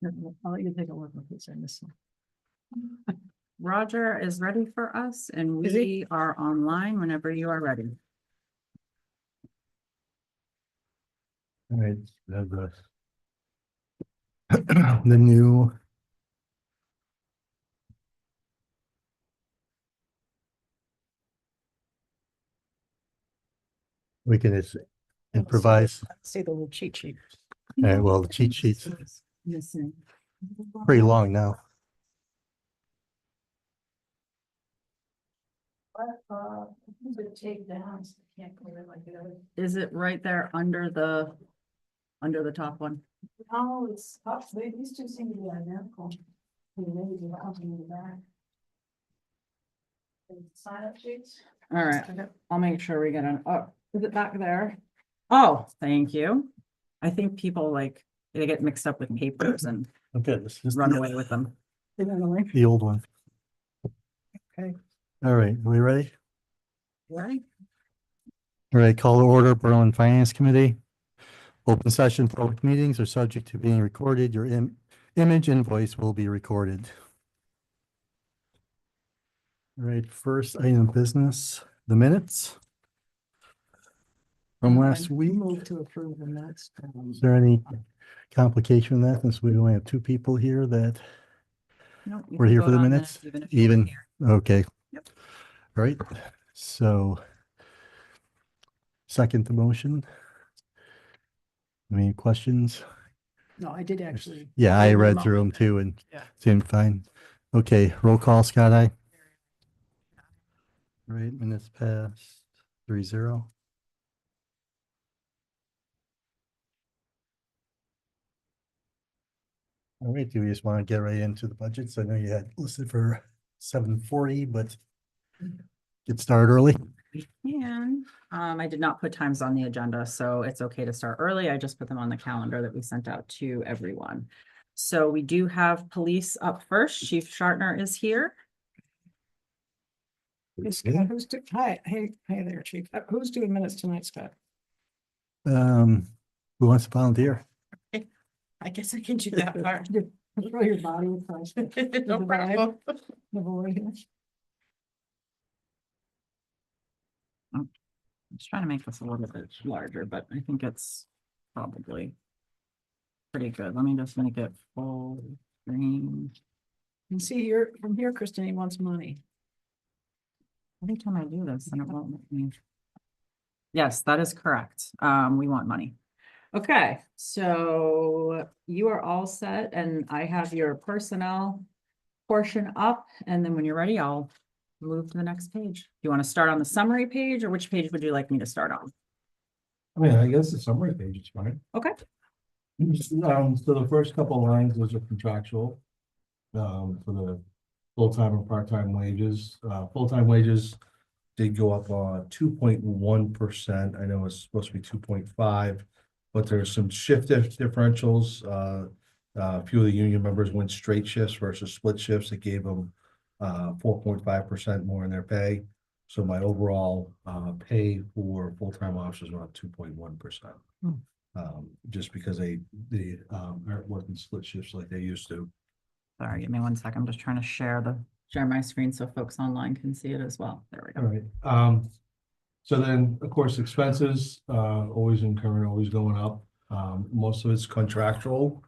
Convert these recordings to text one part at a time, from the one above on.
I'll let you take a look at this and this one. Roger is ready for us and Is he? we are online whenever you are ready. All right, have the new. We can just improvise. See the little cheat sheet. All right, well, the cheat sheet's Missing. pretty long now. Take down, so I can't go in like the other. Is it right there under the top one? No, it's, these two seem to be identical. Maybe the company in the back. Sign up sheets. All right, I'll make sure we get an, oh, is it back there? Oh, thank you. I think people like, they get mixed up with papers and Okay, this is run away with them. the old one. Okay. All right, we ready? Right? All right, call to order Berlin Finance Committee. Open session public meetings are subject to being recorded. Your image and voice will be recorded. All right, first item of business, the minutes from last week. Move to approve the minutes. Is there any complication with that since we only have two people here that No, you we're can here vote for the on minutes? Even if you're Even, here. okay. Yep. All right, so second the motion. Any questions? No, I did actually. Yeah, I read them read out. through them too and Yeah. seemed fine. Okay, roll call, Scott, aye. All right, minutes passed 3-0. All right, do we just want to get right into the budgets? I know you had listed for 7:40, but get started early. We can. I did not put times on the agenda, so it's okay to start early. I just put them on the calendar that we sent out to everyone. So we do have police up first. Chief Shartner is here. Hey, Scott, hi, hey there, chief. Who's doing minutes tonight, Scott? Who wants to volunteer? I guess I can do that part. Throw your body across. No the problem. the void here. I'm just trying to make this a little bit larger, but I think it's probably pretty good. Let me just make it full screen. And see here, from here, Kristen, he wants money. Every time I do this, then it won't let me. Yes, that is correct. We want money. Okay, so you are all set and I have your personnel portion up, and then when you're ready, I'll move to the next page. Do you want to start on the summary page or which page would you like me to start on? I mean, I guess the summary page is fine. Okay, So the first couple of lines, those are contractual. For the full-time and part-time wages, full-time wages did go up 2.1%. I know it's supposed to be 2.5, but there's some shift differentials. A few of the union members went straight shifts versus split shifts. It gave them 4.5% more in their pay. So my overall pay for full-time officers went up 2.1%. Just because they aren't working split shifts like they used to. sorry, give me 1 second. I'm just trying to share my screen so folks online can see it as well. There we All go. right, so then, of course, expenses, always incurring, always going up. Most of it's contractual.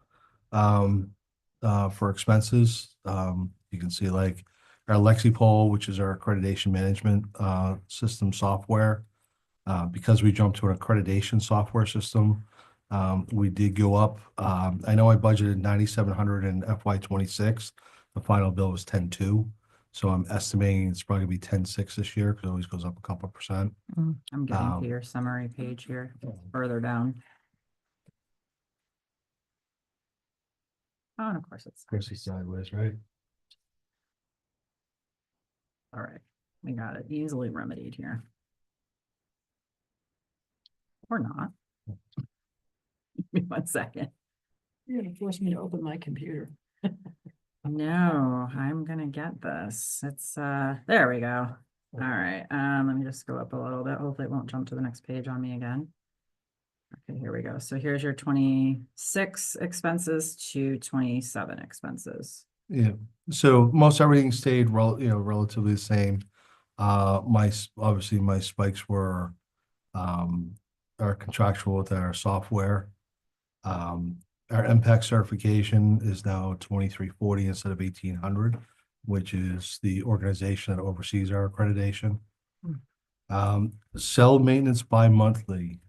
For expenses, you can see like our Lexipol, which is our accreditation management, system software. Because we jumped to an accreditation software system, we did go up. I know I budgeted 9,700 in FY 26. The final bill was 10,2. So I'm estimating it's probably gonna be 10,6 this year because it always goes up a couple percent. I'm getting to your summary page here, further down. Oh, and of course it's, Of course, he's sideways, right? all right, we got it easily remedied here. Or not. Give me 1 second. You're gonna force me to open my computer. No, I'm gonna get this. It's, there we go. All right, let me just go up a little bit. Hopefully it won't jump to the next page on me again. Okay, here we go. So here's your 26 expenses to 27 expenses. Yeah, so most everything stayed relatively the same. Obviously my spikes were, are contractual with our software. Our impact certification is now 2340 instead of 1800, which is the organization that oversees our accreditation. Cell maintenance bi-monthly.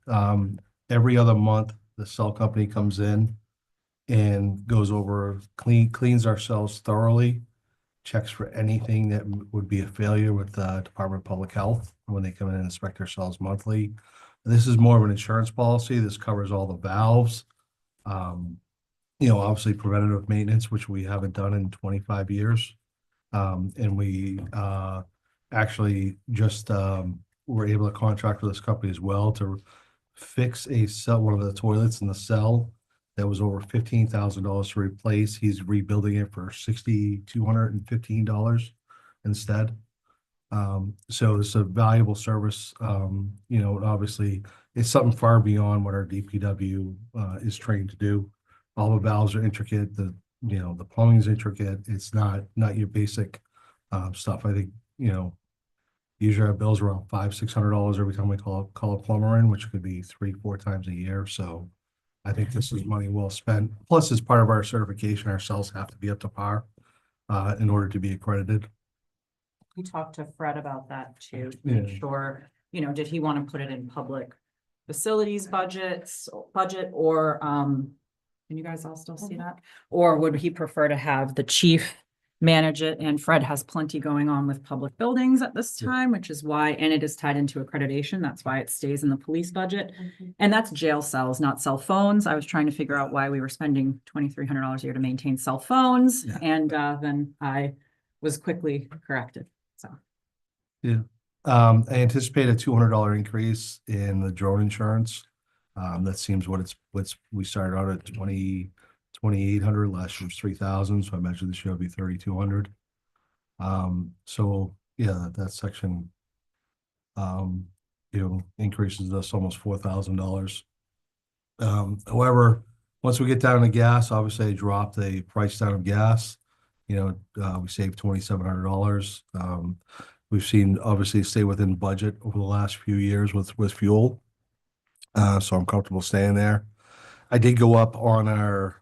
Every other month, the cell company comes in and goes over, cleans our cells thoroughly, checks for anything that would be a failure with the Department of Public Health when they come in and inspect our cells monthly. This is more of an insurance policy. This covers all the valves. Obviously preventative maintenance, which we haven't done in 25 years. And we actually just were able to contract with this company as well to fix a cell, one of the toilets in the cell that was over $15,000 to replace. He's rebuilding it for $6,215 instead. So it's a valuable service. Obviously it's something far beyond what our DPW is trained to do. All the valves are intricate, the plumbing is intricate. It's not your basic stuff. I think, usually our bills are around $500-600 every time we call a plumber in, which could be 3-4 times a year. So I think this is money well spent. Plus, as part of our certification, our cells have to be up to par in order to be accredited. We talked to Fred about that too, to Yeah. make sure, did he want to put it in public facilities budget, or, can you guys all still see that? Or would he prefer to have the chief manage it? And Fred has plenty going on with public buildings at this Yeah. time, which is why, and it is tied into accreditation. That's why it stays in the police budget. And that's jail cells, not cell phones. I was trying to figure out why we were spending $2,300 a year to maintain cell phones. Yeah. And then I was quickly corrected, so. Yeah. I anticipate a $200 increase in the drone insurance. That seems we started out at 2,800, last year was 3,000, so I imagine this year will be 3,200. So yeah, that section, increases us almost $4,000. However, once we get down to gas, obviously I dropped the price down of gas. We saved $2,700. We've seen obviously stay within budget over the last few years with fuel. So I'm comfortable staying there. I did go up on our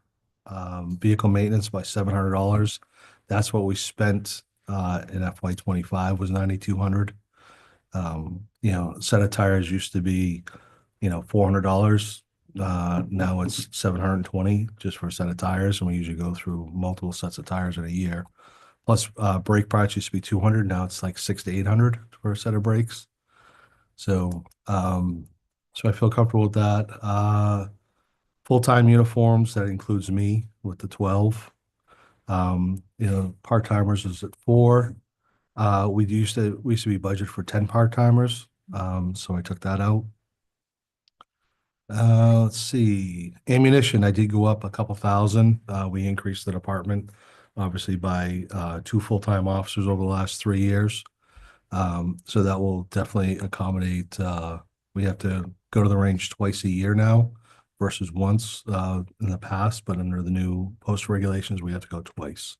vehicle maintenance by $700. That's what we spent in FY25 was $9,200. Set of tires used to be, $400. Now it's $720 just for a set of tires, and we usually go through multiple sets of tires in a year. Plus, brake parts used to be $200. Now it's like $600 to $800 for a set of brakes. So, I feel comfortable with that. Full-time uniforms, that includes me with the 12. Part-timers is at 4. We used to be budgeted for 10 part-timers. So I took that out. Let's see, ammunition, I did go up a couple thousand. We increased the department, obviously by 2 full-time officers over the last 3 years. So that will definitely accommodate, we have to go to the range twice a year now versus once in the past, but under the new post regulations, we have to go twice.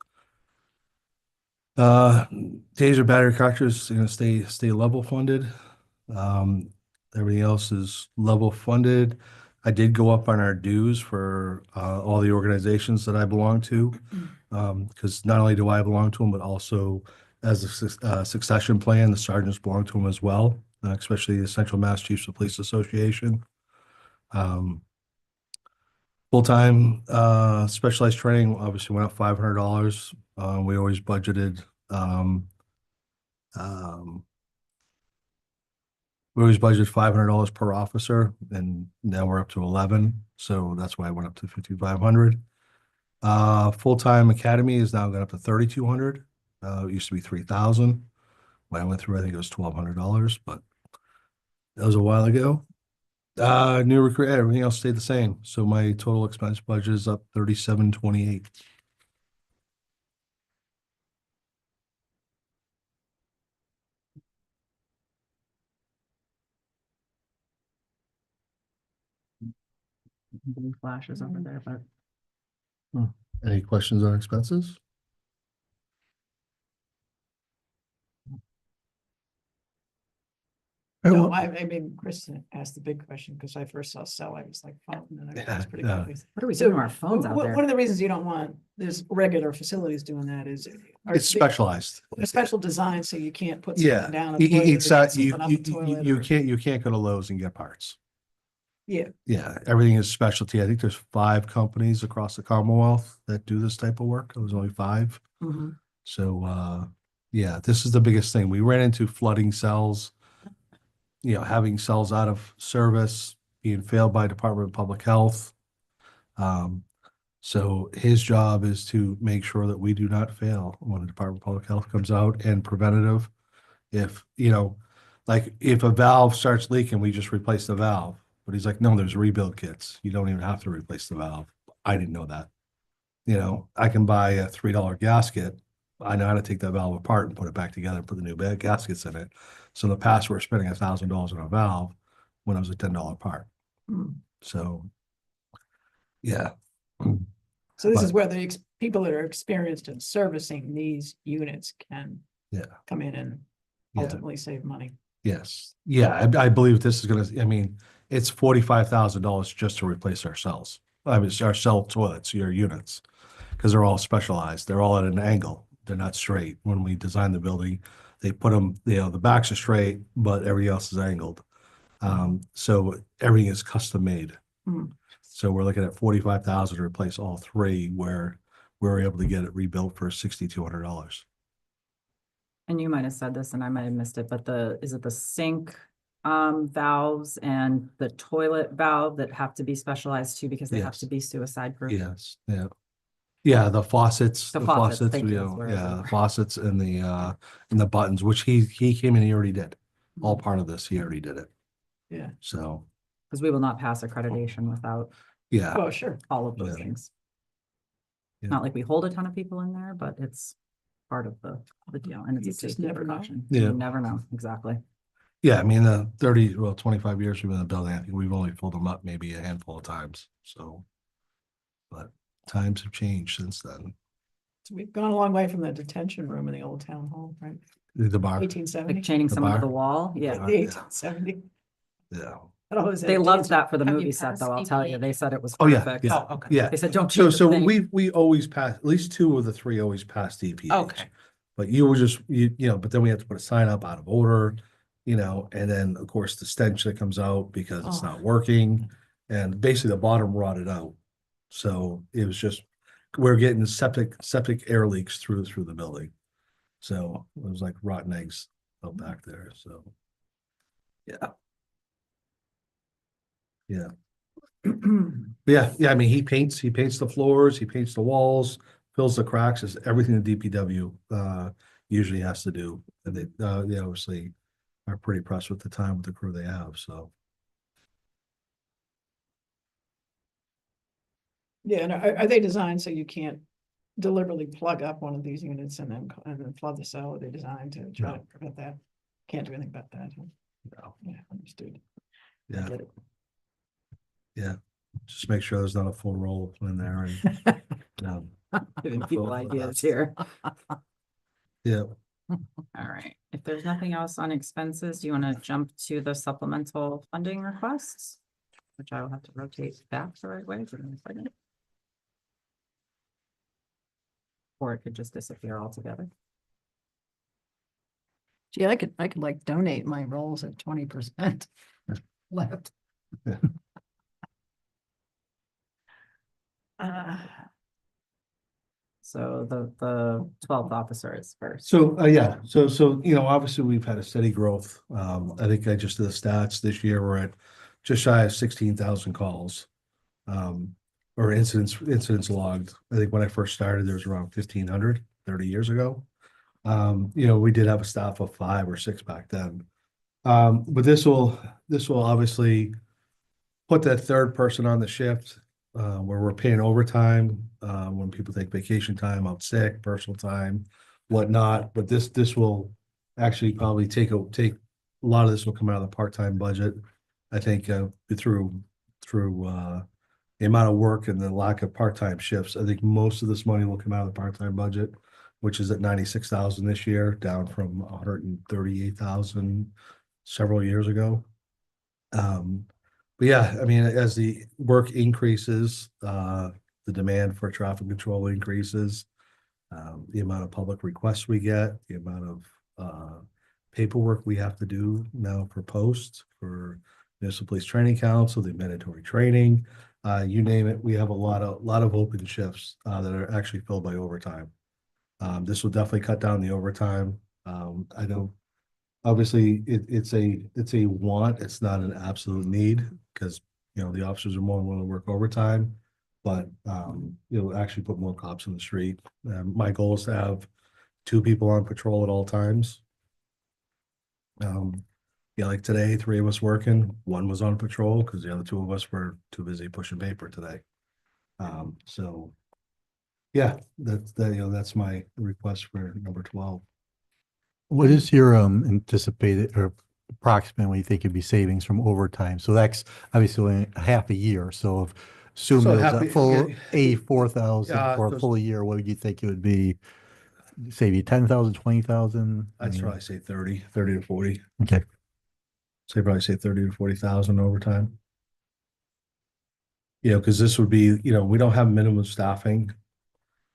Taser battery cartridges are gonna stay level funded. Everything else is level funded. I did go up on our dues for all the organizations that I belong to. Because not only do I belong to them, but also as a succession plan, the sergeants belong to them as well, especially the Central Mass Chiefs of Police Association. Full-time specialized training obviously went up $500. We always budgeted $500 per officer, and now we're up to 11. So that's why I went up to 5,500. Full-time academy is now gone up to 3,200. It used to be 3,000. When I went through, I think it was $1,200, but that was a while ago. New recruit, everything else stayed the same. So my total expense budget is up 3,728. Blue flashes over there, but Any questions on expenses? No, I mean, Chris asked the big question, because I first saw cell, I was like, fountain, and I Yeah, was pretty yeah. confused. what are we So, doing to our phones out One there? of the reasons you don't want, there's regular facilities doing that is. are It's they- specialized. A special design, so you can't put Yeah, something down a It's toilet or not, get something up a toilet. or- you can't go to Lowe's and get parts. Yeah, Yeah, everything is specialty. I think there's 5 companies across the Commonwealth that do this type of work. It was only 5. mhm. So, yeah, this is the biggest thing. We ran into flooding cells, having cells out of service, being failed by Department of Public Health. So his job is to make sure that we do not fail when the Department of Public Health comes out, and preventative. If, like if a valve starts leaking, we just replace the valve. But he's like, no, there's rebuild kits. You don't even have to replace the valve. I didn't know that. I can buy a $3 gasket. I know how to take that valve apart and put it back together and put the new gaskets in it. So in the past, we're spending $1,000 on a valve when it was a $10 part. Hmm. So, yeah. So this is But- where the people that are experienced in servicing these units can Yeah. come in and Yeah. ultimately save money. Yes. Yeah, I believe this is gonna, it's $45,000 just to replace our cells. I mean, our cell toilets, your units, because they're all specialized. They're all at an angle. They're not straight. When we designed the building, they put them, the backs are straight, but everything else is angled. So everything is custom made. Hmm. So we're looking at 45,000 to replace all 3, where we're able to get it rebuilt for $6,200. And you might have said this and I might have missed it, but is it the sink valves and the toilet valve that have to be specialized too, because they have Yes. to be suicide proof? Yes, yeah. Yeah, the faucets, The the faucets, faucets, thank you, that's where I was yeah, the going. faucets and the buttons, which he came in, he already did. All part of this, he already did it. Yeah. So, Because we will not pass accreditation without yeah, Oh, sure. all of those Yeah. things. Yeah. Not like we hold a ton of people in there, but it's part of the deal, and it's You a just safety never know. precaution. Yeah. You never know, exactly. yeah, the 25 years we've been in the building, I think we've only filled them up maybe a handful of times, so. But times have changed since then. So we've gone a long way from the detention room in the old town hall, right? The bar, 1870. Like chaining The someone to bar? the wall, yeah. The 1870. yeah. They loved that for the Have you movie set, passed though, I'll tell you, EPA? they said it was Oh, yeah, perfect. yeah, Oh, okay. yeah. They said, don't So, change a thing. we always pass, at least 2 of the 3 always passed DPH. Okay. But you were just, but then we have to put a sign up out of order, and then, of course, the stench that comes out because it's Oh. not working. And basically the bottom rotted out. So it was just, we're getting septic air leaks through the building. So it was like rotten eggs out back there, so. Yeah. Yeah. Yeah, he paints the floors, he paints the walls, fills the cracks, is everything the DPW usually has to do. And they obviously are pretty impressed with the time with the crew they have, so. Yeah, and are they designed so you can't deliberately plug up one of these units and then flood the cell? Are they designed to try No. to prevent that? Can't do anything about that. Huh? No. Yeah, understood. Yeah, Get it. yeah, just make sure there's not a full roll in there and, Giving people Full- ideas here. yeah. All right, if there's nothing else on expenses, do you want to jump to the supplemental funding requests? Which I will have to rotate back the right way, give me a second. Or it could just disappear altogether. Gee, I could like donate my rolls at 20% left. Yeah. So the 12th officer is first. So, yeah, so, obviously we've had a steady growth. I think I just did the stats this year, we're at just shy of 16,000 calls. Or incidents logged. I think when I first started, there was around 1,500 30 years ago. We did have a staff of 5 or 6 back then. But this will obviously put that third person on the shift, where we're paying overtime, when people take vacation time, out sick, personal time, whatnot. But this will actually probably take a lot of this will come out of the part-time budget. I think, through the amount of work and the lack of part-time shifts, I think most of this money will come out of the part-time budget, which is at 96,000 this year, down from 138,000 several years ago. But yeah, I mean, as the work increases, the demand for traffic control increases. The amount of public requests we get, the amount of paperwork we have to do now for posts, for municipal police training council, the mandatory training, you name it, we have a lot of open shifts that are actually filled by overtime. This will definitely cut down the overtime. I know, obviously, it's a want, it's not an absolute need, because, you know, the officers are more than willing to work overtime. But it'll actually put more cops in the street. My goal is to have 2 people on patrol at all times. Yeah, like today, 3 of us working, 1 was on patrol because the other 2 of us were too busy pushing paper today. So yeah, that's my request for number 12. What is your anticipated or approximately you think it'd be savings from overtime? So that's obviously only a half a year. So if assume So it was happy- a full yeah. 84,000 Yeah, for a those- full year, what would you think it would be? Save you 10,000, 20,000? I'd probably say 30 to 40. Okay. So you probably say 30 to 40,000 overtime. You know, because this would be, you know, we don't have minimum staffing.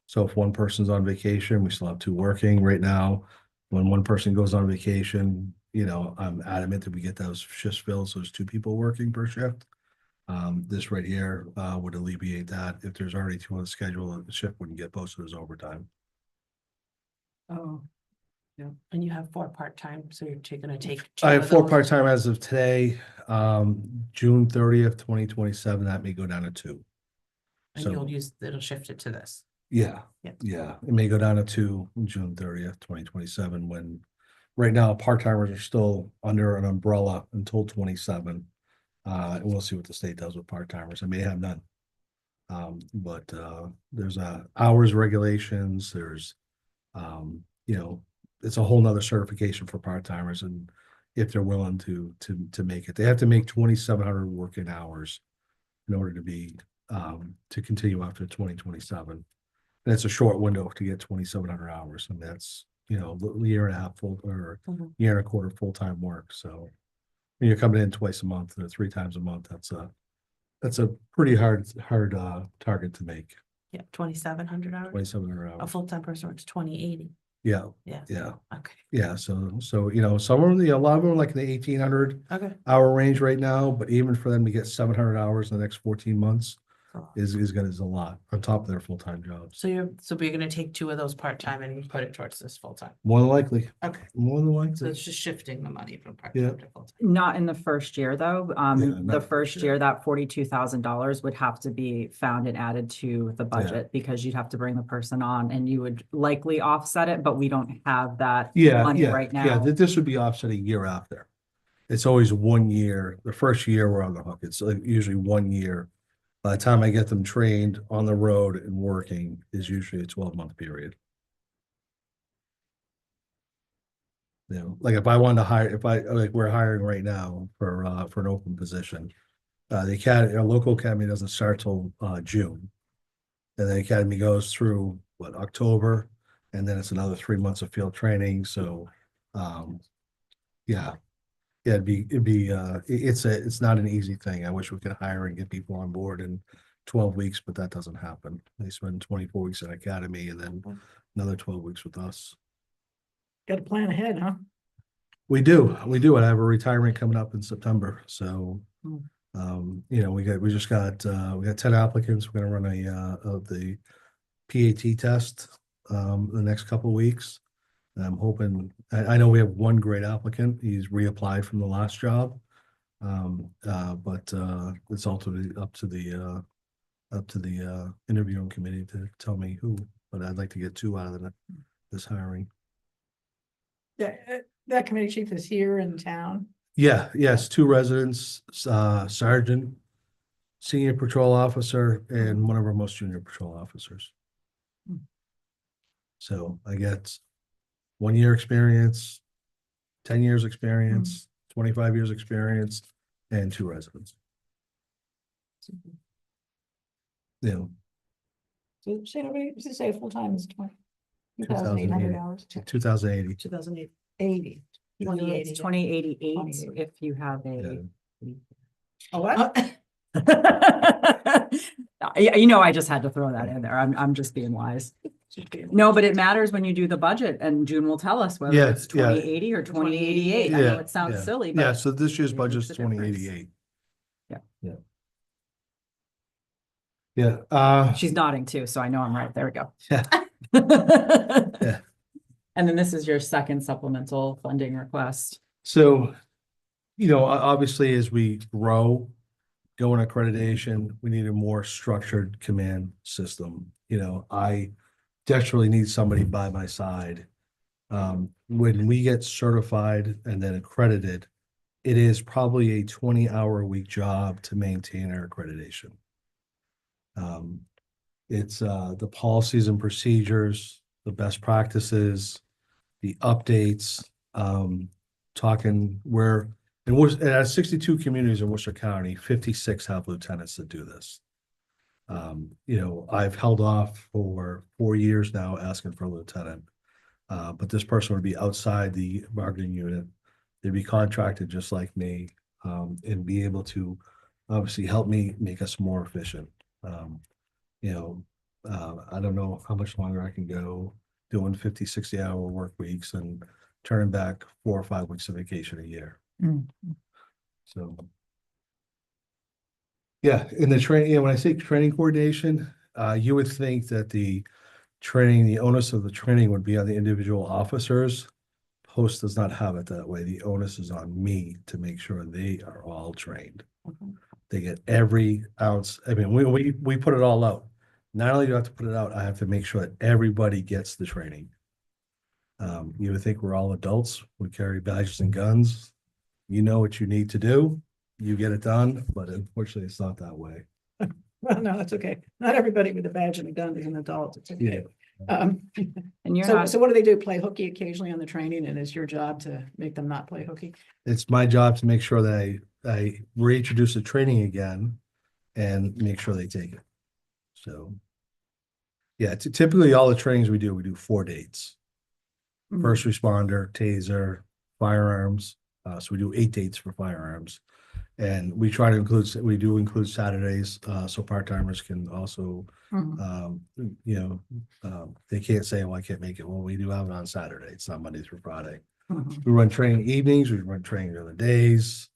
So if one person's on vacation, we still have 2 working right now. When one person goes on vacation, you know, I'm adamant that we get those shifts filled, so there's 2 people working per shift. This right here would alleviate that. If there's already 2 on the schedule, the shift wouldn't get posted as overtime. Oh, And you have 4 part-time, so you're gonna take. I 2 have of 4 those. part-time as of today, June 30th, 2027, that may go down to 2. And So, you'll use, it'll shift it to this. yeah, Yeah. yeah, it may go down to 2 on June 30th, 2027, when right now, part-timers are still under an umbrella until 27. And we'll see what the state does with part-timers. I may have none. But there's hours regulations, there's you know, it's a whole nother certification for part-timers, and if they're willing to make it, they have to make 2,700 working hours in order to be to continue after 2027. And it's a short window to get 2,700 hours, and that's, you know, a year and a half full or Mhm. year and a quarter full-time work. So when you're coming in twice a month or 3 times a month, that's a pretty hard target to make. Yeah, 2,700 hours. 2,700 A hours. full-time person works 2,080. Yeah, Yeah. yeah, Okay, yeah. So, you know, some of them, a lot of them are like in the 1,800 okay. hour range right now, but even for them to get 700 hours in the next 14 months Cool. is a lot on top of their full-time jobs. So we're gonna take 2 of those part-time and put it towards this full-time. More than likely, Okay, more than so likely. it's just shifting the money from Yeah. part-time to full-time. Not in the first year, though. Yeah, The not first sure. year, that $42,000 would have to be found and added to the budget because you'd have to bring the person on and you would likely offset it, but we don't have that Yeah, money yeah, right yeah. now. This would be offset a year after. It's always 1 year. The first year we're on the hook. It's like usually 1 year. By the time I get them trained on the road and working is usually a 12-month period. You know, like if I wanted to hire, like we're hiring right now for an open position. The academy, our local academy doesn't start till June. And the academy goes through October, and then it's another 3 months of field training. So yeah. Yeah, it's not an easy thing. I wish we could hire and get people on board in 12 weeks, but that doesn't happen. They spend 24 weeks in academy and then another 12 weeks with us. got to plan ahead, huh? We do. I have a retirement coming up in September, so Hmm. you know, we just got 10 applicants. We're gonna run the PAT test the next couple of weeks. And I'm hoping, I know we have 1 great applicant. He's reapplied from the last job. But it's ultimately up to the interviewing committee to tell me who, but I'd like to get 2 out of this hiring. Yeah, that committee chief is here in town. Yeah, yes, 2 residents, sergeant, senior patrol officer, and one of our most junior patrol officers. Hmm. So I get 1 year experience, 10 years experience, 25 years experience, and 2 residents. you know, So say, say full-time is 2,800 hours. 2080. 2080. It's 2080. 2088 2088. if you have a. Oh, what? You know, I just had to throw that in there. I'm just being wise. No, but it matters when you do the budget and June will tell us whether Yeah, it's yeah. 2080 or 2088. I know it sounds silly, Yeah, but so this year's it makes budget's a difference. 2088. Yeah. Yeah. Yeah, she's nodding too, so I know I'm right. There we go. yeah, yeah. And then this is your second supplemental funding request. So, obviously, as we grow, go in accreditation, we need a more structured command system. I desperately need somebody by my side. When we get certified and then accredited, it is probably a 20-hour-a-week job to maintain our accreditation. It's the policies and procedures, the best practices, the updates, talking where, and we're at 62 communities in Worcester County, 56 have lieutenants that do this. I've held off for 4 years now asking for a lieutenant. But this person would be outside the bargaining unit. They'd be contracted just like me, and be able to obviously help me make us more efficient. I don't know how much longer I can go doing 50, 60-hour work weeks and turning back 4 or 5 weeks of vacation a year. So. Yeah, in the training, when I say training coordination, you would think that the onus of the training would be on the individual officers. Post does not have it that way. The onus is on me to make sure they are all trained. They get every ounce. I mean, we put it all out. Not only do I have to put it out, I have to make sure that everybody gets the training. You would think we're all adults. We carry badges and guns. You know what you need to do. You get it done, but unfortunately, it's not that way. Well, no, that's okay. Not everybody with a badge and a gun is an adult. It's okay. And you're So, not, so what do they do? Play hooky occasionally on the training, and it's your job to make them not play hooky? It's my job to make sure that I reintroduce the training again and make sure they take it. So. Yeah, typically all the trainings we do 4 dates. Mhm. First responder, taser, firearms. So we do 8 dates for firearms. And we try to include Saturdays, so part-timers can also, Mhm. they can't say, well, I can't make it. Well, we do have it on Saturday. It's not Monday through Friday. Mhm. We run training evenings, we run training during the days.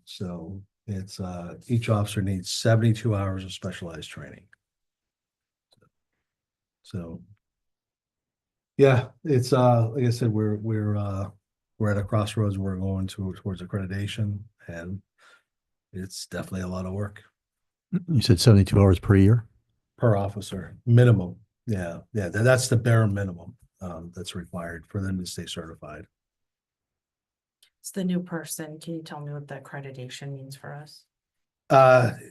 So it's, each officer needs 72 hours of specialized training. So. Yeah, it's, like I said, we're at a crossroads. We're going towards accreditation, and it's definitely a lot of work You said 72 hours per year? per officer, minimum. Yeah, that's the bare minimum that's required for them to stay certified. It's the new person. Can you tell me what the accreditation means for us?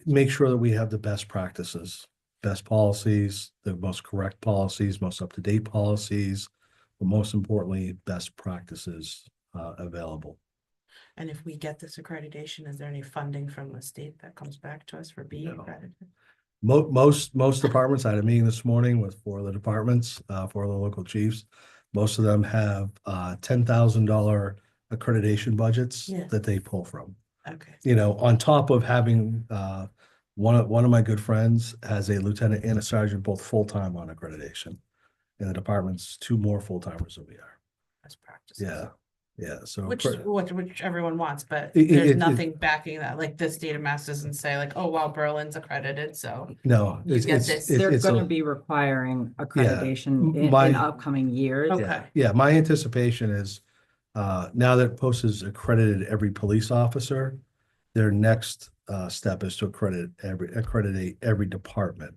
Make sure that we have the best practices, best policies, the most correct policies, most up-to-date policies, but most importantly, best practices available. And if we get this accreditation, is there any funding from the state that comes back to us for being No. accredited? Most departments, I had a meeting this morning with 4 of the departments, 4 of the local chiefs. Most of them have $10,000 accreditation budgets Yeah. that they pull from. Okay. On top of having one of my good friends has a lieutenant and a sergeant, both full-time on accreditation. And the department's 2 more full-timers than we are. Best practices. Yeah. So Which everyone wants, but It- there's it- nothing backing that, like the state of Mass doesn't say like, oh, well, Berlin's accredited, so. no, You it's get it's this. it's They're it's gonna a- be requiring accreditation in my- upcoming years. Okay. Yeah, my anticipation is, now that Post has accredited every police officer, their next step is to accreditate every department.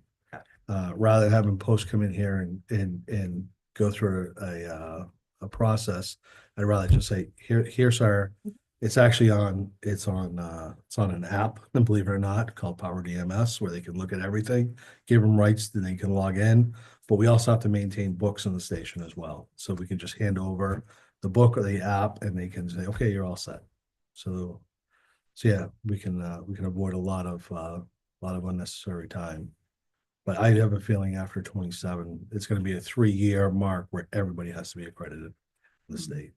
Rather than having Post come in here and go through a process, I'd rather just say, here's it's actually on an app, and believe it or not, called Power DMS, where they can look at everything, give them rights, then they can log in. But we also have to maintain books in the station as well. So we can just hand over the book or the app and they can say, okay, you're all set. So yeah, we can avoid a lot of a lot of unnecessary time. But I have a feeling after 27, it's gonna be a 3-year mark where everybody has to be accredited in the state.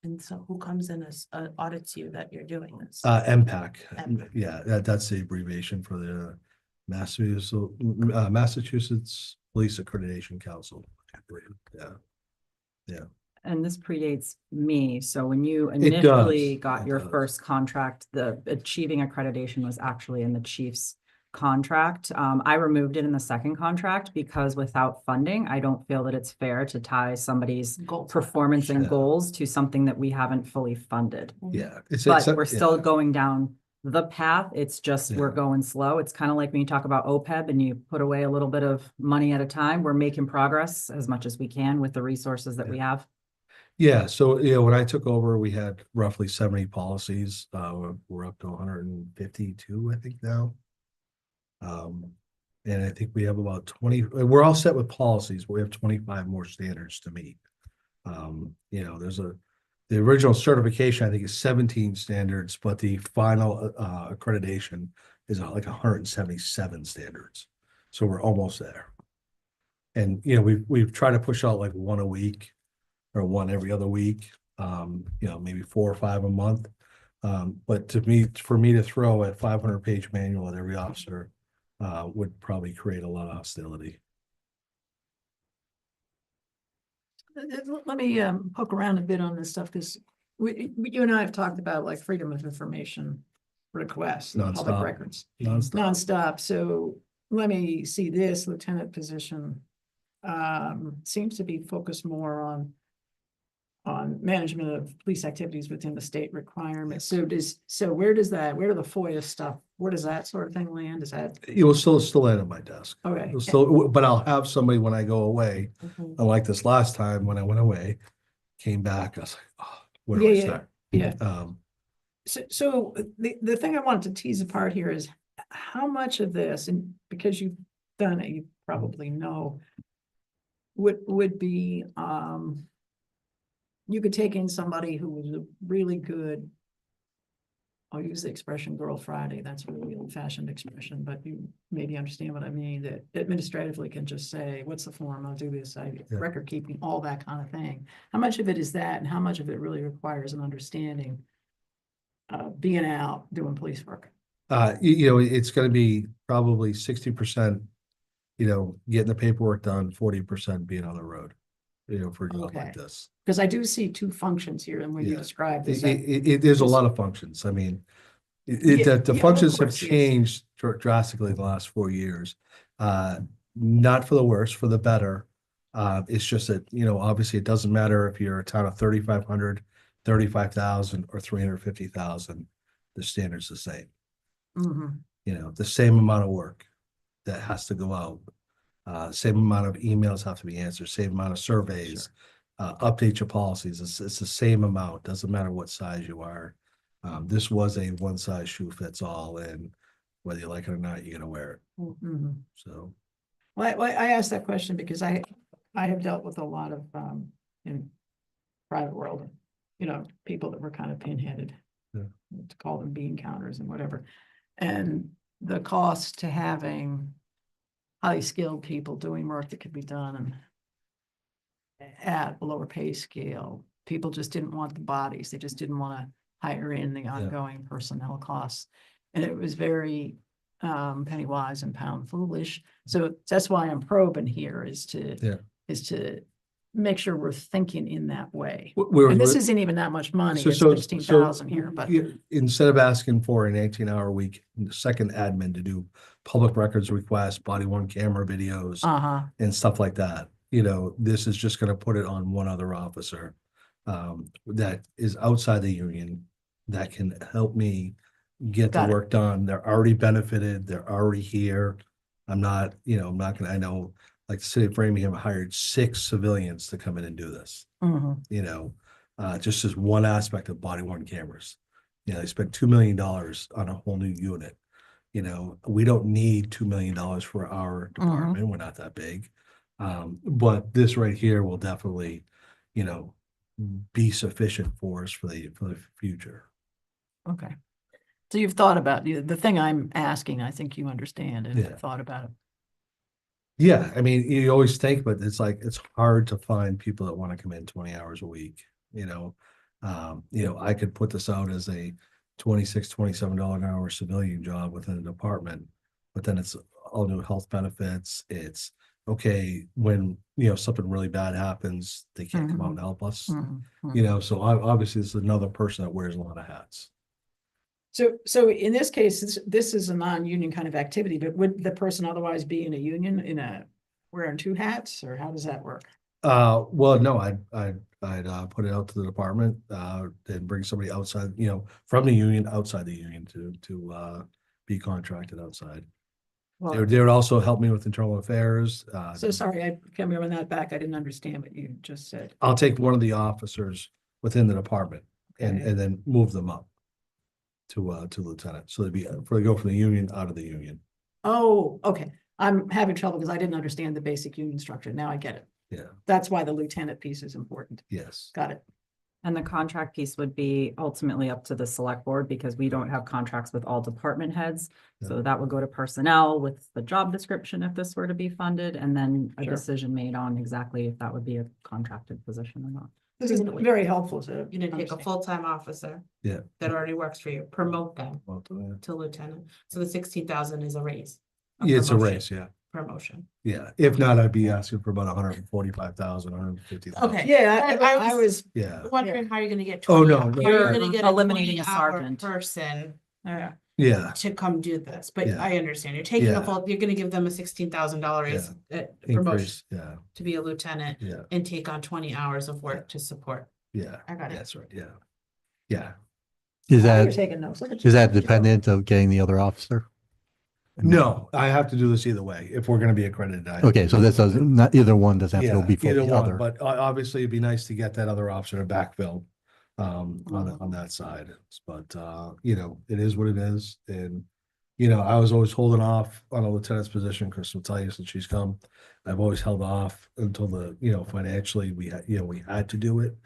And so who comes in as audits you that you're doing this? MPAC, MPAC. yeah, that's the abbreviation for the Massachusetts Police Accreditation Council. Yeah, And this predates me, so when you does, initially got it your does. first contract, the achieving accreditation was actually in the chief's contract. I removed it in the second contract because without funding, I don't feel that it's fair to tie somebody's Goals. performance and Yeah. goals to something that we haven't fully funded. yeah. It's But we're yeah. still going down the path. It's just, we're Yeah. going slow. It's kind of like when you talk about OPEB and you put away a little bit of money at a time. We're making progress as much as we can with the resources that we have. Yeah, so, when I took over, we had roughly 70 policies. We're up to 152, I think now. And I think we have about 20, we're all set with policies, but we have 25 more standards to meet. The original certification, I think, is 17 standards, but the final accreditation is like 177 standards. So we're almost there. And, we've tried to push out like one a week or one every other week, maybe 4 or 5 a month. But for me to throw a 500-page manual at every officer would probably create a lot of hostility. Let me poke around a bit on this stuff, because you and I have talked about like freedom of information requests, and public Nonstop. records, Nonstop. nonstop. So let me see, this lieutenant position seems to be focused more on management of police activities within the state requirements. So where do the FOIA stuff, where does that sort of thing land? Is that, It will still land on my desk. okay? It'll still, but I'll have somebody when I go away, Mhm. unlike this last time when I went away, came back, I was like, oh, where do I Yeah, start? Yeah. Um, So the thing I wanted to tease apart here is how much of this, and because you've done it, you probably know, would be, you could take in somebody who was a really good, I'll use the expression Girl Friday, that's a really old-fashioned expression, but you maybe understand what I mean, that administratively can just say, what's the form, I'll do this, record keeping, all that kind of thing. How much of it is that, and how much of it really requires an understanding being out doing police work? it's gonna be probably 60%, getting the paperwork done, 40% being on the road, for a job Okay. like this. Because I do see two functions here, and when you Yeah. describe this, There's a lot of functions. I mean, Yeah, the of functions have course, yes. changed drastically in the last 4 years. Not for the worse, for the better. It's just that, obviously it doesn't matter if you're a town of 3,500, 35,000 or 350,000, the standard's the same. Mhm. The same amount of work that has to go out. Same amount of emails have to be answered, same amount of surveys, update your policies. It's the same amount, doesn't matter what size you are. This was a one size shoe fits all, and whether you like it or not, you're gonna wear it. Mhm. So, Well, I asked that question because I have dealt with a lot of, in private world, people that were kind of pinheaded. Yeah. To call them bean counters and whatever. And the cost to having highly skilled people doing work that could be done at a lower pay scale, people just didn't want the bodies. They just didn't want to hire in the ongoing personnel costs. And it was very penny wise and pound foolish. So that's why I'm probing here, is to make sure we're thinking in that way. And this isn't even that much money. It's 16,000 here, but instead of asking for an 18-hour week, second admin to do public records requests, body worn camera videos, and stuff like that, this is just gonna put it on one other officer that is outside the union that can help me get the Got it. work done. They're already benefited, they're already here. I'm not gonna, I know, like the city of Framingham hired 6 civilians to come in and do this, just as one aspect of body worn cameras. They spent $2 million on a whole new unit. We don't need $2 million for our department. We're not that big. But this right here will definitely, be sufficient for us for the future. okay. So you've thought about, the thing I'm asking, I think you understand and Yeah. have thought about it. Yeah, I mean, you always think, but it's like, it's hard to find people that want to come in 20 hours a week, you know? I could put this out as a $27 an hour civilian job within a department, but then it's all new health benefits. It's, okay, when, something really bad happens, they can't come out and help us, Mhm, mhm. so obviously it's another person that wears a lot of hats. So in this case, this is a non-union kind of activity, but would the person otherwise be in a union wearing two hats, or how does that work? Well, no, I'd put it out to the department, and bring somebody outside, from the union, outside the union to be contracted outside. They would also help me with internal affairs. So sorry, I can't remember that back. I didn't understand what you just said. I'll take one of the officers within the department and Okay. then move them up to lieutenant. So they go from the union out of the union. Oh, okay. I'm having trouble because I didn't understand the basic union structure. Now I get it. Yeah, That's why the lieutenant piece is important. yes. Got it. And the contract piece would be ultimately up to the select board because we don't have contracts with all department heads. So Yeah. that would go to personnel with the job description if this were to be funded, and then a Sure. decision made on exactly if that would be a contracted position or not. This is very helpful to. You didn't take a understand. full-time officer. Yeah. That already works for you, promote them Well, to lieutenant. So the 16,000 is a raise. yeah, it's a promotion. raise, yeah. Promotion. Yeah, if not, I'd be asking for about 145,000, 150,000. Okay. Yeah, I I was, Yeah, Wondering how you're gonna get. Oh, 20 no, how no, you're yeah. gonna get a Eliminating a 20-hour sergeant. person yeah, to come do this, but Yeah. I understand, you're taking Yeah. a full, you're gonna give them a $16,000 promotion increase, yeah, to be a lieutenant yeah, and take on 20 hours of work to support. yeah. I got it. That's right, yeah. Yeah, Is you're that, taking notes. Look at is you. that dependent of getting the other officer? no, I have to do this either way, if we're gonna be accredited. I have Okay, to so do this it. doesn't, not either one doesn't have to go Yeah, before either the one, other. but obviously it'd be nice to get that other officer to backfill on that side, but it is what it is, and I was always holding off on a lieutenant's position. Chris will tell you since she's come, I've always held off until financially we had to do it.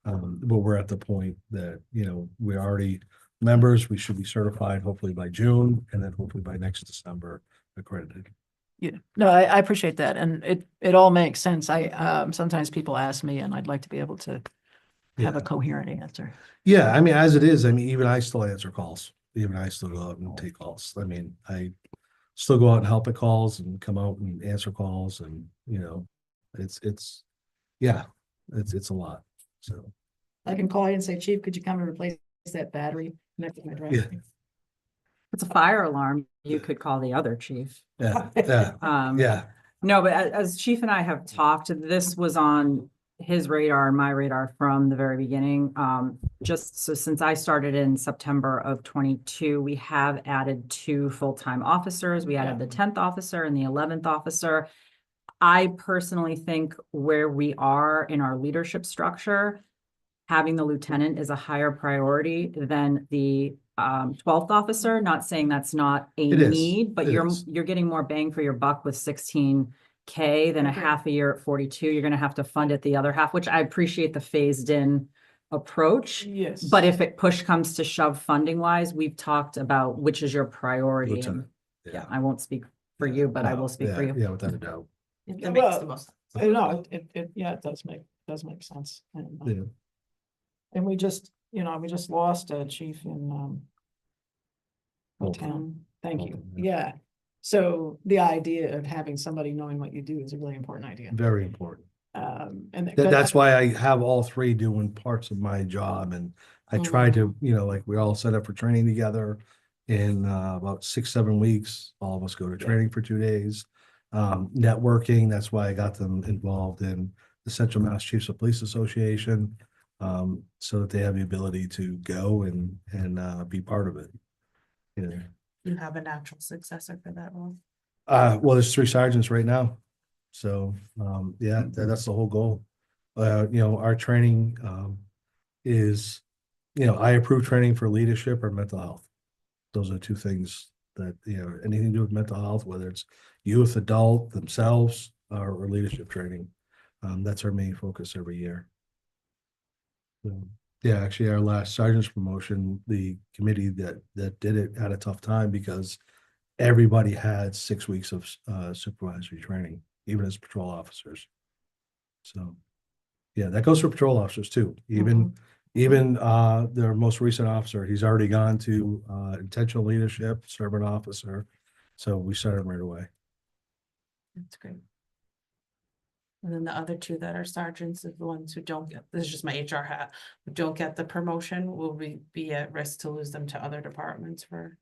But we're at the point that, we're already members, we should be certified hopefully by June, and then hopefully by next December accredited. Yeah, no, I appreciate that. And it all makes sense. Sometimes people ask me and I'd like to be able to have a Yeah. coherent answer. Yeah, I mean, as it is, I mean, even I still answer calls. Even I still go out and take calls. I mean, I still go out and help at calls and come out and answer calls and, yeah, it's a lot. So, I can call you and say, Chief, could you come and replace that battery next to my driveway? Yeah. If it's a fire alarm, you could call the other chief. yeah, yeah, yeah, No, but as Chief and I have talked, this was on his radar and my radar from the very beginning. Just so since I started in September of 22, we have added 2 full-time officers. We added the 10th officer and the 11th officer. I personally think where we are in our leadership structure, having the lieutenant is a higher priority than the 12th officer. Not saying that's not a It is. need, but It you're is. getting more bang for your buck with 16K than a Okay. half a year at 42. You're gonna have to fund it the other half, which I appreciate the phased in approach. Yes. But if it push comes to shove funding wise, we've talked about which is your priority. And Lieutenant. yeah, I won't speak for you, but I No, will speak for yeah, you. Yeah, without a doubt. That makes Well, the most. No, yeah, it does make sense. Yeah. And we just lost a chief in town. Thank you. Bolton, Yeah. So the idea of having somebody knowing what you do is a really important idea. Very important. And That's why I have all 3 doing parts of my job, and I try to, like we all set up for training together. In about 6-7 weeks, all of us go to training for 2 days. Networking, that's why I got them involved in the Central Mass Chiefs of Police Association. So that they have the ability to go and be part of it. You have a natural successor for that role. Well, there's 3 sergeants right now. So, yeah, that's the whole goal. Our training, is, I approve training for leadership or mental health. Those are 2 things that, anything to do with mental health, whether it's youth, adult, themselves, or leadership training. That's our main focus every year. So, Yeah, actually, our last sergeant's promotion, the committee that did it had a tough time because everybody had 6 weeks of supervisory training, even as patrol officers. So, yeah, that goes for patrol officers too. Even their most recent officer, he's already gone to intentional leadership, servant officer. So we started right away. That's great. And then the other two that are sergeants are the ones who don't get, this is just my HR hat, who don't get the promotion, will we be at risk to lose them to other departments for?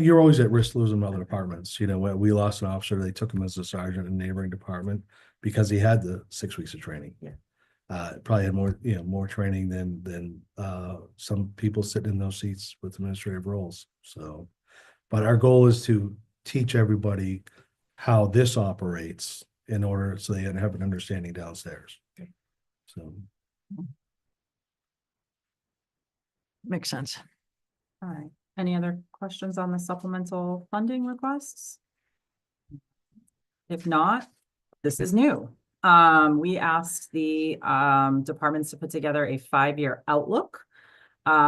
You're always at risk losing other departments. You know, when we lost an officer, they took him as a sergeant in a neighboring department because he had the 6 weeks of training. Yeah. Probably had more, more training than some people sitting in those seats with administrative roles. So, but our goal is to teach everybody how this operates in order so they have an understanding downstairs. Okay. So, Makes sense. All right. Any other questions on the supplemental funding requests? If not, this is new. We asked the departments to put together a 5-year outlook.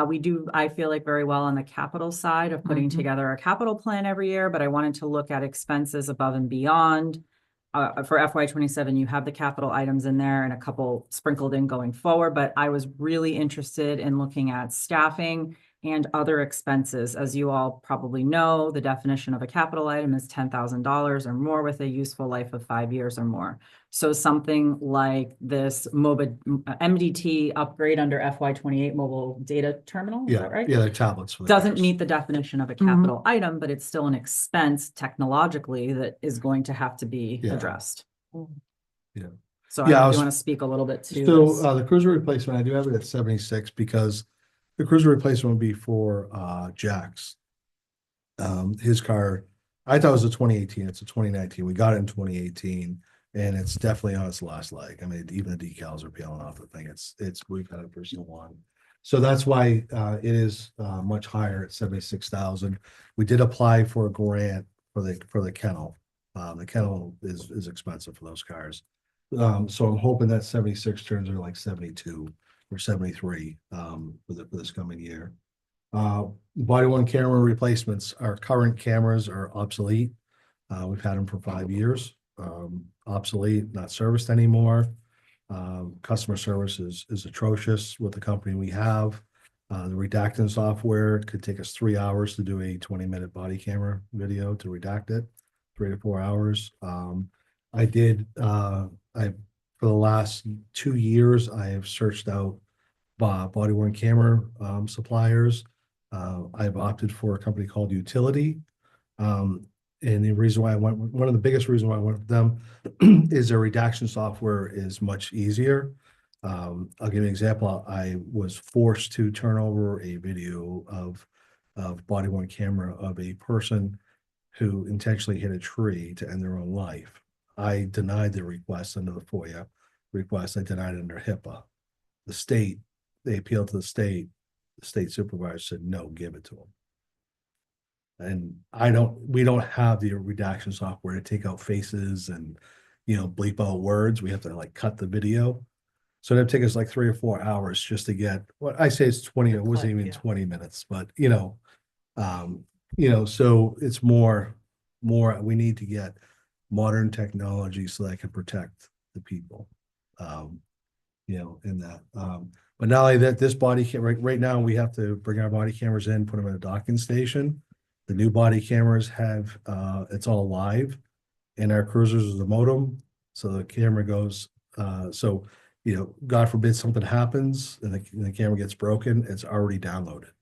We do, I feel like, very well on the capital side of putting Mhm. together a capital plan every year, but I wanted to look at expenses above and beyond. For FY 27, you have the capital items in there and a couple sprinkled in going forward, but I was really interested in looking at staffing and other expenses. As you all probably know, the definition of a capital item is $10,000 or more with a useful life of 5 years or more. So something like this MDT upgrade under FY 28 mobile data terminal, is yeah, that right? yeah, they're tablets. For the Doesn't cars. meet the definition of a Mhm. capital item, but it's still an expense technologically that is going to have to be Yeah. addressed. Yeah. So I Yeah, don't know I if was- you want to speak a little bit to So this. the cruiser replacement, I do have it at 76 because the cruiser replacement would be for Jack's. His car, I thought it was a 2018, it's a 2019. We got it in 2018 and it's definitely on its last leg. I mean, even the decals are peeling off the thing. We've had it for so long. So that's why it is much higher at 76,000. We did apply for a grant for the kennel. The kennel is expensive for those cars. So I'm hoping that 76 turns into like 72 or 73 for this coming year. Body worn camera replacements. Our current cameras are obsolete. We've had them for 5 years. Obsolete, not serviced anymore. Customer service is atrocious with the company we have. The redacting software could take us 3 hours to do a 20-minute body camera video to redact it, 3 to 4 hours. For the last 2 years, I have searched out body worn camera suppliers. I've opted for a company called Utility. And the reason why one of the biggest reasons why I went with them is their redaction software is much easier. I'll give you an example. I was forced to turn over a video of body worn camera of a person who intentionally hit a tree to end their own life. I denied the request under the FOIA request. I denied it under HIPAA. They appealed to the state supervisor said, no, give it to them. And we don't have the redaction software to take out faces and, bleep out words. We have to like cut the video. So it'd take us like 3 or 4 hours just to get, what I say it's 20, it wasn't even Yeah. 20 minutes, but so it's more, we need to get modern technology so that can protect the people. In that. But not only that, this body camera, right now, we have to bring our body cameras in, put them in a docking station. The new body cameras have, it's all live. And our cruisers is a modem, so the camera goes, God forbid something happens and the camera gets broken, it's already downloaded.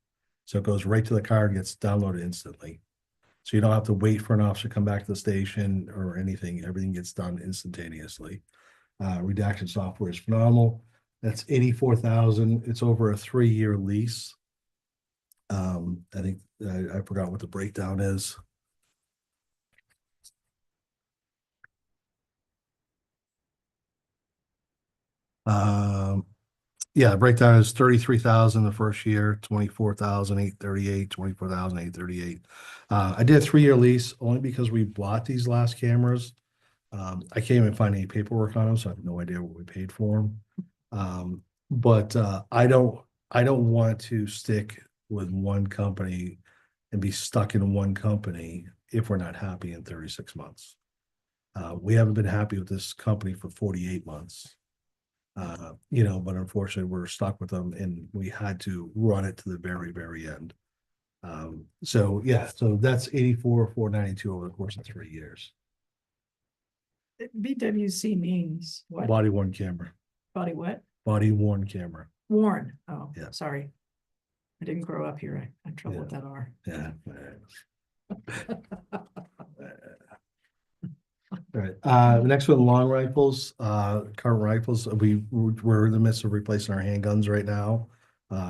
So it goes right to the car and gets downloaded instantly. So you don't have to wait for an officer to come back to the station or anything. Everything gets done instantaneously. Redaction software is phenomenal. That's 84,000. It's over a 3-year lease. I think I forgot what the breakdown is. Yeah, the breakdown is 33,000 the first year, 24,838, 24,838. I did a 3-year lease only because we bought these last cameras. I can't even find any paperwork on them, so I have no idea what we paid for them. But I don't I don't want to stick with one company and be stuck in one company if we're not happy in 36 months. We haven't been happy with this company for 48 months. You know, but unfortunately, we're stuck with them and we had to run it to the very, very end. So yeah, so that's 84,492 over the course of 3 years. BWC means what? Body worn camera, Body what? body worn camera. Worn. Oh, Yeah. sorry. I didn't grow up here. I had trouble with that R. Yeah. All right, the next one, long rifles, current rifles, we're in the midst of replacing our handguns right now,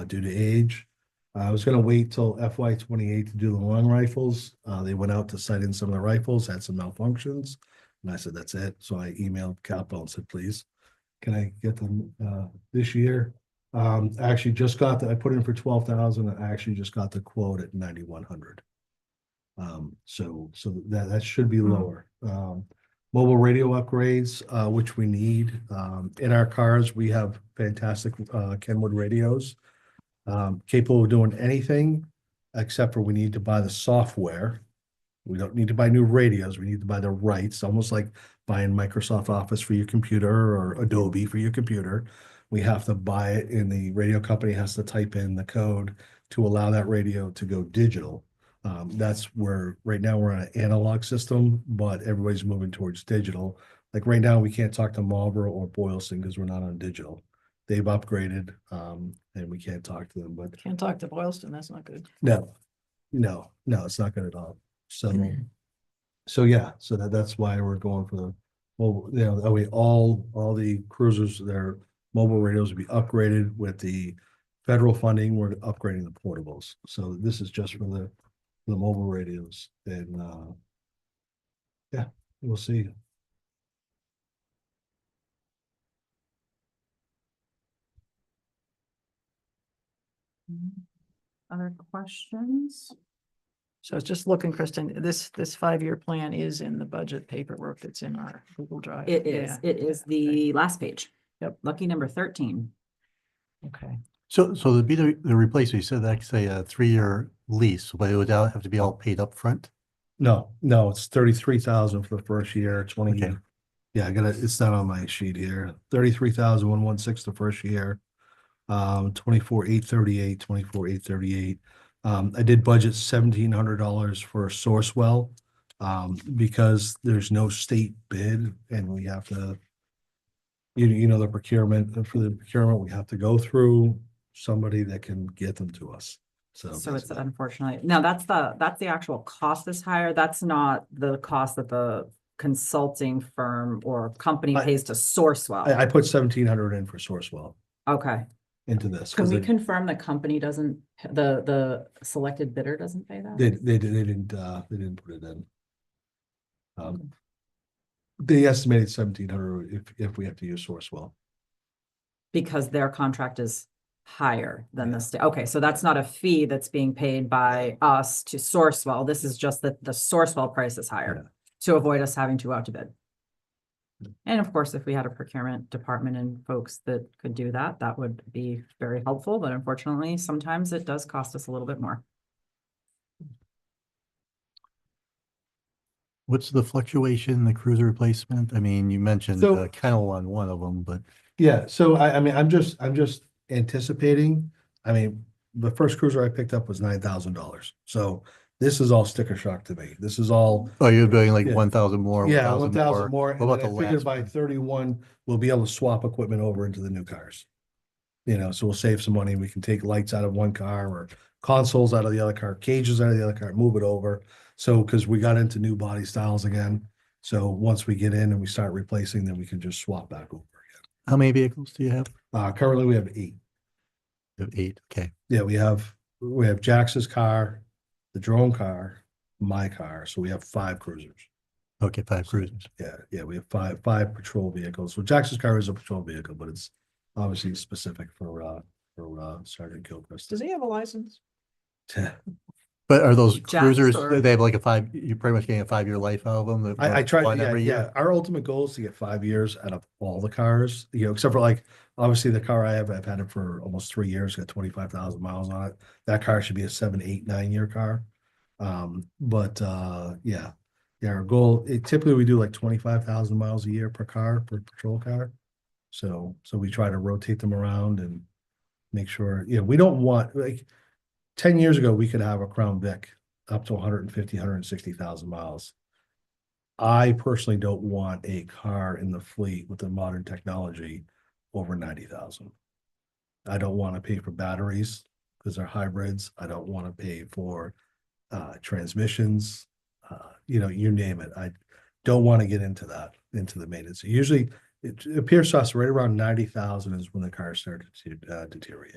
due to age. I was gonna wait till FY 28 to do the long rifles. They went out to sight in some of the rifles, had some malfunctions. And I said, that's it. So I emailed Capital and said, please, can I get them, this year? I actually just got I put in for 12,000. I actually just got the quote at 9,100. So that should be lower. Mobile radio upgrades, which we need. In our cars, we have fantastic Kenwood radios. Capable of doing anything except for we need to buy the software. We don't need to buy new radios. We need to buy the rights, almost like buying Microsoft Office for your computer or Adobe for your computer. We have to buy it and the radio company has to type in the code to allow that radio to go digital. That's where right now we're on an analog system, but everybody's moving towards digital. Like right now, we can't talk to Marlboro or Boylston because we're not on digital. They've upgraded, and we can't talk to them, but Can't talk to Boylston. That's not good. no, it's not good at all. So yeah, so that's why we're going for the mobile, you know, that way all the cruisers, their mobile radios will be upgraded with the federal funding. We're upgrading the portables. So this is just for the mobile radios and yeah, we'll see. Other questions? So I was just looking, Kristen, this 5-year plan is in the budget paperwork that's in our Google Drive. It is, Yeah, it is yeah, the last page. Yep. Lucky number 13. okay. So the replacement, you said that's a 3-year lease, but it would have to be all paid up front. No, it's 33,000 for the first year, 20. Okay. Yeah, it's not on my sheet here. 33,116 the first year. 24,838, 24,838. I did budget $1,700 for Sourcewell. Because there's no state bid and we have to. You know, the procurement, for the procurement, we have to go through somebody that can get them to us. So So that's it's that. unfortunately, now that's the actual cost is higher. That's not the cost that the consulting firm or company I- pays to Sourcewell. I put 1,700 in for Sourcewell Okay. into this. Can 'cause we they- confirm the company doesn't, the selected bidder doesn't pay that? They didn't put it in. They estimated 1,700 if we have to use Sourcewell. Because their contract is higher than the state. Okay, so that's not a fee that's being paid by us to Sourcewell. This is just that the Sourcewell price is higher to avoid us having to go out to bid. And of course, if we had a procurement department and folks that could do that, that would be very helpful, but unfortunately, sometimes it does cost us a little bit more. What's the fluctuation in the cruiser replacement? I mean, you mentioned So- Kennel on one of them, but Yeah, so I mean, I'm just anticipating, I mean, the first cruiser I picked up was $9,000. So this is all sticker shock to me. This is all, you're doing like Yeah. 1,000 more, yeah, 1,000 1,000 more. What And about then the I figured last by one? 31, we'll be able to swap equipment over into the new cars. You know, so we'll save some money. We can take lights out of one car or consoles out of the other car, cages out of the other car, move it over. So, because we got into new body styles again. So once we get in and we start replacing, then we can just swap back over How many vehicles do you have? again. Currently, we have 8. You have 8, okay. Yeah, we have Jax's car, the drone car, my car. So we have 5 cruisers. Okay, 5 cruisers. Yeah, we have five patrol vehicles. So Jax's car is a patrol vehicle, but it's obviously specific for Sergeant Gilchrist. Does he have a license? But are those Jets cruisers, or- they have like you're pretty much getting a 5-year life out of them? that I run try, one yeah, every year? yeah. Our ultimate goal is to get 5 years out of all the cars, except for like, obviously the car I have, I've had it for almost 3 years, got 25,000 miles on it. That car should be a 7, 8, 9 year car. Yeah. Yeah, our goal, typically we do like 25,000 miles a year per car, per patrol car. So we try to rotate them around and make sure, we don't want, like, 10 years ago, we could have a Crown Vic up to 150, 160,000 miles. I personally don't want a car in the fleet with the modern technology over 90,000. I don't want to pay for batteries because they're hybrids. I don't want to pay for transmissions, you name it. I don't want to get into the maintenance. Usually it appears to us right around 90,000 is when the car started to deteriorate.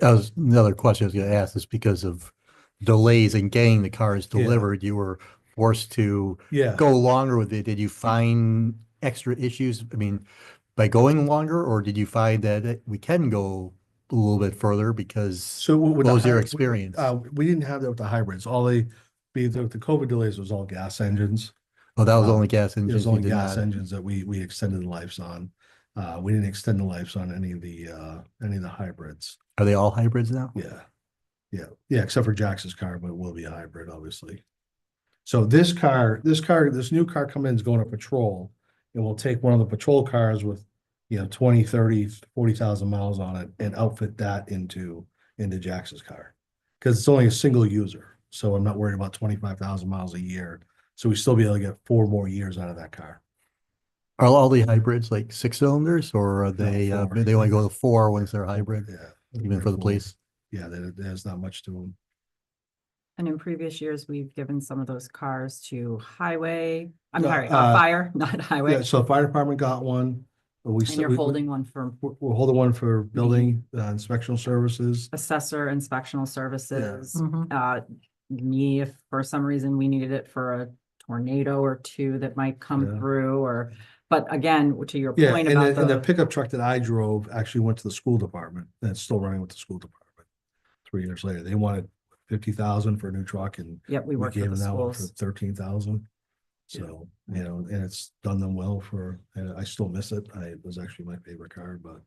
That was another question I was gonna ask, is because of delays in getting the cars Yeah. delivered, you were forced to Yeah. go longer with it. Did you find extra issues? I mean, by going longer, or did you find that we can go a little bit further because So with what the was your hy- experience? We didn't have that with the hybrids. The COVID delays was all gas engines. Oh, that was um, only gas It engines. was you only did gas not- engines that we extended the lives on. We didn't extend the lives on any of the hybrids. Are they all hybrids now? Yeah. Yeah, except for Jax's car, but it will be a hybrid, obviously. So this new car coming in is going to patrol, and we'll take one of the patrol cars with, 20, 30, 40,000 miles on it and outfit that into Jax's car. Because it's only a single user, so I'm not worried about 25,000 miles a year. So we still be able to get 4 more years out of that car. Are all the hybrids like 6 cylinders, or are they, four. they only go to 4 once they're hybrid, Yeah. even for the police? Yeah, there's not much to them. And in previous years, we've given some of those cars to highway, I'm No, sorry, uh, fire, not Yeah, highway. so fire department got one. But And you're holding one for we're holding one for building inspectional services. assessor inspectional services. Mhm. Me, if for some reason we needed it for a tornado or two that might come Yeah. through, but again, to your Yeah, point and about the pickup truck that I drove actually went to the school department, and it's still running with the school department. 3 years later, they wanted 50,000 for a new truck, and Yep, we we work gave with them the that one for schools. 13,000. So, and it's done them well and I still miss it. It was actually my favorite car, but.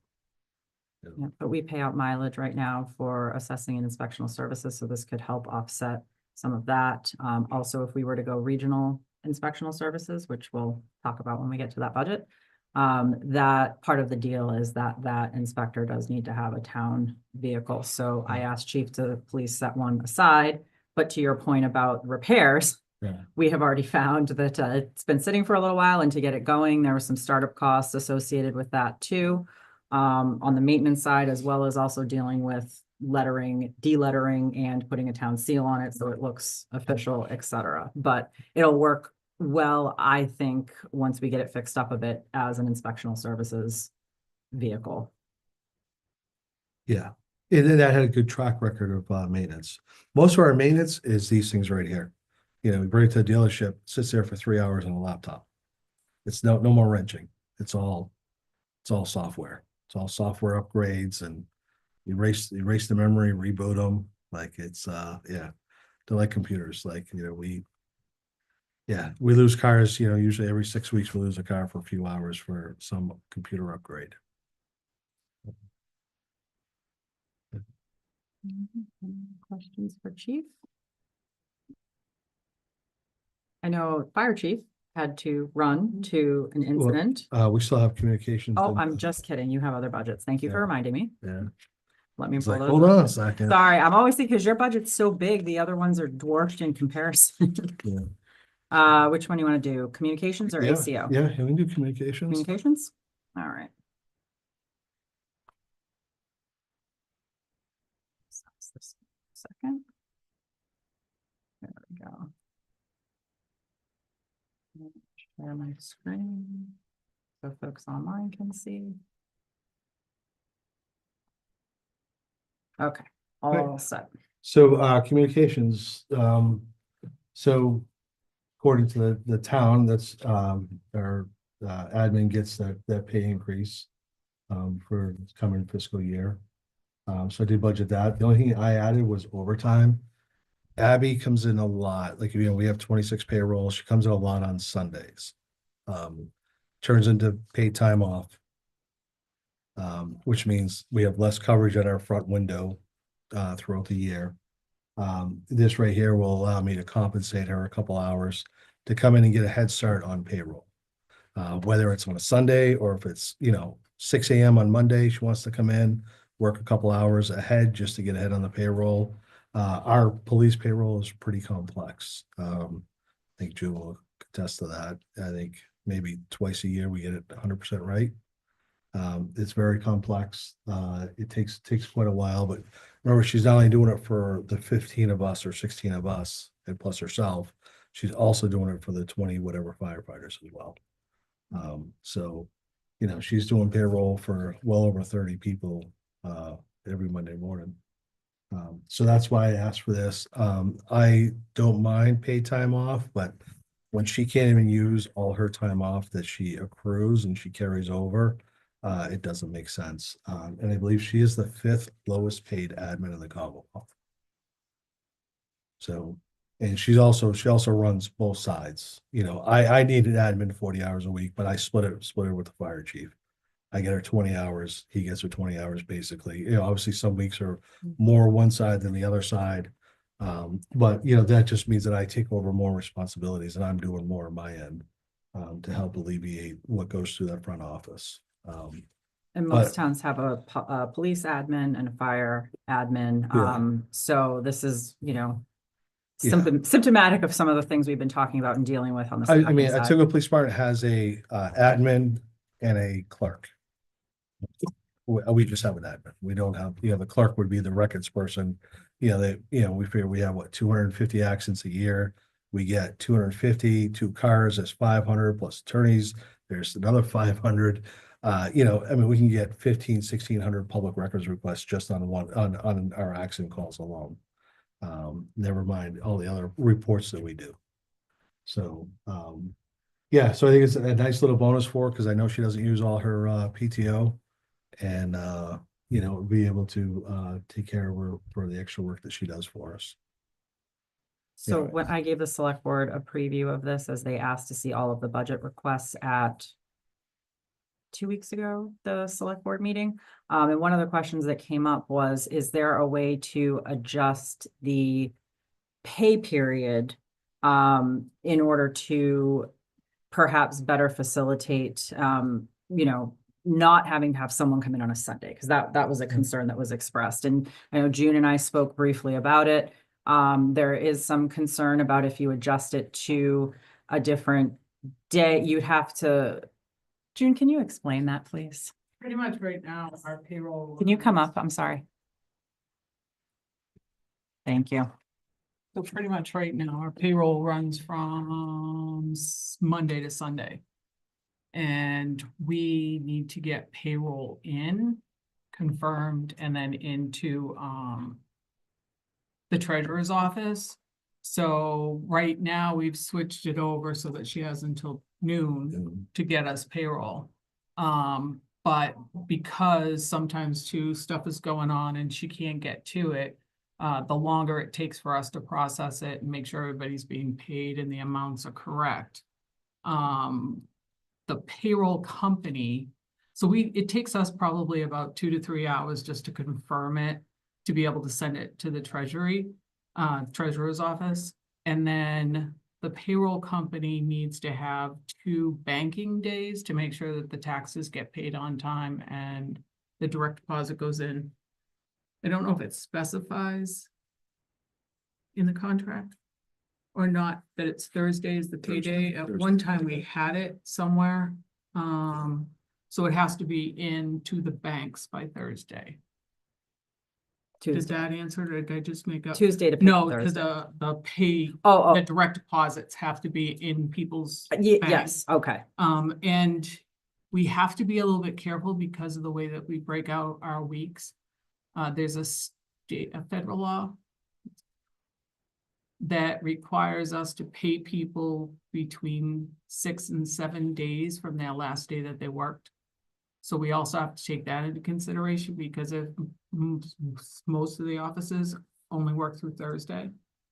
Yeah, but we pay out mileage right now for assessing and inspectional services, so this could help offset some of that. Also, if we were to go regional inspectional services, which we'll talk about when we get to that budget, that part of the deal is that inspector does need to have a town vehicle. So I asked chief to please set one aside, but to your point about repairs, Yeah. we have already found that it's been sitting for a little while, and to get it going, there were some startup costs associated with that too. On the maintenance side, as well as also dealing with lettering, delettering, and putting a town seal on it so it looks official, et cetera. But it'll work well, I think, once we get it fixed up a bit as an inspectional services vehicle. Yeah, and then that had a good track record of maintenance. Most of our maintenance is these things right here. We bring it to the dealership, sits there for 3 hours on a laptop. It's no more wrenching. It's all software. It's all software upgrades, and erase the memory, reboot them. Like it's they're like computers. Like we lose cars. Usually every 6 weeks we lose a car for a few hours for some computer upgrade. Questions for chief? I know fire chief had to run to an incident. We still have communications. Oh, and- I'm just kidding. You have other budgets. Thank you for Yeah. reminding me. Yeah. Let me It's pull like, those hold up. on a second. Sorry, I'm always thinking, because your budget's so big, the other ones are dwarfed in comparison. Yeah. Which one do you want to do? Communications or Yeah, ACO? Yeah, can we do communications? Communications? All right. Second. There we go. Share my screen so folks online can see. Okay, all set. So communications, so according to the town, that's our admin gets that pay increase for this coming fiscal year. So I did budget that. The only thing I added was overtime. Abby comes in a lot, like, we have 26 payroll, she comes in a lot on Sundays. Turns into paid time off. Which means we have less coverage at our front window, throughout the year. This right here will allow me to compensate her a couple hours to come in and get a head start on payroll. Whether it's on a Sunday or if it's, 6 a.m. on Monday, she wants to come in, work a couple hours ahead just to get ahead on the payroll. Our police payroll is pretty complex. I think June will attest to that. I think maybe twice a year we get it 100% right. It's very complex. It takes quite a while, but remember, she's not only doing it for the 15 of us or 16 of us and plus herself, she's also doing it for the 20 whatever firefighters as well. So, she's doing payroll for well over 30 people, every Monday morning. So that's why I asked for this. I don't mind paid time off, but when she can't even use all her time off that she accrues and she carries over, it doesn't make sense. And I believe she is the 5th lowest paid admin in the Commonwealth. So, and she also runs both sides. I need an admin 40 hours a week, but I split it with the fire chief. I get her 20 hours, he gets her 20 hours basically. Obviously some weeks are more one side than the other side. But that just means that I take over more responsibilities and I'm doing more on my end, to help alleviate what goes through that front office. And But- most towns have a police admin and a fire admin. Yeah. So this is, Yeah. symptomatic of some of the things we've been talking about and dealing with on the. I staffing mean, side. Attica Police Department has a admin and a clerk. We just have an admin. We don't have, the clerk would be the records person. We figure we have 250 accidents a year. We get 250, 2 cars, that's 500 plus attorneys. There's another 500. We can get 1,600 public records requests just on our accident calls alone. Never mind all the other reports that we do. So, yeah, so I think it's a nice little bonus for her because I know she doesn't use all her PTO and be able to take care of her for the extra work that she does for us. So Yeah. when I gave the select board a preview of this, as they asked to see all of the budget requests at 2 weeks ago, the select board meeting. And one of the questions that came up was, is there a way to adjust the pay period in order to perhaps better facilitate, not having to have someone come in on a Sunday? Because that was a concern that was expressed. And I know June and I spoke briefly about it. There is some concern about if you adjust it to a different day, you'd have to. June, can you explain that, please? Pretty much right now, our payroll. Can you come up? I'm sorry. Thank you. So pretty much right now, our payroll runs from Monday to Sunday. And we need to get payroll in, confirmed, and then into the treasurer's office. So right now, we've switched it over so that she has until noon to get us payroll. But because sometimes too, stuff is going on and she can't get to it, the longer it takes for us to process it and make sure everybody's being paid and the amounts are correct. The payroll company, so it takes us probably about 2 to 3 hours just to confirm it, to be able to send it to the treasurer's office. And then the payroll company needs to have 2 banking days to make sure that the taxes get paid on time and the direct deposit goes in. I don't know if it specifies in the contract or not, that it's Thursday is the payday. At one time we had it somewhere. So it has to be into the banks by Thursday. Did Tuesday, that answer, or did I just make up? Tuesday to pick No, because Thursday. the pay, Oh, the direct deposits have to be in people's. yes, okay. And we have to be a little bit careful because of the way that we break out our weeks. There's a federal law that requires us to pay people between 6 and 7 days from their last day that they worked. So we also have to take that into consideration because if most of the offices only work through Thursday.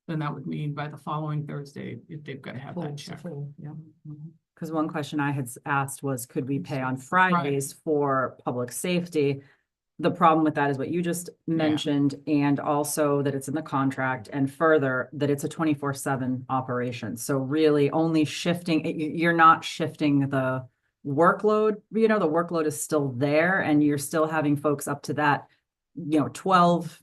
then that would mean by the following Thursday, if they've got to have Full, that it's a check. full, yeah. Because one question I had asked was, could we pay on Fridays for public safety? The problem with that is what you just mentioned, and also that it's in the contract, and further, that it's a 24/7 operation. So really only shifting, you're not shifting the workload, the workload is still there, and you're still having folks up to that, 12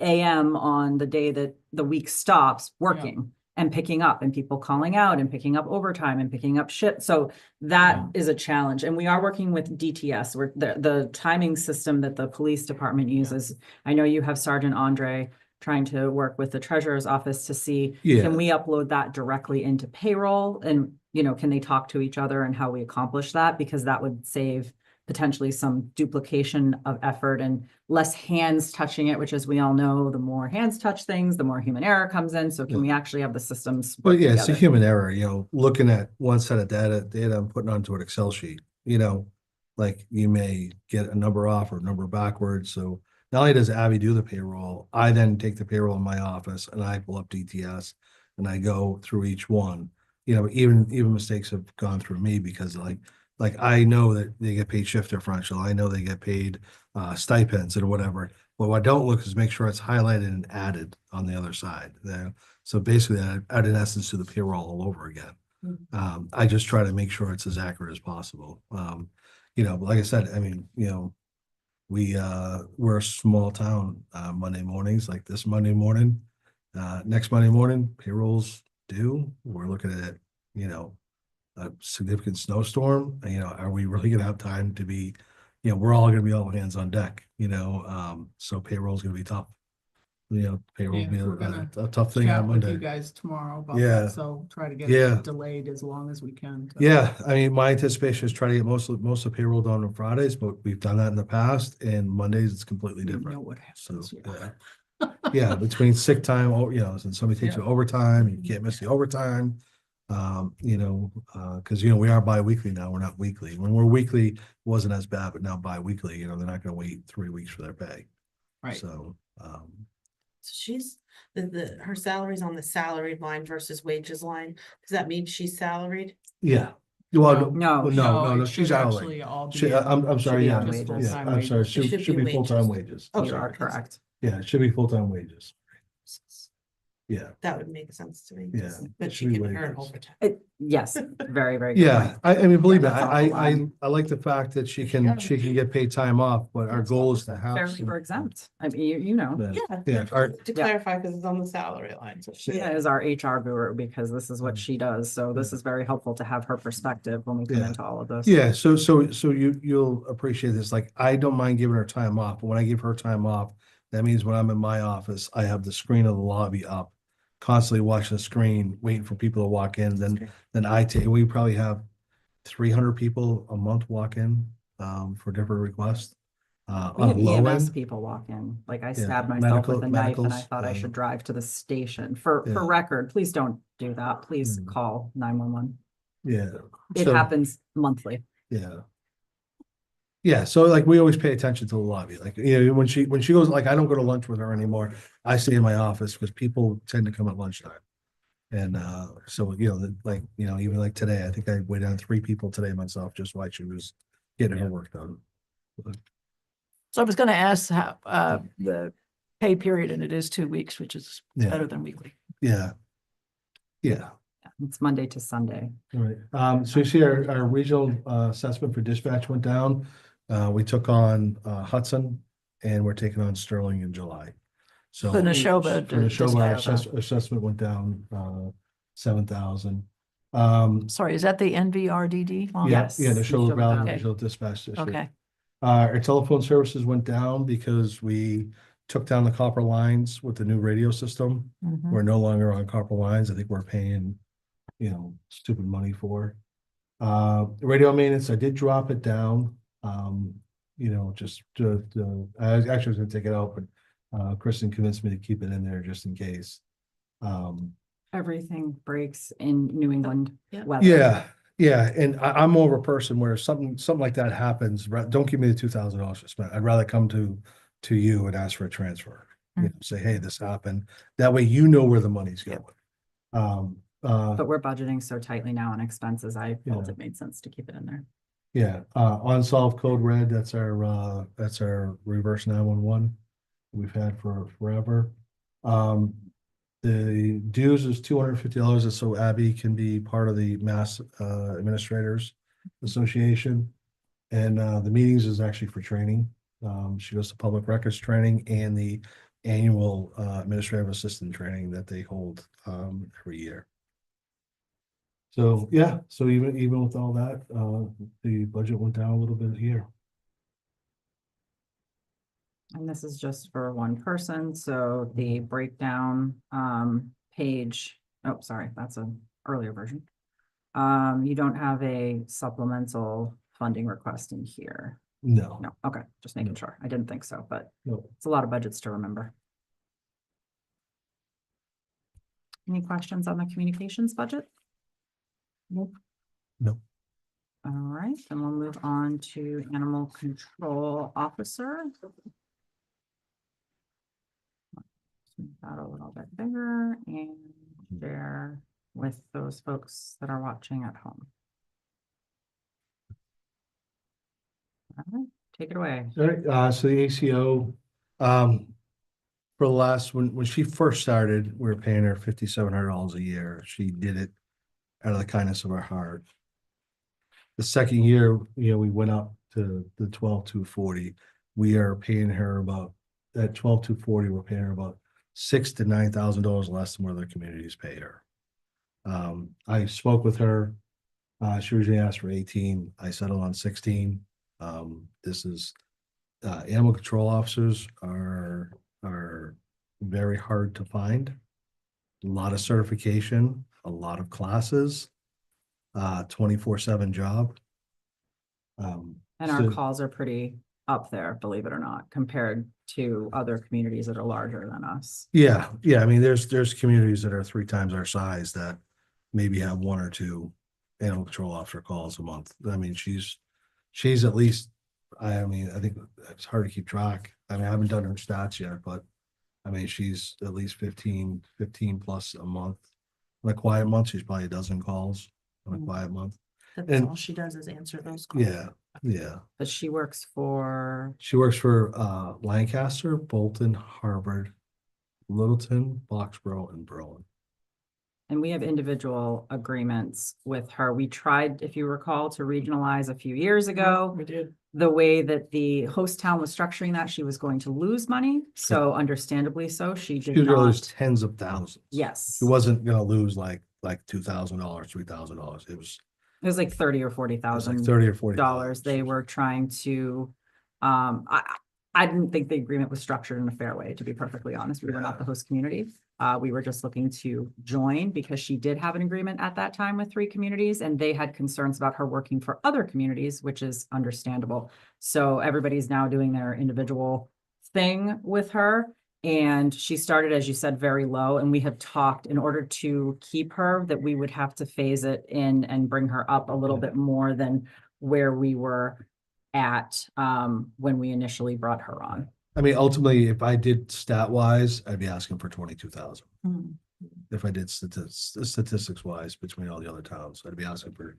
AM on the day that the week stops working and picking up, and people calling out and picking up overtime and picking up shit. So that is a challenge. And we are working with DTS, where the timing system that the police department uses. I know you have Sergeant Andre trying to work with the treasurer's office to see, Yeah. can we upload that directly into payroll? And, can they talk to each other and how we accomplish that? Because that would save potentially some duplication of effort and less hands touching it, which, as we all know, the more hands touch things, the more human error comes in. So can we actually have the systems Well, work yeah, it's a together? human error, looking at one set of data I'm putting onto an Excel sheet, like you may get a number off or a number backwards. So not only does Abby do the payroll, I then take the payroll in my office and I pull up DTS and I go through each one. Even mistakes have gone through me because like I know that they get paid shift differential. I know they get paid stipends and whatever. But what I don't look is make sure it's highlighted and added on the other side. So basically, I add in essence to the payroll all over again. I just try to make sure it's as accurate as possible. But like I said, I mean, we're a small town. Monday mornings, like this Monday morning, next Monday morning, payrolls due. We're looking at a significant snowstorm. Are we really gonna have time to be? We're all gonna be all hands on deck. So payroll's gonna be tough. Payroll will be We're gonna a tough thing Chat on with you Monday. guys tomorrow about Yeah. that, so try to get Yeah. it delayed as long as we can. Yeah, I mean, my anticipation is try to get most of the payroll done on Fridays, but we've done that in the past, and Mondays it's completely You know different. what So, happens. yeah. Yeah, between sick time, and somebody takes Yeah. an overtime, you can't miss the overtime. Because we are bi-weekly now, we're not weekly. When we're weekly, it wasn't as bad, but now bi-weekly, they're not gonna wait 3 weeks for their pay. Right. So, So she's, her salary's on the salaried line versus wages line. Does that mean she's salaried? yeah. Well, No. no, it she's should hourly. actually all be She, in- I'm sorry, be yeah, on just wages. yeah, full-time I'm sorry, wages. It should should be be full-time wages. wages. Okay. You are because- correct. Yeah, it should be full-time wages. Yeah, That would make sense to me. Yeah, But it she should be can earn wages. overtime. Yes, very, very good yeah, point. I mean, believe me, Yeah, that's I awful. I like the fact that she can get paid time off, but our goal is to have. Fair some- labor exempt. I mean, you know, Yeah, Yeah, our- to clarify, because it's on the salary line. So she- Sheena is our HR guru because this is what she does. So this Yeah. is very helpful to have her perspective when we come Yeah. into all of this. Yeah, so you'll appreciate this. Like, I don't mind giving her time off, but when I give her time off, that means when I'm in my office, I have the screen of the lobby up, constantly watching the screen, waiting for people to walk in. Then we probably have 300 people a month walk in for different requests. We On have a low EMS end, people walk in, like I Yeah, stabbed myself with a knife and I medicals, thought I should drive to the station. For yeah. record, please don't do that. Please Mm. call 911. yeah. It So- happens monthly. Yeah. Yeah, so like we always pay attention to the lobby. Like, when she goes, like, I don't go to lunch with her anymore. I stay in my office because people tend to come at lunchtime. And so, even like today, I think I waited on 3 people today myself, just while she was getting her work done. So I was gonna ask how, the pay period, and it is 2 weeks, which is Yeah. better than weekly. Yeah. Yeah. It's Monday to Sunday. All right. So you see our regional assessment for dispatch went down. We took on Hudson and we're taking on Sterling in July. So For Neshoba, for Neshoba, our dispatch. assessment went down 7,000. Sorry, is that the NVRDD line? Yeah, Yes. yeah, Neshoba Neshoba Valley Valley. Regional Dispatch District. Okay, Our telephone services went down because we took down the copper lines with the new radio system. mhm. We're no longer on copper lines. I think we're paying, stupid money for. Radio maintenance, I did drop it down. Just I actually was gonna take it out, but Kristen convinced me to keep it in there just in case. Everything breaks in New England Yeah. weather. Yeah, and I'm more of a person where something like that happens, don't give me the $2,000 to spend. I'd rather come to you and ask for a transfer. you know, say, hey, this happened. That way you know where the money's going. But we're budgeting so tightly now on expenses, I felt Yeah. it made sense to keep it in there. Yeah, Unsolved Code Red, that's our reverse 911 we've had for forever. The dues is $250, so Abby can be part of the Mass Administrators Association. And the meetings is actually for training. She goes to public records training and the annual administrative assistant training that they hold every year. So, yeah, so even with all that, the budget went down a little bit here. And this is just for one person, so the breakdown, page, oh, sorry, that's an earlier version. You don't have a supplemental funding request in here. No, No, okay, just making No. sure. I didn't think so, but no. it's a lot of budgets to remember. Any questions on the communications budget? No. All right, then we'll move on to animal control officer. Make that a little bit bigger and share with those folks that are watching at home. All right, take it away. All right, so the ACO, for the last, when she first started, we were paying her $5,700 a year. She did it out of the kindness of her heart. The second year, you know, we went up to the 12,240. We are paying her about, at 12,240, we're paying her about $6,000 to $9,000 less than what other communities pay her. I spoke with her. She originally asked for 18. I settled on 16. This is animal control officers are very hard to find. A lot of certification, a lot of classes, 24/7 job. And our So- calls are pretty up there, believe it or not, compared to other communities that are larger than us. Yeah, I mean, there's communities that are 3 times our size that maybe have 1 or 2 animal control officer calls a month. I mean, she's at least, I mean, I think it's hard to keep track. I mean, I haven't done her stats yet, but I mean, she's at least 15 plus a month. On a quiet month, she's probably a dozen calls on a quiet month. That's And- all she does is answer those calls. Yeah. But she works for, She works for Lancaster, Bolton, Harvard, Littleton, Boxborough, and Berlin. and we have individual agreements with her. We tried, if you recall, to regionalize a few years ago. We did. The way that the host town was structuring that, she was going to lose money. So understandably so, she She did was gonna lose not. tens of thousands. Yes, She wasn't gonna lose like $2,000, $3,000. It was it was like 30 or 40 it was like thousand 30 or 40 dollars. They were trying to, I didn't think the agreement was structured in a fair way, to be perfectly honest. We were not the host community. We were just looking to join because she did have an agreement at that time with 3 communities and they had concerns about her working for other communities, which is understandable. So everybody's now doing their individual thing with her. And she started, as you said, very low, and we have talked in order to keep her that we would have to phase it in and bring her up a little Yeah. bit more than where we were at when we initially brought her on. I mean, ultimately, if I did stat wise, I'd be asking for 22,000. If I did statistics wise between all the other towns, I'd be asking for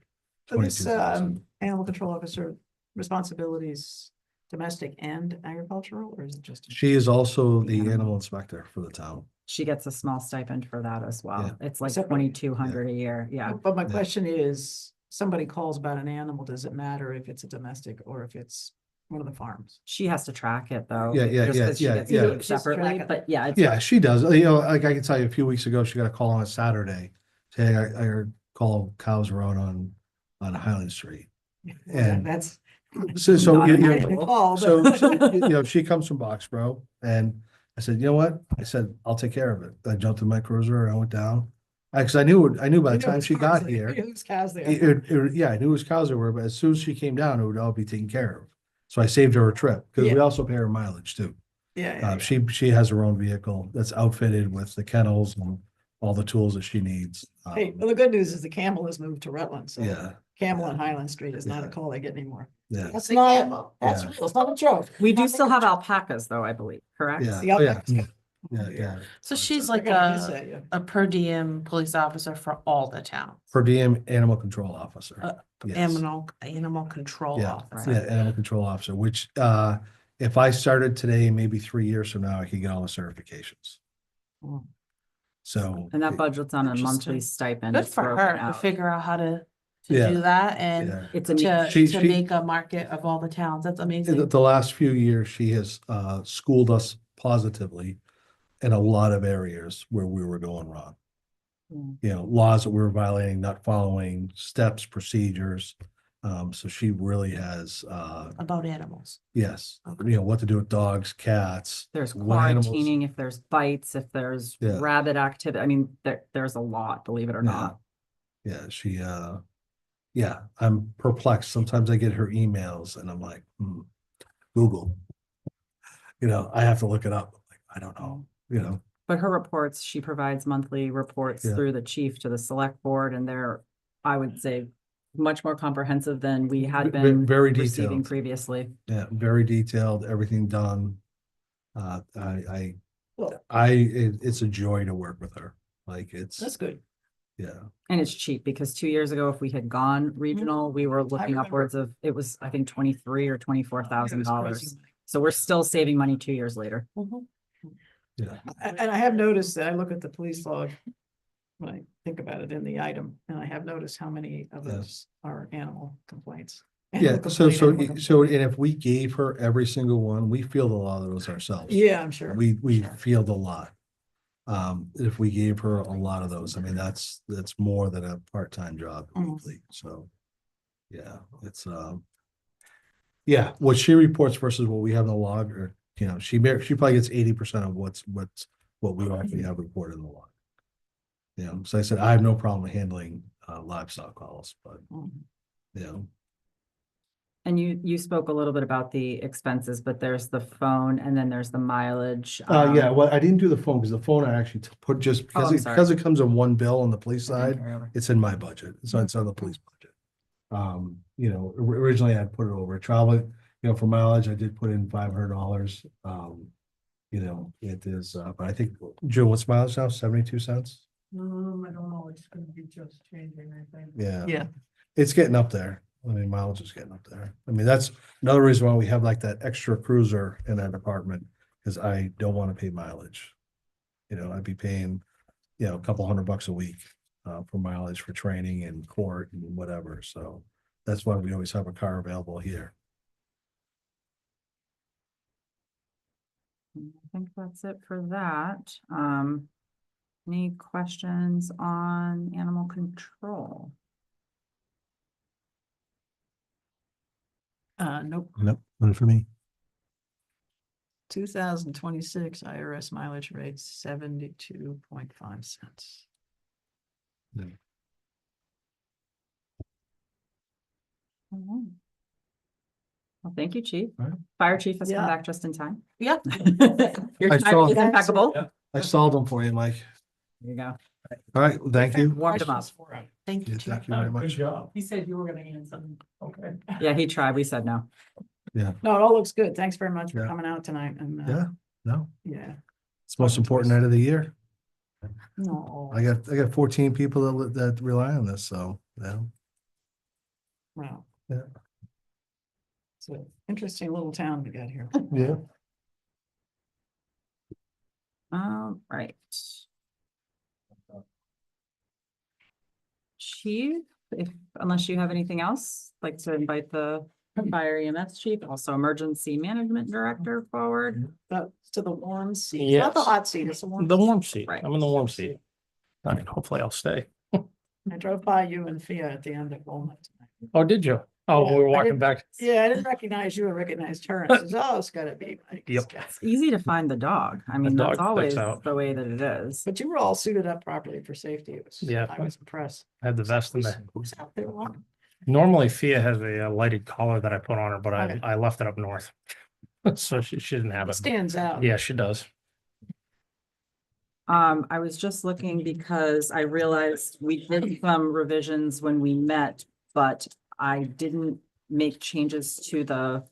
So this 22,000. animal control officer responsibilities, domestic and agricultural, or is it just? She is also the Yeah. animal inspector for the town. She gets a small stipend for that as well. Yeah. It's like Separate. 2,200 a year. Yeah. But my Yeah. question is, somebody calls about an animal, does it matter if it's a domestic or if it's one of the farms? She has to track it though. Yeah, just 'cause she yeah, gets yeah. paid She has to track separately, it. but yeah. it's- Yeah, she does. You know, like I can tell you, a few weeks ago, she got a call on a Saturday. Saying I heard call cows around on Highland Street. And- That's. So Not you an know, animal. Call, but- So, you know, she comes from Boxborough and I said, you know what? I said, I'll take care of it. I jumped in my cruiser and I went down. Cause I knew by the You know time there's she cows got there. here, You know there's cows there. yeah, I knew it was cows there were, but as soon as she came down, it would all be taken care of. So I saved her a trip because we Yeah. also pay her mileage too. Yeah. She has her own vehicle that's outfitted with the kennels and all the tools that she needs. Hey, well, the good news is the Camel has moved to Rutland, so Yeah, Camel and Highland Street is not a Yeah. call they get anymore. yeah, That's not, that's Yeah. real, it's not a joke. We do still have alpacas though, I believe, correct? yeah. The Oh, yeah. outback's- Yeah. So she's I like gotta miss a, that, yeah. a per diem police officer for all the towns. Per diem animal control officer. Yes. Animal control Yeah, officer. yeah, animal control officer, which, if I started today, maybe 3 years from now, I could get all the certifications. Mm. So. And that budget's on a monthly Interesting. stipend. Good It's for broken her to out. figure out how to Yeah, do that and Yeah. It's a to, She- to she- make a market of all the towns. That's amazing. The last few years, she has, schooled us positively in a lot of areas where we were going wrong. Mm. You know, laws that we were violating, not following steps, procedures. So she really has, About animals. yes, Okay. you know, what to do with dogs, cats. There's what animals- quarantining, if there's bites, if there's Yeah. rabid activity. I mean, there's a lot, believe it or Yeah. not. Yeah, she, yeah, I'm perplexed. Sometimes I get her emails and I'm like, Google. You know, I have to look it up. Like, I don't know, you know, But her reports, she provides monthly reports Yeah. through the chief to the select board, and they're, I would say, much more comprehensive than we had Ve- been very receiving detailed. previously. yeah, very detailed, everything done. Well, It's a joy to work with her. Like, that's it's, good. yeah, And it's cheap because 2 years ago, if we had gone regional, we were looking remember. upwards of, it was, I think, $23,000 or It $24,000. was crazy. So we're still saving money 2 years later. Mhm. yeah, And I have noticed that I look at the police log when I think about it in the item, and I have noticed how many of Yeah. those are animal complaints. yeah. Animal So, complaint, animal so, complaint. and if we gave her every single one, we field a lot of those ourselves. Yeah, I'm sure. We Sure. field a lot. If we gave her a lot of those, I mean, that's more than a part-time job Mhm. weekly, so. Yeah, it's, yeah, what she reports versus what we have in the log, or, you know, she probably gets 80% of what we actually have reported in the log. You know, so I said, I have no problem handling, livestock calls, but, Mhm. you know, And you spoke a little bit about the expenses, but there's the phone and then there's the mileage. yeah, well, I didn't do the phone, because the phone I actually put just Oh, I'm sorry. because it comes in one bill on the police side. Carry over. It's in my budget. It's on the police budget. You know, originally I'd put it over travel, you know, for mileage, I did put in $500. You know, it is, but I think, Joe, what's mileage now? 72 cents? I don't know, it's gonna be just changing, I think. Yeah. Yeah. It's getting up there. I mean, mileage is getting up there. I mean, that's another reason why we have like that extra cruiser in that department, because I don't want to pay mileage. You know, I'd be paying, you know, a couple $100 a week, for mileage for training and court and whatever. So that's why we always have a car available here. I think that's it for that. Any questions on animal control? Nope, Nope, none for me. 2026 IRS mileage rate 72.5 cents. Alright. Well, thank you, chief. Alright. Fire chief has come Yeah. back just in time. Yeah. Your I timing saw- is impeccable. Yeah. I solved them for you, Mike. There you go. All right, thank you. Warmed him up. Questions for him? Thank you. Yeah, Chief. thank you very much. job. He said you were gonna answer them, okay. Yeah, he tried. We said no. No, it all looks good. Thanks very much for Yeah. coming out tonight and, Yeah, no, yeah. it's the most important night of the year. No, I got 14 people that rely on this, so, yeah. wow. Yeah. It's an interesting little town we got here. Yeah. Right. Chief, unless you have anything else, like to invite the fire EMS chief, also emergency management director forward. To the warm seat, not the Yes. hot seat, it's the warm. The seat. warm seat. Right. I'm in the warm seat. All right, hopefully I'll stay. I drove by you and Fia at the end of Walnut tonight. Oh, did you? Oh, Yeah, we were I walking didn't- back. Yeah, I didn't recognize you, I recognized her. And says, oh, it's gotta be Mike. Yep. It's easy to find the dog. I mean, dog that's sticks always out. the way that it is. But you were all suited up properly for safety. It was, Yeah. I was impressed. I had the vest and Who's the, who's out there walking? normally Fia has a lighted collar that I put on her, but Okay. I left it up north. So she didn't have It it. stands out. Yeah, she does. I was just looking because I realized we did some revisions when we met, but I didn't make changes to the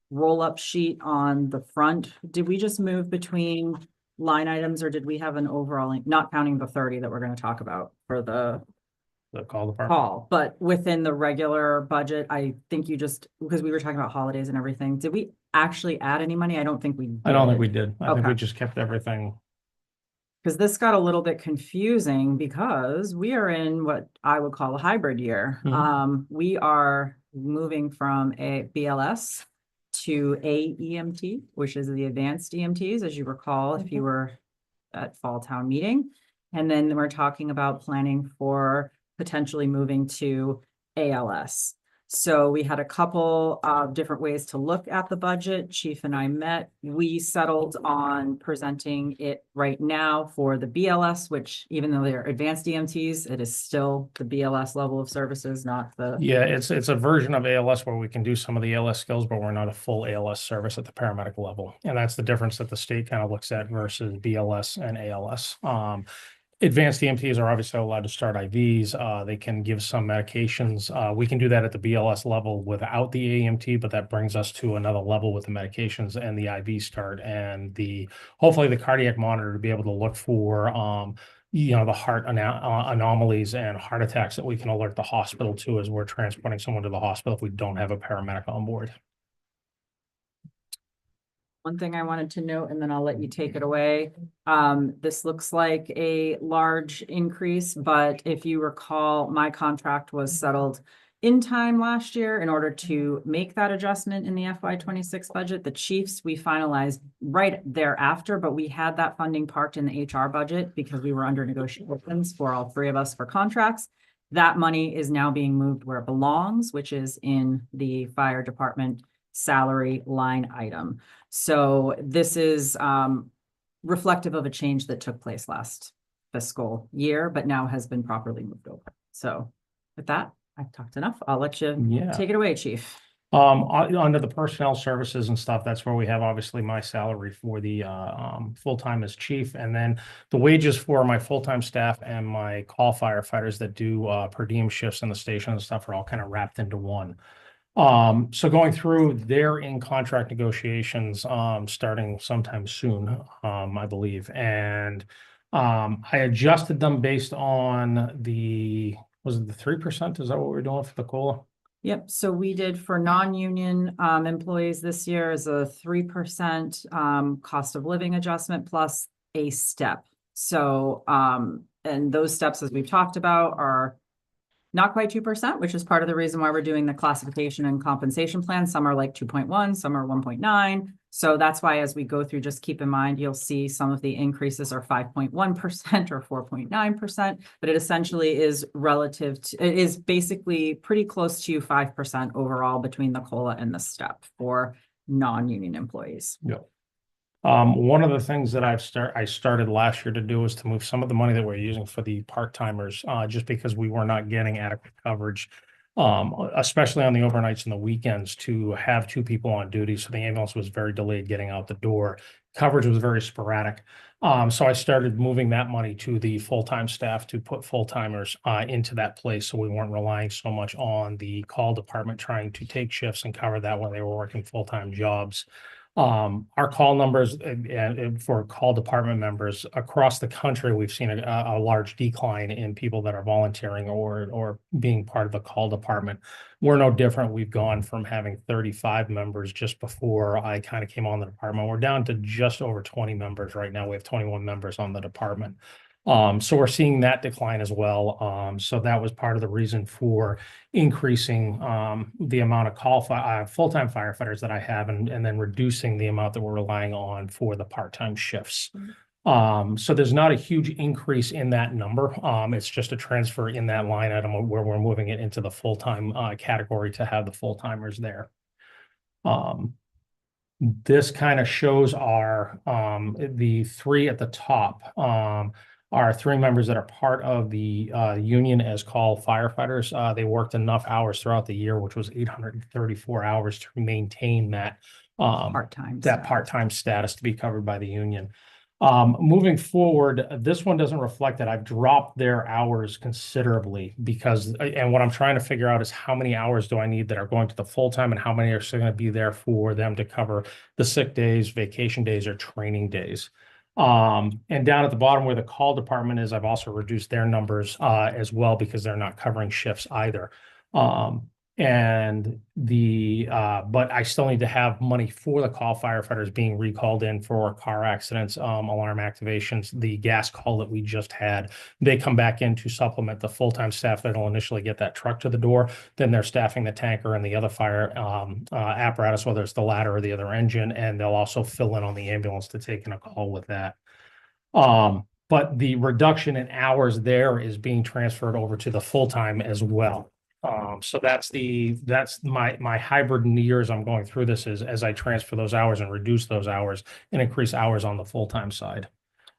roll-up sheet on the front. Did we just move between line items or did we have an overall, not counting the 30 that we're gonna talk about for the The call department. call, but within the regular budget, I think you just, because we were talking about holidays and everything, did we actually add any money? I don't think we I don't think did. we did. I think we Okay. just kept everything. Because this got a little bit confusing because we are in what I would call a hybrid year. Mhm. We are moving from a BLS to AEMT, which is the advanced EMTs, as you recall, if you were at Fall Town Meeting. And then we're talking about planning for potentially moving to ALS. So we had a couple of different ways to look at the budget. Chief and I met. We settled on presenting it right now for the BLS, which even though they're advanced EMTs, it is still the BLS level of services, not the. Yeah, it's a version of ALS where we can do some of the ALS skills, but we're not a full ALS service at the paramedic level. And that's the difference that the state kind of looks at versus BLS and ALS. Advanced EMTs are obviously allowed to start IVs. They can give some medications. We can do that at the BLS level without the AEMT, but that brings us to another level with the medications and the IV start and hopefully the cardiac monitor to be able to look for, the heart anomalies and heart attacks that we can alert the hospital to as we're transporting someone to the hospital if we don't have a paramedic on board. One thing I wanted to note, and then I'll let you take it away. This looks like a large increase, but if you recall, my contract was settled in time last year in order to make that adjustment in the FY 26 budget. The chiefs, we finalized right thereafter, but we had that funding parked in the HR budget because we were under negotiations for all three of us for contracts. That money is now being moved where it belongs, which is in the fire department salary line item. So this is reflective of a change that took place last fiscal year, but now has been properly moved over. So with that, I've talked enough. I'll let you Yeah. take it away, Chief. Under the personnel services and stuff, that's where we have obviously my salary for the full-time as chief, and then the wages for my full-time staff and my call firefighters that do per diem shifts in the station and stuff are all kind of wrapped into one. So going through, they're in contract negotiations, starting sometime soon, I believe. And, I adjusted them based on was it the 3%? Is that what we're doing for the COLA? Yep, so we did for non-union employees this year is a 3% cost of living adjustment plus a step. So and those steps, as we've talked about, are not quite 2%, which is part of the reason why we're doing the classification and compensation plan. Some are like 2.1, some are 1.9. So that's why as we go through, just keep in mind, you'll see some of the increases are 5.1% or 4.9%, but it essentially is relative to, it is basically pretty close to 5% overall between the COLA and the step for non-union employees. Yeah. One of the things that I started last year to do was to move some of the money that we're using for the part-timers, just because we were not getting adequate coverage, especially on the overnights and the weekends, to have two people on duty. So the ambulance was very delayed getting out the door. Coverage was very sporadic. So I started moving that money to the full-time staff to put full-timers into that place. So we weren't relying so much on the call department trying to take shifts and cover that when they were working full-time jobs. Our call numbers for call department members across the country, we've seen a large decline in people that are volunteering or being part of the call department. We're no different. We've gone from having 35 members just before I kind of came on the department. We're down to just over 20 members right now. We have 21 members on the department. So we're seeing that decline as well. So that was part of the reason for increasing the amount of full-time firefighters that I have and then reducing the amount that we're relying on for the part-time shifts. So there's not a huge increase in that number. It's just a transfer in that line item where we're moving it into the full-time category to have the full-timers there. This kind of shows the three at the top. Are three members that are part of the union as call firefighters. They worked enough hours throughout the year, which was 834 hours to maintain that part-time status to be covered by the union. Moving forward, this one doesn't reflect that. I've dropped their hours considerably and what I'm trying to figure out is how many hours do I need that are going to the full-time and how many are still going to be there for them to cover the sick days, vacation days, or training days. And down at the bottom where the call department is, I've also reduced their numbers as well because they're not covering shifts either. And but I still need to have money for the call firefighters being recalled in for car accidents, alarm activations, the gas call that we just had. They come back in to supplement the full-time staff that'll initially get that truck to the door. Then they're staffing the tanker and the other fire apparatus, whether it's the ladder or the other engine, and they'll also fill in on the ambulance to take in a call with that. But the reduction in hours there is being transferred over to the full-time as well. So that's my hybrid years I'm going through this is as I transfer those hours and reduce those hours and increase hours on the full-time side.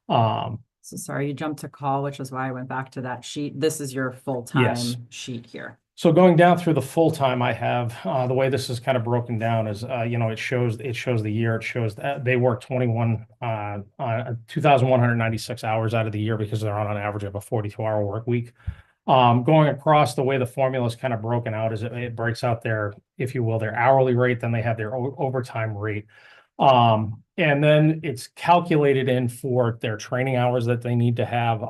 So sorry, you jumped to call, which is why I went back to that sheet. This is your full-time Yes. sheet here. So going down through the full-time, I have, the way this is kind of broken down is, it shows the year, it shows that they work 2,196 hours out of the year because they're on an average of a 42-hour work week. Going across the way the formula is kind of broken out is it breaks out their, if you will, their hourly rate, then they have their overtime rate. And then it's calculated in for their training hours that they need to have,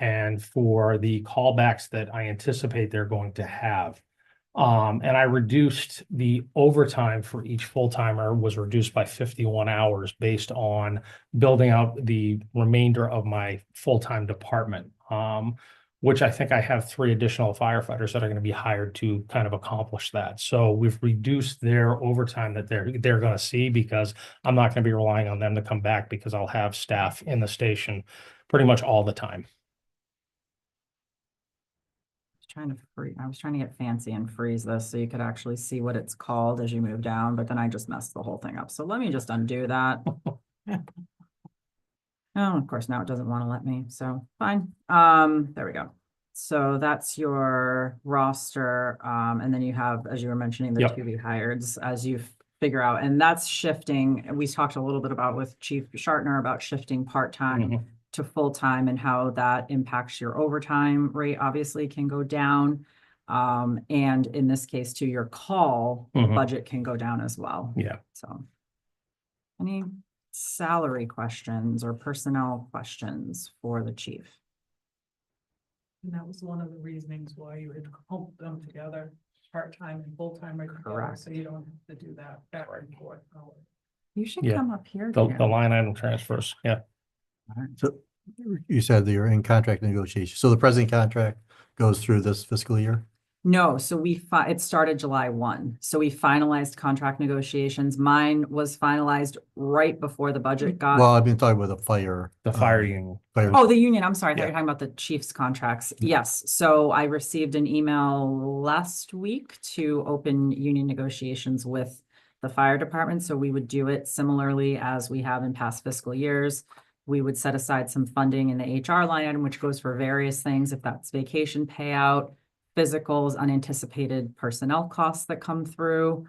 and for the callbacks that I anticipate they're going to have. And I reduced the overtime for each full-timer was reduced by 51 hours based on building out the remainder of my full-time department. Which I think I have 3 additional firefighters that are going to be hired to kind of accomplish that. So we've reduced their overtime that they're going to see because I'm not going to be relying on them to come back because I'll have staff in the station pretty much all the time. I was trying to get fancy and freeze this so you could actually see what it's called as you move down, but then I just messed the whole thing up. So let me just undo that. Oh, of course, now it doesn't want to let me, so fine. There we go. So that's your roster. And then you have, as you were mentioning, the Yep. 2 hireds as you figure out, and that's shifting. We talked a little bit about with Chief Shartner about shifting part-time Mhm. to full-time and how that impacts your overtime rate, obviously can go down. And in this case, to your call, Mhm. budget can go down as well. Yeah. So. Any salary questions or personnel questions for the chief? And that was one of the reasonings why you had clumped them together, part-time and full-time right together, Correct. so you don't have to do that back and forth. You should Yeah. come up here. The Dan. line item transfers. Yeah. So you said that you're in contract negotiation. So the present contract goes through this fiscal year? No, so it started July 1. So we finalized contract negotiations. Mine was finalized right before the budget got. Well, I've been talking about the fire. The fire union. Fire. Oh, the union, I'm sorry, I thought you Yeah. were talking about the chief's contracts. Yes, so I received an email last week to open union negotiations with the fire department, so we would do it similarly as we have in past fiscal years. We would set aside some funding in the HR line item, which goes for various things, if that's vacation payout, physicals, unanticipated personnel costs that come through.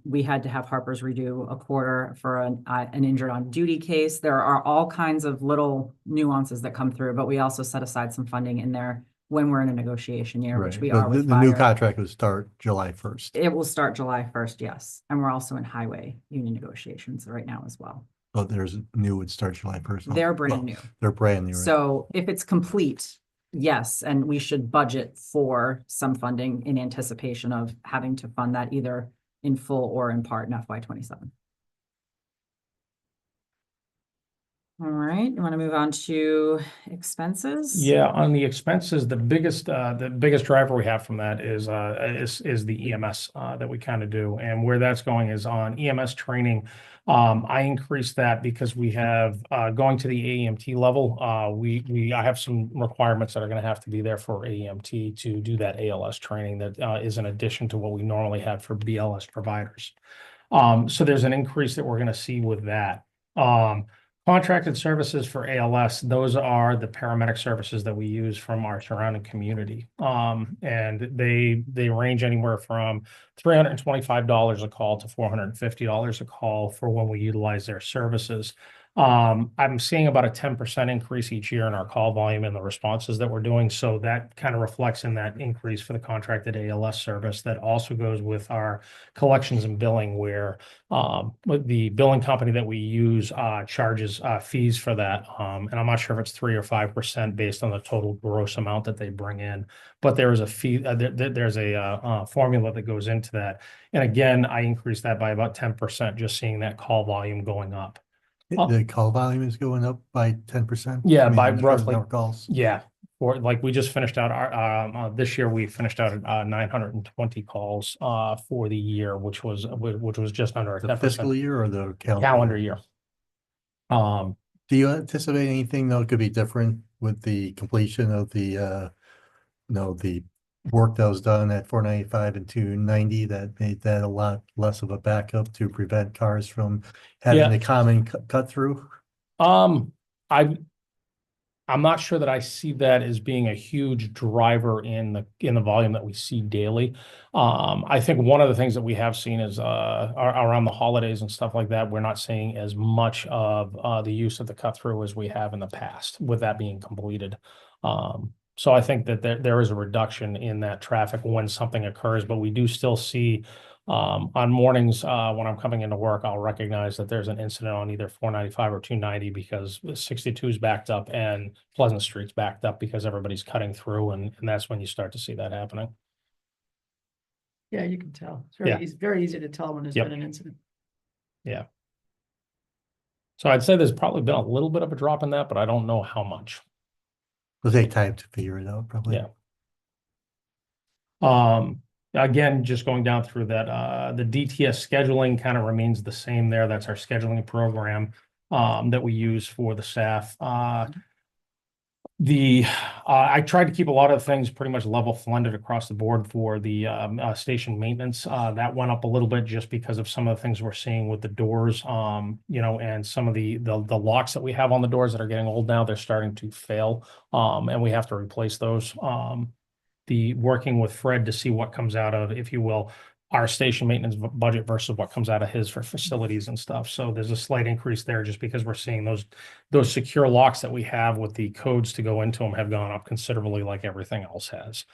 We had to have Harper's redo a quarter for an injured on duty case. There are all kinds of little nuances that come through, but we also set aside some funding in there when we're in a negotiation year, which Right. we But are with the new fire. contract would start July 1st. It will start July 1st, yes. And we're also in highway union negotiations right now as well. But there's new would start July 1st. They're Well, brand new. They're brand new. Right? So if it's complete, yes, and we should budget for some funding in anticipation of having to fund that either in full or in part in FY27. All right, you want to move on to expenses? Yeah, on the expenses, the biggest driver we have from that is the EMS that we kind of do. And where that's going is on EMS training. I increased that because we have going to the AEMT level. I have some requirements that are going to have to be there for AEMT to do that ALS training that is in addition to what we normally have for BLS providers. So there's an increase that we're going to see with that. Contracted services for ALS, those are the paramedic services that we use from our surrounding community. And they range anywhere from $325 a call to $450 a call for when we utilize their services. I'm seeing about a 10% increase each year in our call volume and the responses that we're doing. So that kind of reflects in that increase for the contracted ALS service. That also goes with our collections and billing, where with the billing company that we use charges fees for that. And I'm not sure if it's 3 or 5% based on the total gross amount that they bring in. But there is a fee, there's a formula that goes into that. And again, I increased that by about 10%, just seeing that call volume going up. Oh. The call volume is going up by 10%? Yeah, I mean, by as far as roughly- number of calls. Yeah, or like we just finished out our, this year, we finished out at 920 calls for the year, which was just under a The 10% fiscal year or the calendar year. Do you anticipate anything that could be different with the completion of the, the work that was done at 495 and 290 that made that a lot less of a backup to prevent cars from having Yeah. the common cut through? I'm not sure that I see that as being a huge driver in the volume that we see daily. I think one of the things that we have seen is around the holidays and stuff like that, we're not seeing as much of the use of the cut through as we have in the past with that being completed. So I think that there is a reduction in that traffic when something occurs, but we do still see on mornings when I'm coming into work, I'll recognize that there's an incident on either 495 or 290 because 62 is backed up and Pleasant Street's backed up because everybody's cutting through, and that's when you start to see that happening. Yeah, you can tell. It's Yeah. very easy to tell when there's Yep. been an incident. So I'd say there's probably been a little bit of a drop in that, but I don't know how much. It'll take time to figure it out, probably. Yeah. Again, just going down through that, the DTS scheduling kind of remains the same there. That's our scheduling program that we use for the staff. I tried to keep a lot of things pretty much level funded across the board for the station maintenance. That went up a little bit just because of some of the things we're seeing with the doors, and some of the locks that we have on the doors that are getting old now, they're starting to fail, and we have to replace those. The working with Fred to see what comes out of, if you will, our station maintenance budget versus what comes out of his for facilities and stuff. So there's a slight increase there just because we're seeing those secure locks that we have with the codes to go into them have gone up considerably like everything else has.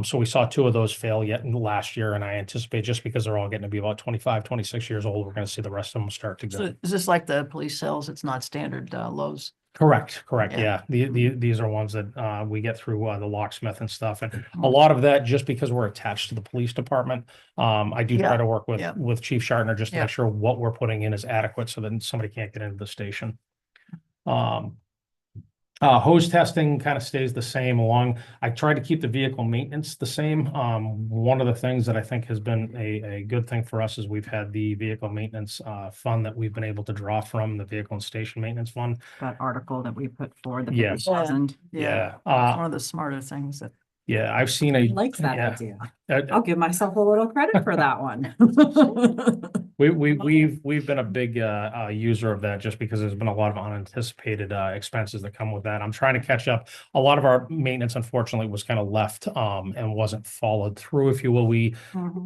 So we saw 2 of those fail yet in last year, and I anticipate just because they're all getting to be about 25, 26 years old, we're going to see the rest of them start to go. So is this like the police cells? It's not standard Lowe's? Correct. Yeah. Yeah. These are ones that we get through the locksmith and stuff. And a lot of that, just because we're attached to the police department, I do try Yeah, to work yeah. with Chief Shartner just to Yeah. make sure what we're putting in is adequate so that somebody can't get into the station. Hose testing kind of stays the same along. I try to keep the vehicle maintenance the same. One of the things that I think has been a good thing for us is we've had the vehicle maintenance fund that we've been able to draw from, the vehicle and station maintenance fund. That article that we put forward, the Yes. 50,000. Yeah, it's Yeah. one of the smarter things that. Yeah, I've seen He likes that yeah. idea. Uh, I'll give myself a little credit for that one. We've been a big user of that just because there's been a lot of unanticipated expenses that come with that. I'm trying to catch up. A lot of our maintenance, unfortunately, was kind of left and wasn't followed through, if you will. We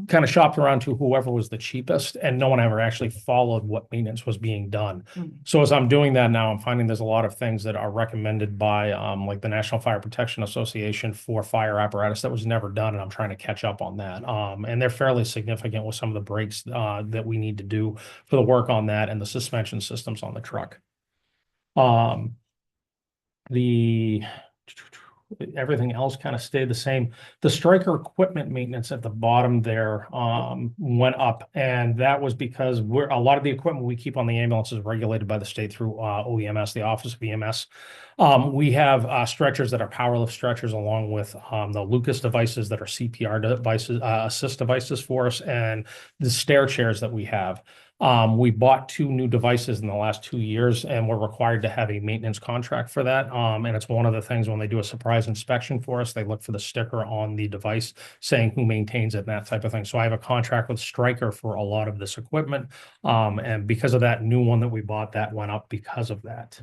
kind of shopped around to whoever was the cheapest, and no one ever actually followed what maintenance was being done. So as I'm doing that now, I'm finding there's a lot of things that are recommended by like the National Fire Protection Association for fire apparatus that was never done, and I'm trying to catch up on that. And they're fairly significant with some of the brakes that we need to do for the work on that and the suspension systems on the truck. Everything else kind of stayed the same. The Stryker equipment maintenance at the bottom there went up, and that was because a lot of the equipment we keep on the ambulance is regulated by the state through OEMS, the Office of EMS. We have stretchers that are power lift stretchers, along with the Lucas devices that are CPR devices, assist devices for us, and the stair chairs that we have. We bought 2 new devices in the last 2 years, and we're required to have a maintenance contract for that. And it's one of the things when they do a surprise inspection for us, they look for the sticker on the device saying who maintains it and that type of thing. So I have a contract with Stryker for a lot of this equipment. And because of that new one that we bought, that went up because of that.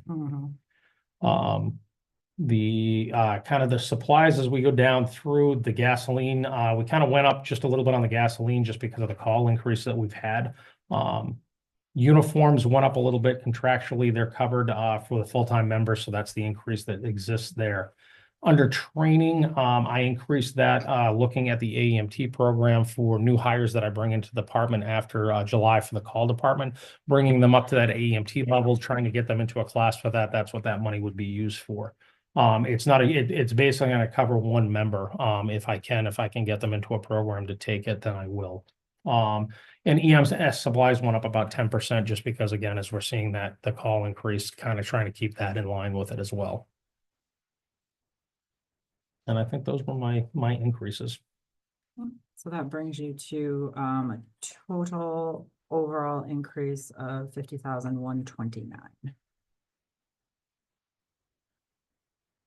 The kind of the supplies as we go down through the gasoline, we kind of went up just a little bit on the gasoline just because of the call increase that we've had. Uniforms went up a little bit contractually. They're covered for the full-time members, so that's the increase that exists there. Under training, I increased that looking at the AEMT program for new hires that I bring into the department after July for the call department, bringing them up to that AEMT level, trying to get them into a class for that. That's what that money would be used for. It's not it's basically going to cover one member. If I can get them into a program to take it, then I will. And EMS supplies went up about 10% just because, again, as we're seeing that the call increase, kind of trying to keep that in line with it as well. And I think those were my increases. So that brings you to a total overall increase of 50,129.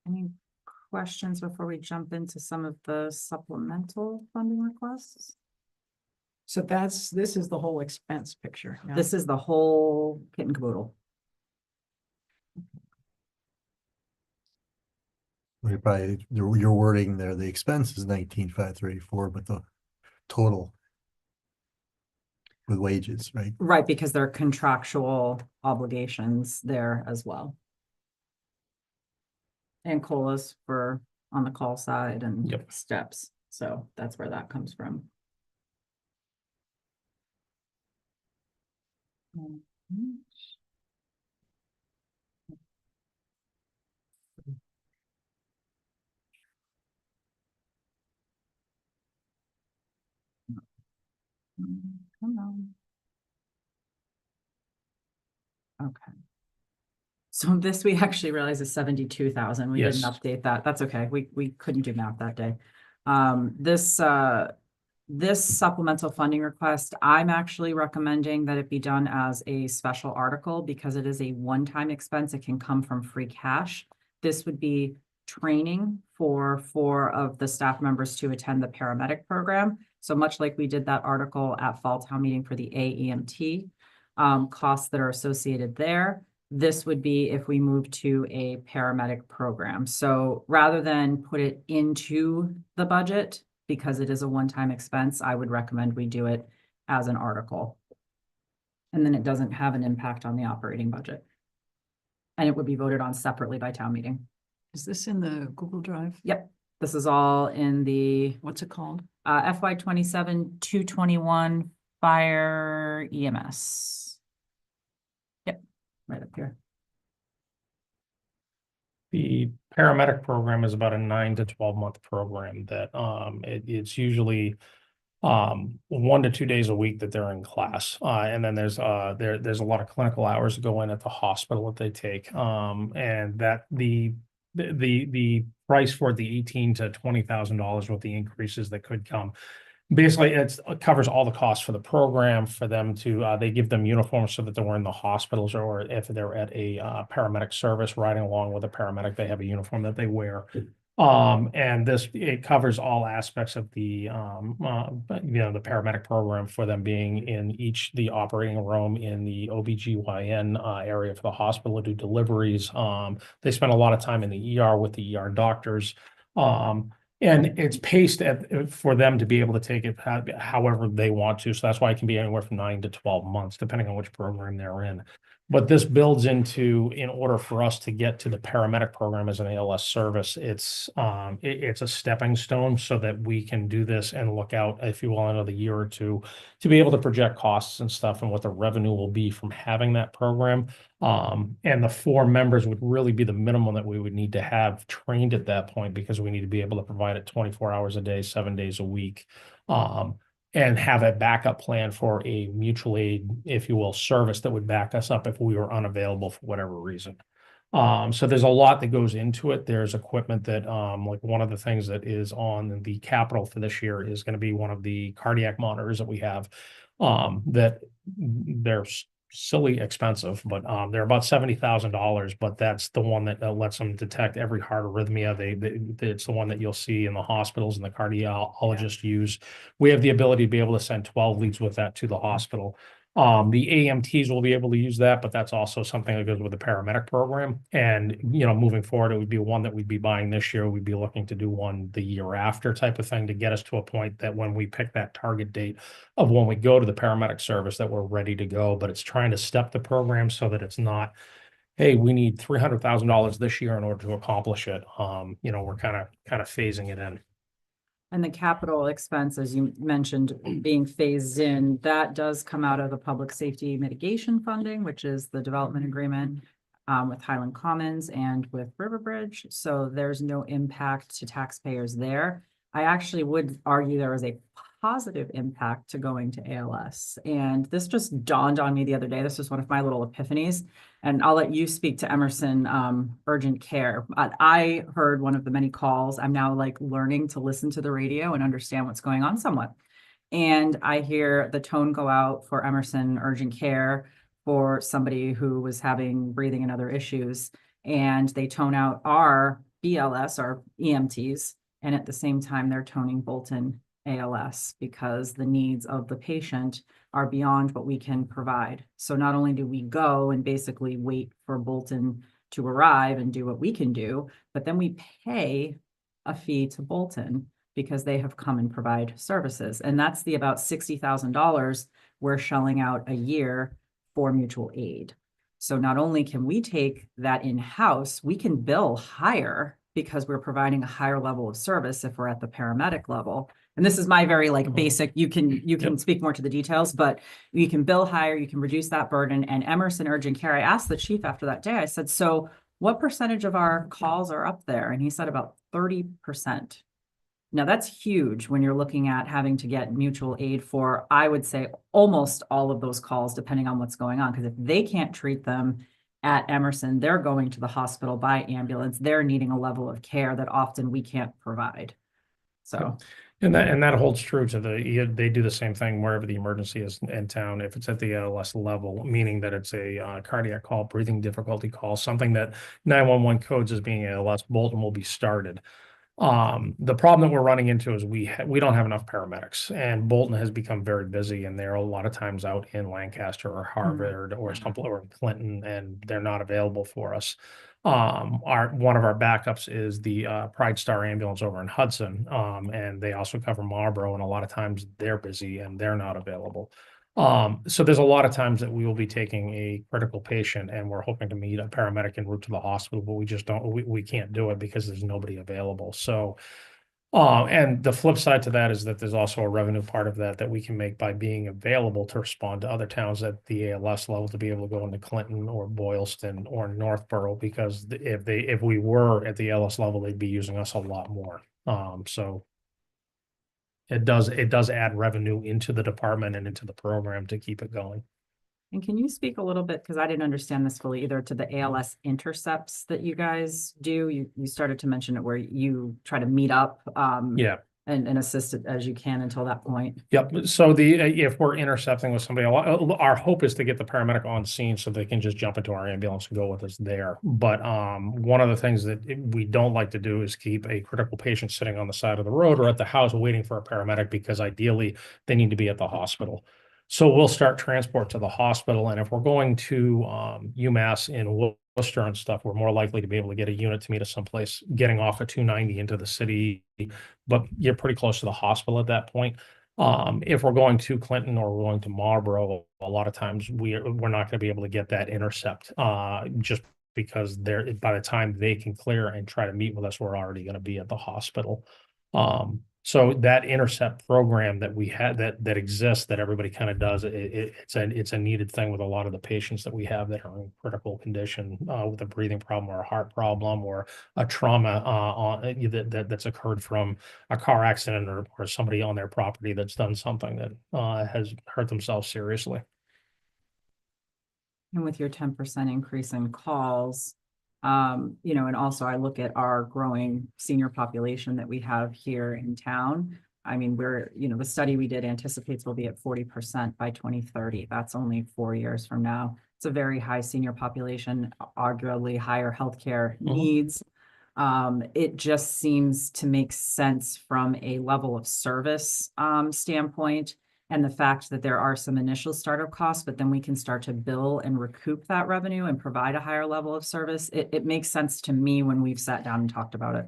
Any questions before we jump into some of the supplemental funding requests? So this is the whole expense picture. yeah? This is the whole kit and caboodle. You're probably, your wording there, the expense is 19,534, but the total with wages, right? Right, because there are contractual obligations there as well. And COLAs for on the call side and Yep. steps. So that's where that comes from. Mhm. Come on. Okay. So this we actually realized is 72,000. We didn't Yes. update that. That's okay. We couldn't do math that day. This supplemental funding request, I'm actually recommending that it be done as a special article because it is a one-time expense. It can come from free cash. This would be training for 4 of the staff members to attend the paramedic program. So much like we did that article at fall town meeting for the AEMT, costs that are associated there. This would be if we move to a paramedic program. So rather than put it into the budget, because it is a one-time expense, I would recommend we do it as an article. And then it doesn't have an impact on the operating budget. And it would be voted on separately by town meeting. Is this in the Google Drive? Yep, this is all in the What's it called? FY 27-221 fire EMS. Yep, right up here. The paramedic program is about a 9 to 12 month program that it's usually 1 to 2 days a week that they're in class. And then there's a lot of clinical hours that go in at the hospital that they take. And that the price for the $18,000 to $20,000 with the increases that could come. Basically, it covers all the costs for the program for them to, they give them uniforms so that they're in the hospitals, or if they're at a paramedic service riding along with a paramedic, they have a uniform that they wear. And it covers all aspects of the the paramedic program for them being in the operating room in the OBGYN area for the hospital to do deliveries. They spend a lot of time in the ER with the ER doctors. And it's paced for them to be able to take it however they want to. So that's why it can be anywhere from 9 to 12 months, depending on which program they're in. But this builds into, in order for us to get to the paramedic program as an ALS service, it's a stepping stone so that we can do this and look out, if you will, another year or two to be able to project costs and stuff and what the revenue will be from having that program. And the 4 members would really be the minimum that we would need to have trained at that point, because we need to be able to provide it 24 hours a day, 7 days a week. And have a backup plan for a mutual aid, if you will, service that would back us up if we were unavailable for whatever reason. So there's a lot that goes into it. There's equipment that, like one of the things that is on the capital for this year is going to be one of the cardiac monitors that we have, that they're silly expensive, but they're about $70,000, but that's the one that lets them detect every heart arrhythmia. It's the one that you'll see in the hospitals and the cardiologists use. We have the ability to be able to send 12 leads with that to the hospital. The AMTs will be able to use that, but that's also something that goes with the paramedic program. And, moving forward, it would be one that we'd be buying this year. We'd be looking to do one the year after type of thing to get us to a point that when we pick that target date of when we go to the paramedic service, that we're ready to go. But it's trying to step the program so that it's not, hey, we need $300,000 this year in order to accomplish it. We're kind of phasing it in. And the capital expense, as you mentioned, being phased in, that does come out of the public safety mitigation funding, which is the development agreement with Highland Commons and with Riverbridge. So there's no impact to taxpayers there. I actually would argue there is a positive impact to going to ALS. And this just dawned on me the other day. This was one of my little epiphanies. And I'll let you speak to Emerson Urgent Care. I heard one of the many calls. I'm now learning to listen to the radio and understand what's going on somewhat. And I hear the tone go out for Emerson Urgent Care for somebody who was having breathing and other issues. And they tone out our BLS, our EMTs. And at the same time, they're toning Bolton ALS because the needs of the patient are beyond what we can provide. So not only do we go and basically wait for Bolton to arrive and do what we can do, but then we pay a fee to Bolton because they have come and provide services. And that's the about $60,000 we're shelling out a year for mutual aid. So not only can we take that in-house, we can bill higher because we're providing a higher level of service if we're at the paramedic level. And this is my very basic, you can speak more to the details, but you can bill higher, you can reduce that burden. And Emerson Urgent Care, I asked the chief after that day, I said, so what percentage of our calls are up there? And he said about 30%. Now that's huge when you're looking at having to get mutual aid for, I would say, almost all of those calls, depending on what's going on. Because if they can't treat them at Emerson, they're going to the hospital by ambulance. They're needing a level of care that often we can't provide. So. And that holds true to they do the same thing wherever the emergency is in town. If it's at the ALS level, meaning that it's a cardiac call, breathing difficulty call, something that 911 codes as being ALS, Bolton will be started. The problem that we're running into is we don't have enough paramedics, and Bolton has become very busy, and they're a lot of times out in Lancaster or Harvard or Clinton, and they're not available for us. One of our backups is the Pride Star ambulance over in Hudson, and they also cover Marlboro, and a lot of times they're busy and they're not available. So there's a lot of times that we will be taking a critical patient and we're hoping to meet a paramedic en route to the hospital, but we just we can't do it because there's nobody available. So, and the flip side to that is that there's also a revenue part of that we can make by being available to respond to other towns at the ALS level to be able to go into Clinton or Boylston or Northborough, because if we were at the ALS level, they'd be using us a lot more. So it does add revenue into the department and into the program to keep it going. And can you speak a little bit, because I didn't understand this fully either, to the ALS intercepts that you guys do? You started to mention it where you try to meet up Yeah. and assist it as you can until that point. Yep. So if we're intercepting with somebody, our hope is to get the paramedic on scene so they can just jump into our ambulance and go with us there. But one of the things that we don't like to do is keep a critical patient sitting on the side of the road or at the house waiting for a paramedic, because ideally they need to be at the hospital. So we'll start transport to the hospital. And if we're going to UMass in Worcester and stuff, we're more likely to be able to get a unit to meet us someplace getting off of 290 into the city, but you're pretty close to the hospital at that point. If we're going to Clinton or we're going to Marlboro, a lot of times we're not going to be able to get that intercept just because by the time they can clear and try to meet with us, we're already going to be at the hospital. So that intercept program that we had that exists, that everybody kind of does, it's a needed thing with a lot of the patients that we have that are in critical condition with a breathing problem or a heart problem or a trauma that's occurred from a car accident or somebody on their property that's done something that has hurt themselves seriously. And with your 10% increase in calls, and also I look at our growing senior population that we have here in town. I mean, the study we did anticipates we'll be at 40% by 2030. That's only 4 years from now. It's a very high senior population, arguably higher healthcare needs. It just seems to make sense from a level of service standpoint and the fact that there are some initial startup costs, but then we can start to bill and recoup that revenue and provide a higher level of service, it makes sense to me when we've sat down and talked about it.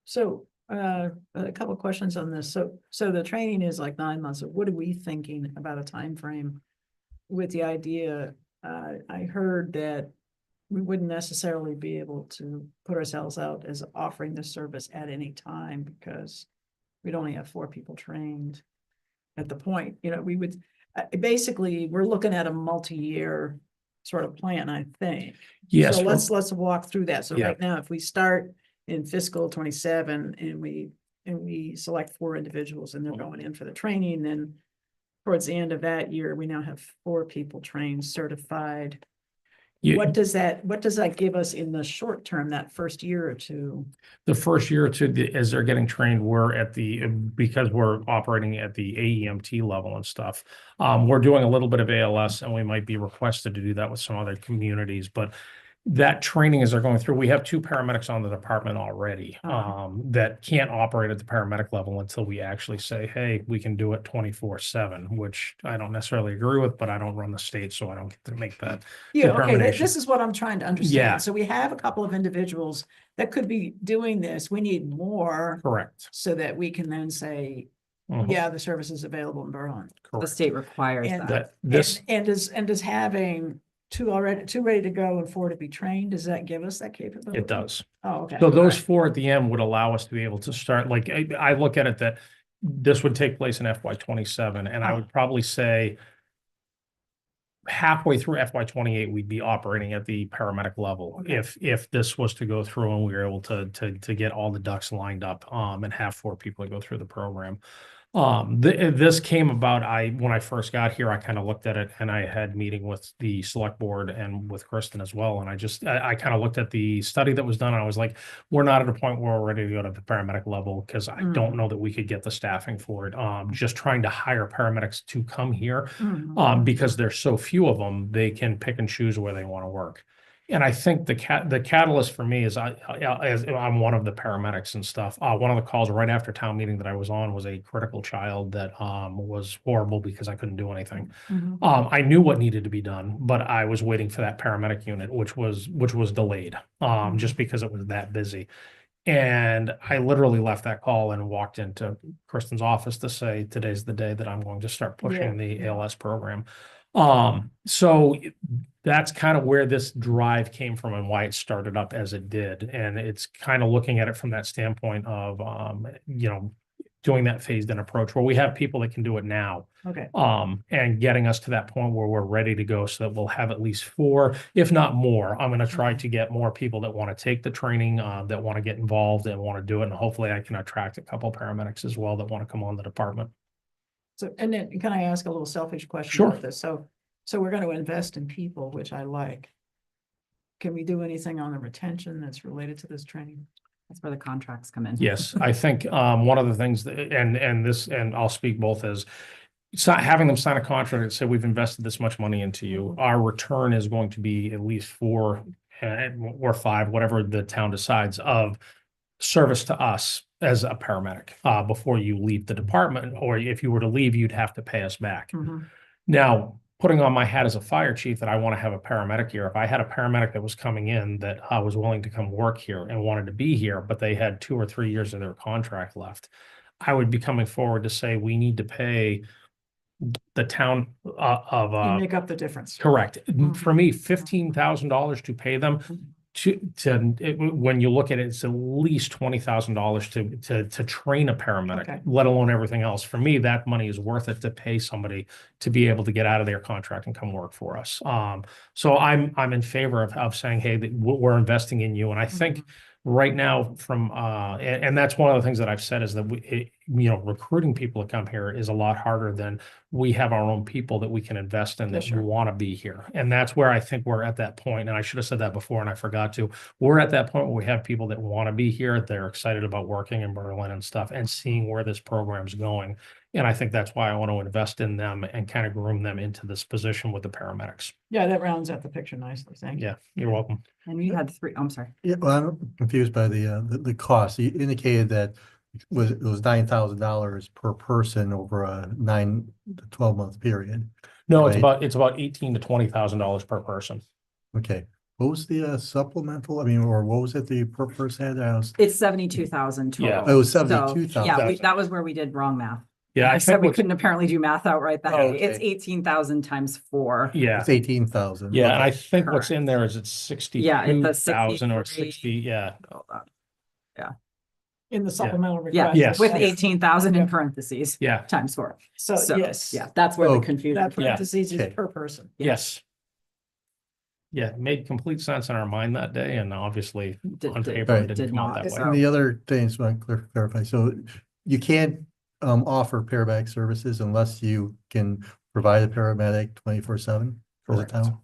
So, a couple of questions on this. So the training is like 9 months. So what are we thinking about a time frame with the idea? I heard that we wouldn't necessarily be able to put ourselves out as offering this service at any time because we'd only have 4 people trained at the point, we would, basically, we're looking at a multi-year sort of plan, I think. Yes. So let's walk through that. So Yeah. right now, if we start in fiscal 27 and we select 4 individuals and they're going in for the training, then towards the end of that year, we now have 4 people trained, certified. You- What does that give us in the short term, that first year or two? The first year or two, as they're getting trained, because we're operating at the AEMT level and stuff. We're doing a little bit of ALS and we might be requested to do that with some other communities, but that training as they're going through, we have 2 paramedics on the department already, that can't operate at the paramedic level until we actually say, hey, we can do it 24/7, which I don't necessarily agree with, but I don't run the state, so I don't get to make that. Yeah, okay, determination. this is what I'm trying to Yeah. understand. So we have a couple of individuals that could be doing this. We need more Correct. so that we can then say, Mhm. yeah, the service is available in Berlin. The Correct. state requires And that. And does having 2 ready to go and 4 to be trained, does that give us that capability? It does. Oh, okay. So those Alright. 4 at the end would allow us to be able to start, like, I look at it that this would take place in FY 27, and I Oh. would probably say halfway through FY 28, we'd be operating at the paramedic level. Okay. If this was to go through and we were able to get all the ducks lined up, and have 4 people to go through the program. This came about, when I first got here, I kind of looked at it and I had meeting with the select board and with Kristen as well. And I kind of looked at the study that was done. And I was like, we're not at a point where we're ready to go to the paramedic level because I don't know that we could get the staffing for it. Just trying to hire paramedics to come here, Mhm. because there's so few of them, they can pick and choose where they want to work. And I think the catalyst for me is I'm one of the paramedics and stuff. One of the calls right after town meeting that I was on was a critical child that was horrible because I couldn't do anything. Mhm. I knew what needed to be done, but I was waiting for that paramedic unit, which was delayed, just because it was that busy. And I literally left that call and walked into Kristen's office to say, today's the day that I'm going to start pushing the yeah. ALS program. So that's kind of where this drive came from and why it started up as it did. And it's kind of looking at it from that standpoint of, doing that phased in approach where we have people that can do it now. Okay, And getting us to that point where we're ready to go so that we'll have at least 4, if not more. I'm going to try to get more people that want to take the training, that want to get involved and want to do it. And hopefully I can attract a couple of paramedics as well that want to come on the department. so, and then can I ask a little selfish question Sure. about this? So we're going to invest in people, which I like. Can we do anything on the retention that's related to this training? That's where the contracts come in. Yes, I think one of the things that, and I'll speak both as having them sign a contract that say we've invested this much money into you. Our return is going to be at least 4 or 5, whatever the town decides, of service to us as a paramedic before you leave the department, or if you were to leave, you'd have to pay us back. Mhm. Now, putting on my hat as a fire chief that I want to have a paramedic here, if I had a paramedic that was coming in that was willing to come work here and wanted to be here, but they had 2 or 3 years of their contract left, I would be coming forward to say, we need to pay the town You of, make up the difference. correct. Mhm. For me, $15,000 to pay them when you look at it, it's at least $20,000 to train a paramedic, Okay. let alone everything else. For me, that money is worth it to pay somebody to be able to get out of their contract and come work for us. So I'm in favor of saying, hey, that we're investing in you. And I think right now and that's one of the things that I've said is that recruiting people to come here is a lot harder than we have our own people that we can invest in that Sure. want to be here. And that's where I think we're at that point. And I should have said that before and I forgot to. We're at that point where we have people that want to be here. They're excited about working in Berlin and stuff and seeing where this program's going. And I think that's why I want to invest in them and kind of groom them into this position with the paramedics. Yeah, that rounds out the picture nicely. Thank you. Yeah, you're welcome. And we had 3, I'm sorry. Yeah, well, I'm confused by the cost. You indicated that it was $9,000 per person over a 9 to 12-month period. No, Right. it's about $18,000 to $20,000 per person. Okay, what was the supplemental? I mean, or what was it the per person had? I was, It's 72,000 Yeah. total. it was So, 72,000. yeah, that was where we did wrong math. Yeah, I I said think we what's, couldn't apparently do math outright that Oh, way. It's okay. 18,000 times 4. yeah, It's 18,000. yeah, and I Okay. think what's in Correct. there is it's Yeah, it's the 62,000 or 63. 60, yeah. Hold on. In the supplemental Yeah, request. Yes. with Yes. 18,000 in Yeah. parentheses. Yeah. Times 4. So, So, yes. yeah, that's where the Oh, confusion. That Yeah. parentheses is Okay. per person. Yeah. Yes. Yeah, it made complete sense in our mind that day, and obviously on Did paper, it Right. didn't did come out not, that way. so- And the other things, want to clarify, so you can't offer paramedic services unless you can provide a paramedic 24/7 for the Correct. town?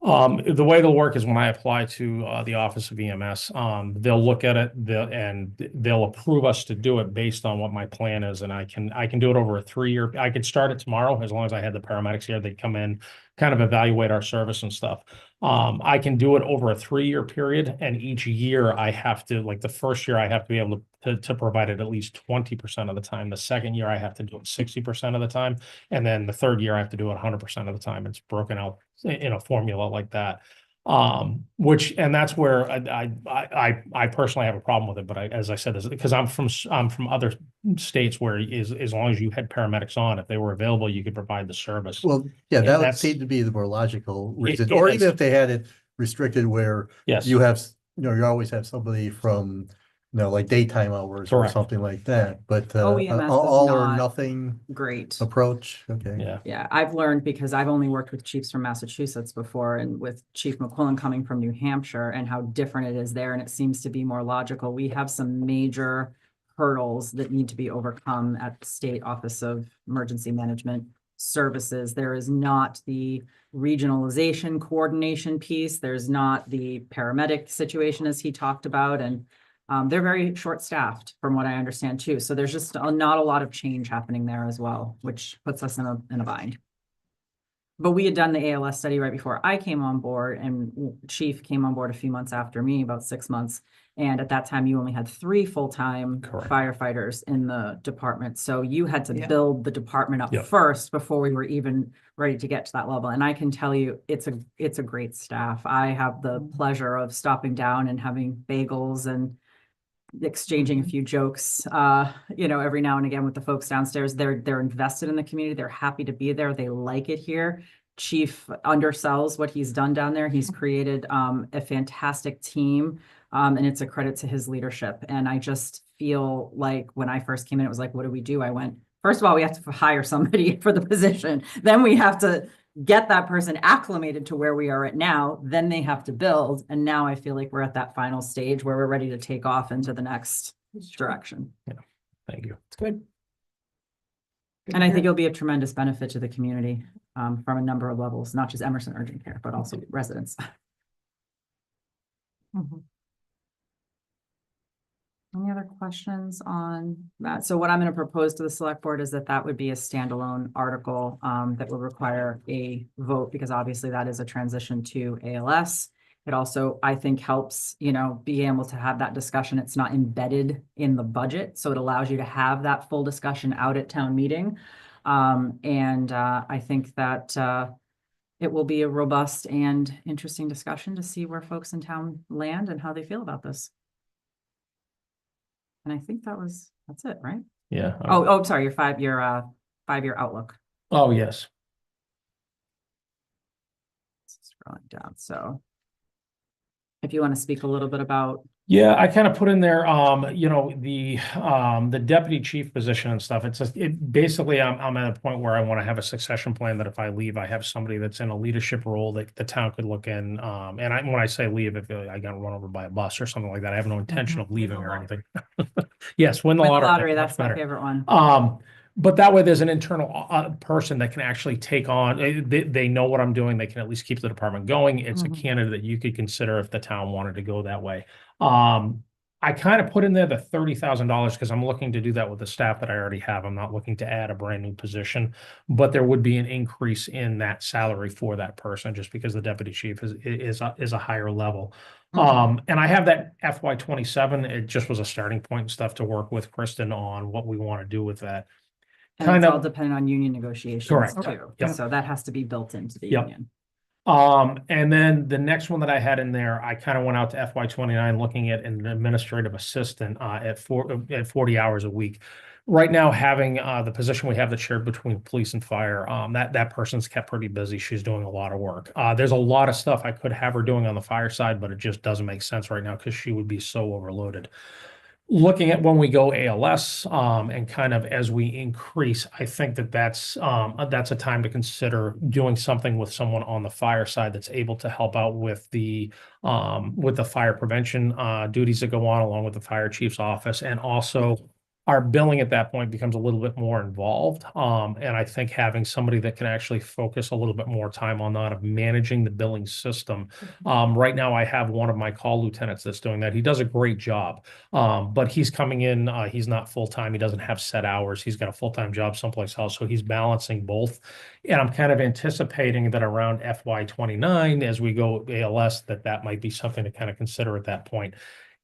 The way it'll work is when I apply to the Office of EMS, they'll look at it, they'll approve us to do it based on what my plan is, and I can do it over a 3-year. I could start it tomorrow as long as I had the paramedics here. They'd come in, kind of evaluate our service and stuff. I can do it over a 3-year period, and each year I have to, like the first year, I have to be able to provide it at least 20% of the time. The second year, I have to do it 60% of the time, and then the third year, I have to do it 100% of the time. It's broken out in a formula like that. And that's where I personally have a problem with it, but as I said, because I'm from other states where as long as you had paramedics on, if they were available, you could provide the service. Well, yeah, And that would that's- seem to be the more logical reason, it or is. even if they had it restricted where Yes, you have, you always have somebody from, like daytime hours or Correct. something like that, but OEMS is all or not- nothing Great. approach, okay. yeah, Yeah, I've learned because I've only worked with chiefs from Massachusetts before and with Chief McQuillan coming from New Hampshire and how different it is there. And it seems to be more logical. We have some major hurdles that need to be overcome at the State Office of Emergency Management Services. There is not the regionalization coordination piece. There's not the paramedic situation as he talked about. And they're very short-staffed from what I understand too. So there's just not a lot of change happening there as well, which puts us in a bind. But we had done the ALS study right before I came on board, and Chief came on board a few months after me, about 6 months. And at that time, you only had 3 full-time Correct. firefighters in the department. So you had to Yeah. build the department up Yep. first before we were even ready to get to that level. And I can tell you, it's a great staff. I have the pleasure of stopping down and having bagels and exchanging a few jokes, every now and again with the folks downstairs. They're invested in the community. They're happy to be there. They like it here. Chief undersells what he's done down there. He's created a fantastic team, and it's a credit to his leadership. And I just feel like when I first came in, it was like, what do we do? I went, first of all, we have to hire somebody for the position. Then we have to get that person acclimated to where we are at now, then they have to build. And now I feel like we're at that final stage where we're ready to take off into the next direction. thank you. It's good. Good And to I think hear. it'll be a tremendous benefit to the community from a number of levels, not just Emerson Urgent Care, but also residents. Any other questions on that? So what I'm going to propose to the select board is that would be a standalone article that will require a vote, because obviously that is a transition to ALS. It also, I think, helps, be able to have that discussion. It's not embedded in the budget, so it allows you to have that full discussion out at town meeting. I think that it will be a robust and interesting discussion to see where folks in town land and how they feel about this. And I think that's it, right? Yeah. Oh, sorry, your 5-year outlook. Oh, yes. Scrolling down, so. If you want to speak a little bit about, Yeah, I kind of put in there, the deputy chief position and stuff. It's just, basically, I'm at a point where I want to have a succession plan that if I leave, I have somebody that's in a leadership role that the town could look in. When I say leave, if I got run over by a bus or something like that, I have no intention of leaving or anything. Yes, win the win the lottery. lottery, much that's my better. favorite one. But that way there's an internal person that can actually take on, they know what I'm doing. They can at least keep the department going. It's Mhm. a candidate that you could consider if the town wanted to go that way. I kind of put in there the $30,000 because I'm looking to do that with the staff that I already have. I'm not looking to add a brand new position, but there would be an increase in that salary for that person just because the deputy chief is a higher level. And I have that FY 27. It just was a starting point and stuff to work with Kristen on what we want to do with that. And Kind it's all of, dependent on union negotiations Correct. too. Yep. So that has to be built into the Yep. union. and then the next one that I had in there, I kind of went out to FY 29, looking at an administrative assistant, at 40 hours a week. Right now, having, the position we have that's shared between police and fire, that person's kept pretty busy. She's doing a lot of work. There's a lot of stuff I could have her doing on the fire side, but it just doesn't make sense right now because she would be so overloaded. Looking at when we go ALS, and kind of as we increase, I think that's a time to consider doing something with someone on the fire side that's able to help out with the fire prevention, duties that go on along with the fire chief's office. And also our billing at that point becomes a little bit more involved. And I think having somebody that can actually focus a little bit more time on that of managing the billing system. Right now I have one of my call lieutenants that's doing that. He does a great job. But he's coming in, he's not full-time. He doesn't have set hours. He's got a full-time job someplace else. So he's balancing both. And I'm kind of anticipating that around FY 29, as we go ALS, that might be something to kind of consider at that point.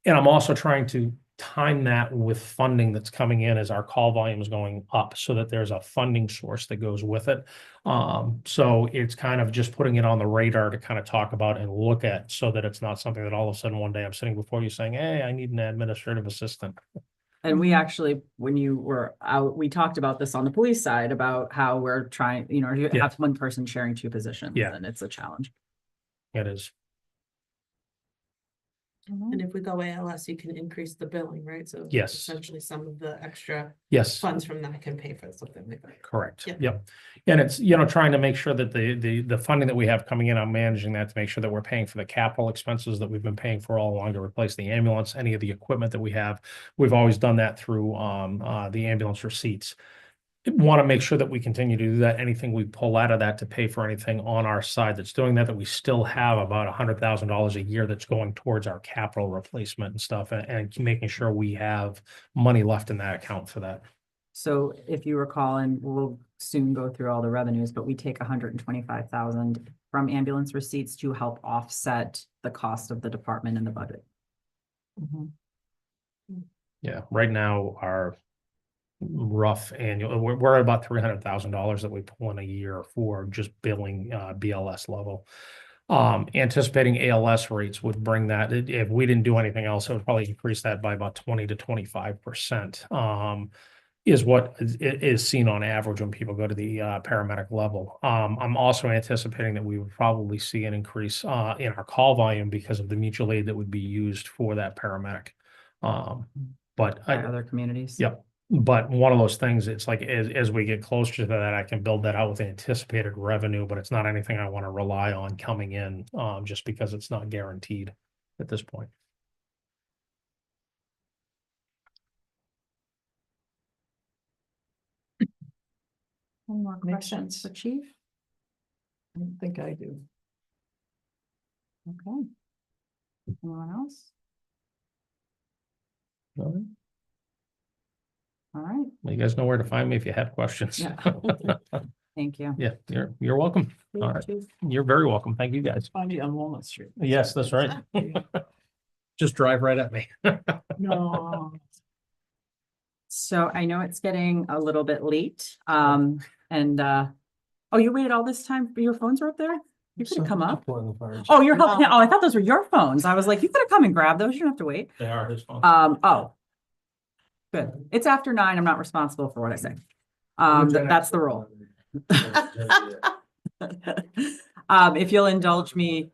And I'm also trying to time that with funding that's coming in as our call volume is going up so that there's a funding source that goes with it. So it's kind of just putting it on the radar to kind of talk about and look at so that it's not something that all of a sudden one day I'm sitting before you saying, hey, I need an administrative assistant. And we actually, when you were out, we talked about this on the police side about how we're trying, you Yeah. have one person sharing two positions. Yeah. And it's a challenge. It is. And if we go ALS, you can increase the billing, right? So Yes. essentially some of the extra Yes. funds from that can pay for something like that. Correct. Yep. Yep. And it's, trying to make sure that the funding that we have coming in, I'm managing that to make sure that we're paying for the capital expenses that we've been paying for all along to replace the ambulance, any of the equipment that we have. We've always done that through the ambulance receipts. Want to make sure that we continue to do that. Anything we pull out of that to pay for anything on our side that's doing that we still have about $100,000 a year that's going towards our capital replacement and stuff, and making sure we have money left in that account for that. So if you recall, and we'll soon go through all the revenues, but we take 125,000 from ambulance receipts to help offset the cost of the department in the budget. Yeah, right now our rough annual, we're at about $300,000 that we pull in a year for just billing BLS level. Anticipating ALS rates would bring that, if we didn't do anything else, it would probably increase that by about 20 to 25%. Is what is seen on average when people go to the paramedic level. I'm also anticipating that we would probably see an increase in our call volume because of the mutual aid that would be used for that paramedic. But By other communities. Yep. But one of those things, it's like as we get closer to that, I can build that out with anticipated revenue, but it's not anything I want to rely on coming in just because it's not guaranteed at this point. Any more Makes questions for sense. Chief? I don't think I do. Okay. Anyone else? All right. All right, Well, you guys know where to find me if you have questions. Yeah. thank you. Yeah, you're welcome. All right. You're very welcome. Thank you guys. Find you on Walnut Street. Yes, that's right. Just drive right at me. No. So I know it's getting a little bit late, oh, you waited all this time, your phones were up there? You could have come up. Oh, you're helping, oh, I thought those were your phones. I was like, you could have come and grabbed those, you don't have to wait. They are his phones. Oh. Good, it's after 9, I'm not responsible for what I say. That's the rule. If you'll indulge me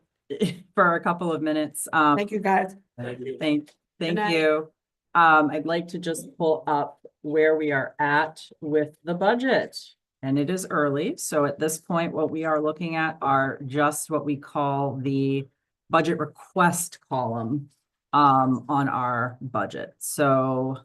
for a couple of minutes, Thank you, guys. Thank night. you. I'd like to just pull up where we are at with the budget. And it is early, so at this point, what we are looking at are just what we call the budget request column on our budget. So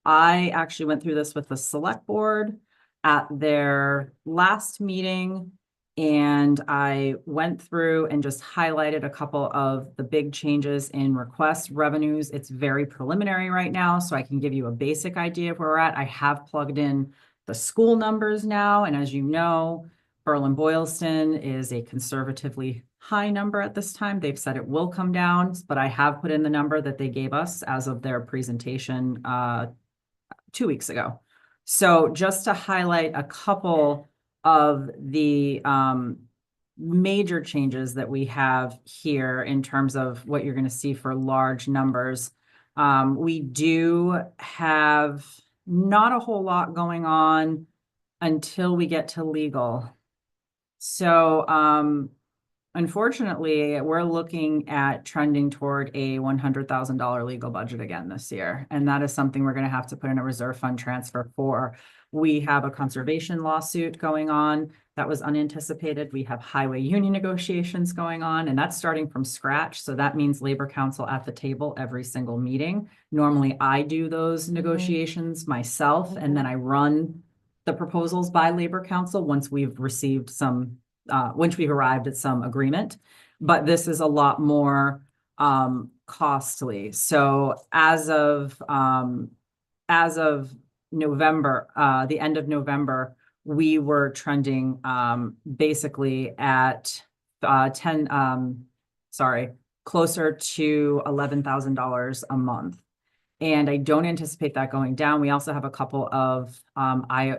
I actually went through this with the select board at their last meeting. And I went through and just highlighted a couple of the big changes in request revenues. It's very preliminary right now, so I can give you a basic idea of where we're at. I have plugged in the school numbers now, and as you know, Berlin-Boylston is a conservatively high number at this time. They've said it will come down, but I have put in the number that they gave us as of their presentation 2 weeks ago. So just to highlight a couple of the major changes that we have here in terms of what you're going to see for large numbers. We do have not a whole lot going on until we get to legal. So, unfortunately, we're looking at trending toward a $100,000 legal budget again this year. And that is something we're going to have to put in a reserve fund transfer for. We have a conservation lawsuit going on that was unanticipated. We have highway union negotiations going on, and that's starting from scratch. So that means Labor Council at the table every single meeting. Normally, I do those negotiations myself, and then I run the proposals by Labor Council once we've received some, once we've arrived at some agreement. But this is a lot more costly. So as of November, the end of November, we were trending basically at closer to $11,000 a month. And I don't anticipate that going down. We also have a couple of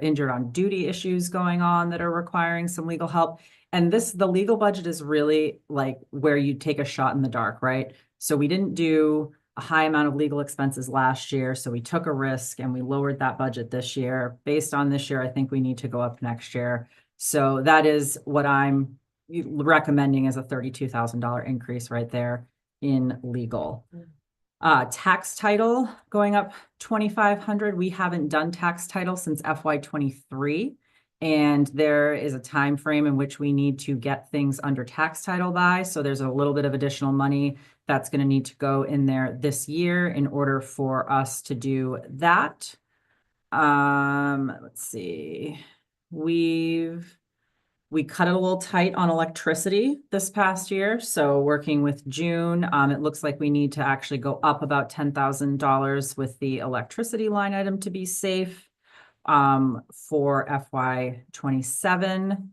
injured on duty issues going on that are requiring some legal help. And the legal budget is really like where you take a shot in the dark, right? So we didn't do a high amount of legal expenses last year. So we took a risk and we lowered that budget this year. Based on this year, I think we need to go up next year. So that is what I'm recommending as a $32,000 increase right there in legal. Tax title going up 2,500. We haven't done tax title since FY23. And there is a time frame in which we need to get things under tax title by. So there's a little bit of additional money that's going to need to go in there this year in order for us to do that. Let's see. We cut it a little tight on electricity this past year. So working with June, it looks like we need to actually go up about $10,000 with the electricity line item to be safe. For FY27.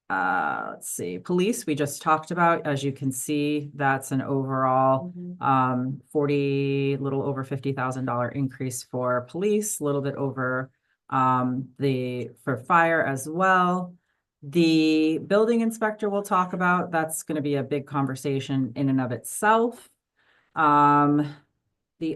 Let's see, police, we just talked about, as you can see, that's an overall little over $50,000 increase for police, a little bit over for fire as well. The building inspector we'll talk about, that's going to be a big conversation in and of itself. The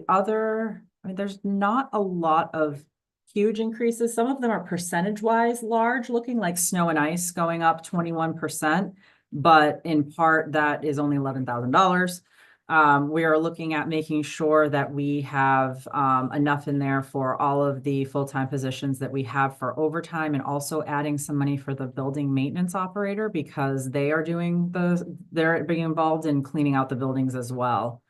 other, there's not a lot of huge increases. Some of them are percentage wise large, looking like snow and ice going up 21%, but in part that is only $11,000. We are looking at making sure that we have enough in there for all of the full-time positions that we have for overtime, and also adding some money for the building maintenance operator because they are they're being involved in cleaning out the buildings as well.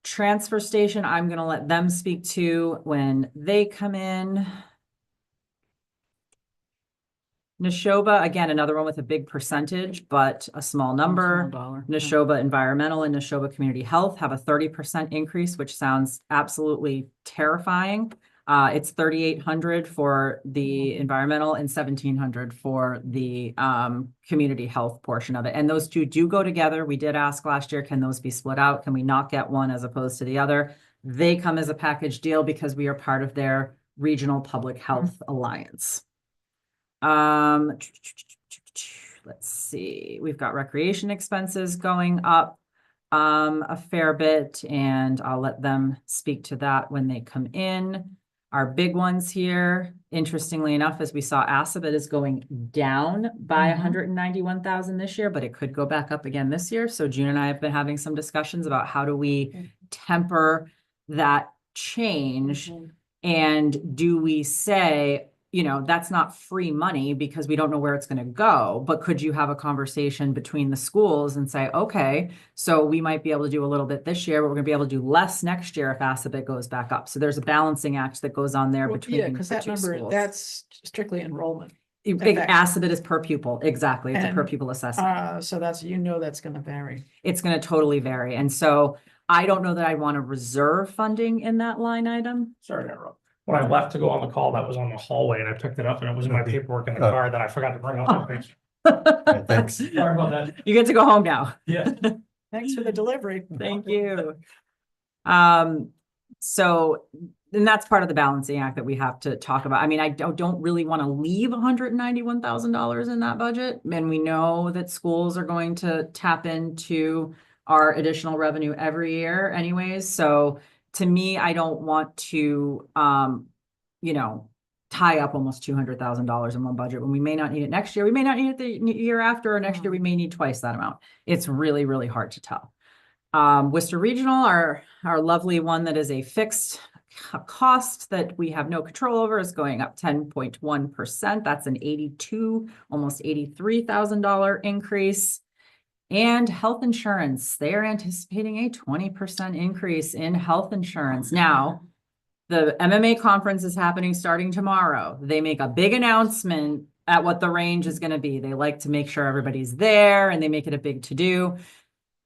Transfer station, I'm going to let them speak to when they come in. Neshoba, again, another one with a big percentage, but a small number. Neshoba Environmental and Neshoba Community Health have a 30% increase, which sounds absolutely terrifying. It's $3,800 for the environmental and $1,700 for the community health portion of it. And those two do go together. We did ask last year, can those be split out? Can we not get one as opposed to the other? They come as a package deal because we are part of their regional public health alliance. Let's see, we've got recreation expenses going up a fair bit, and I'll let them speak to that when they come in. Our big ones here, interestingly enough, as we saw, Assabet is going down by 191,000 this year, but it could go back up again this year. So June and I have been having some discussions about how do we temper that change, and do we say, you know, that's not free money because we don't know where it's going to go, but could you have a conversation between the schools and say, okay, so we might be able to do a little bit this year, but we're going to be able to do less next year if Assabet goes back up. So there's a balancing act that goes on there between Yeah, because the that two number, schools. that's strictly enrollment. Assabet is per pupil. Exactly. It's a per And, pupil assessment. So that's, that's going to vary. It's going to totally vary. And so I don't know that I want to reserve funding in that line item. Sorry to interrupt. when I left to go on the call, that was on the hallway and I picked it up and it was in my paperwork in the Oh. car that I forgot to bring up. thanks. Sorry about that. You get to go home now. Yeah. Thanks for the delivery. Thank you. So, and that's part of the balancing act that we have to talk about. I mean, I don't really want to leave $191,000 in that budget. And we know that schools are going to tap into our additional revenue every year anyways. So to me, I don't want to, you know, tie up almost $200,000 in one budget when we may not need it next year. We may not need it the year after, or next year we may need twice that amount. It's really, really hard to tell. Worcester Regional, our lovely one that is a fixed cost that we have no control over, is going up 10.1%. That's an almost $83,000 increase. And health insurance, they are anticipating a 20% increase in health insurance. Now, the MMA conference is happening starting tomorrow. They make a big announcement at what the range is going to be. They like to make sure everybody's there and they make it a big to-do.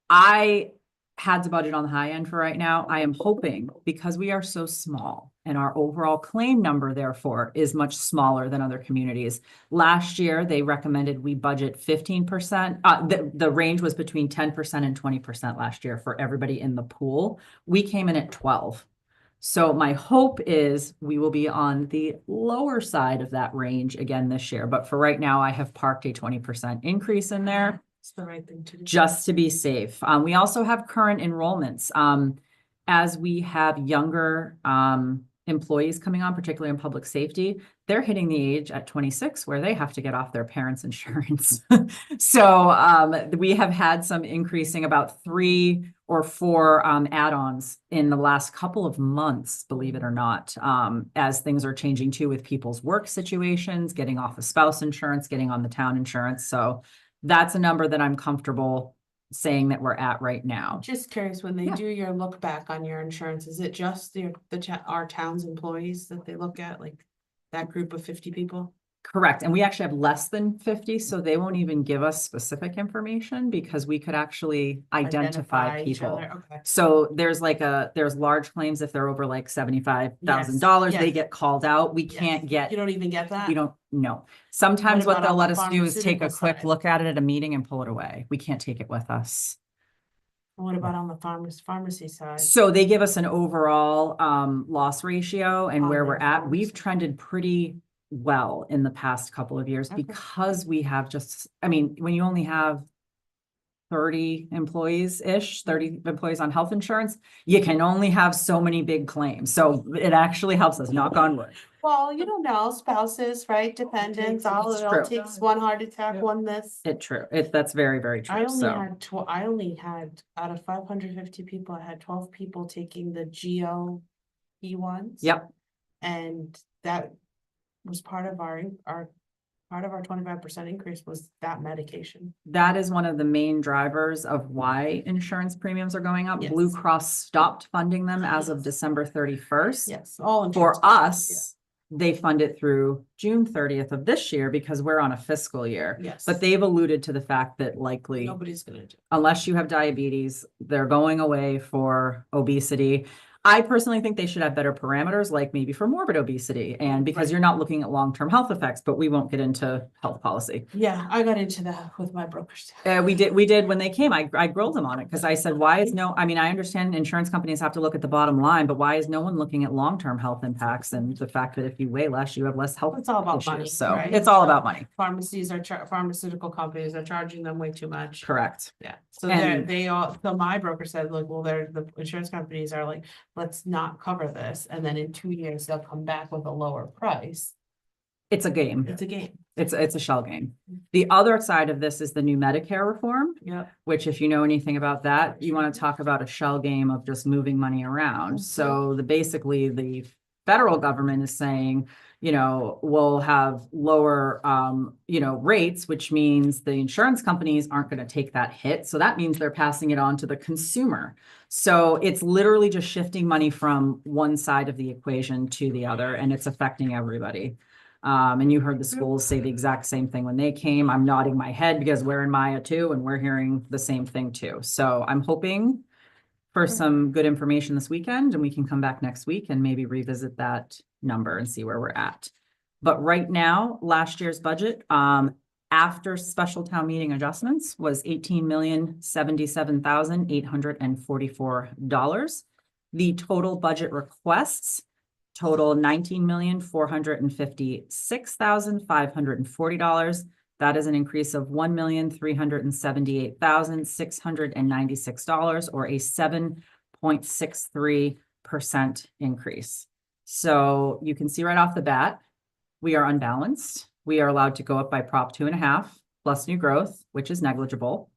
I had to budget on the high end for right now. I am hoping, because we are so small and our overall claim number therefore is much smaller than other communities. Last year, they recommended we budget 15%. The range was between 10% and 20% last year for everybody in the pool. We came in at 12. So my hope is we will be on the lower side of that range again this year. But for right now, I have parked a 20% increase in there It's the right thing to do. just to be safe. We also have current enrollments. As we have younger employees coming on, particularly in public safety, they're hitting the age at 26 where they have to get off their parents' insurance. So we have had some increasing, about 3 or 4 add-ons in the last couple of months, believe it or not, as things are changing too with people's work situations, getting off of spouse insurance, getting on the town insurance. So that's a number that I'm comfortable saying that we're at right now. Just curious, when they Yeah. do your look back on your insurance, is it just our town's employees that they look at, like that group of 50 people? Correct. And we actually have less than 50, so they won't even give us specific information because we could actually identify each people. other? Okay. So there's there's large claims if they're over like $75,000, they yes. get called out. We Yes. can't get, You don't even get that? we don't know. Sometimes What what about they'll on let the us do is take a pharmaceutical quick side? look at it at a meeting and pull it away. We can't take it with us. What about on the pharmacy side? So they give us an overall loss ratio and On where their we're at. pharmacy. We've trended pretty well in the past couple of years Okay. because we have I mean, when you only have 30 employees-ish, 30 employees on health insurance, you can only have so many big claims. So it actually helps us, knock on wood. Well, you don't know, spouses, right, dependents, all It's it all true. takes one heart attack, one this. That's very, very I true. only So had I only had, out of 550 people, I had 12 people taking the GLP ones. yep, And that was part of our 25% increase was that medication. that is one of the main drivers of why insurance premiums are going up. Blue Yes. Cross stopped funding them as of December 31st. Yes, all insurance For companies, us, they fund it through June 30th of this year because we're on a fiscal year. yeah. Yes. But they've alluded to the fact that likely, Nobody's gonna do. unless you have diabetes, they're going away for obesity. I personally think they should have better parameters, like maybe for morbid obesity, and because Right. you're not looking at long-term health effects, but we won't get into health policy. Yeah, I got into that with my brokers. We did when they came, I grilled them on it because I said, why is I mean, I understand insurance companies have to look at the bottom line, but why is no one looking at long-term health impacts and the fact that if you weigh less, you have less health It's all about issues. money, So right? it's all about money. Pharmacies are, pharmaceutical companies are charging them way too much. Correct. Yeah, so And- so my broker said, look, well, the insurance companies are like, let's not cover this, and then in 2 years, they'll come back with a lower price. It's a game. It's a game. It's a shell game. The other side of this is the new Medicare reform, Yep. which if you know anything about that, you want to talk about a shell game of just moving money around. So basically the federal government is saying, we'll have lower, rates, which means the insurance companies aren't going to take that hit. So that means they're passing it on to the consumer. So it's literally just shifting money from one side of the equation to the other, and it's affecting everybody. And you heard the schools say the exact same thing when they came. I'm nodding my head because we're in Maya too, and we're hearing the same thing too. So I'm hoping for some good information this weekend, and we can come back next week and maybe revisit that number and see where we're at. But right now, last year's budget, after special town meeting adjustments was $18,077,844. The total budget requests total $19,456,540. That is an increase of $1,378,696, or a 7.63% increase. So you can see right off the bat, we are unbalanced. We are allowed to go up by Prop 2.5 plus new growth, which is negligible.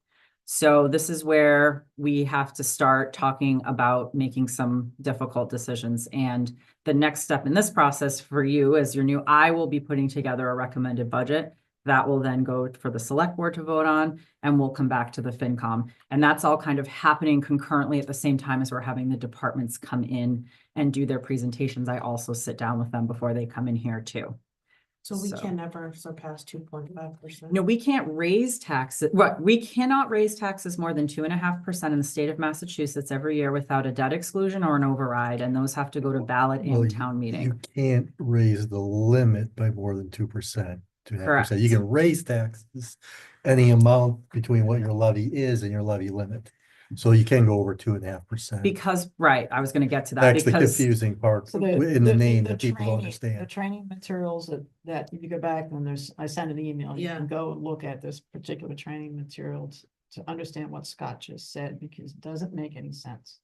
So this is where we have to start talking about making some difficult decisions. And the next step in this process for you as your new, I will be putting together a recommended budget that will then go for the select board to vote on, and we'll come back to the FinCom. And that's all kind of happening concurrently at the same time as we're having the departments come in and do their presentations. I also sit down with them before they come in here too. So we So- can never surpass 2.5%. No, we can't raise taxes. Right, we cannot raise taxes more than 2.5% in the state of Massachusetts every year without a debt exclusion or an override, and those have to go to ballot Well, and you- town You meeting. can't raise the limit by more than 2%. 2.5%. You Correct. can raise taxes any amount between what your levy is and your levy limit. So you can go over 2.5%. Because, right, I was gonna get to that That's the because, confusing part So in the name that people don't training- The understand. training materials that if you go back and I sent an email, you Yeah. can go and look at this particular training materials to understand what Scott just said, because it doesn't make any sense.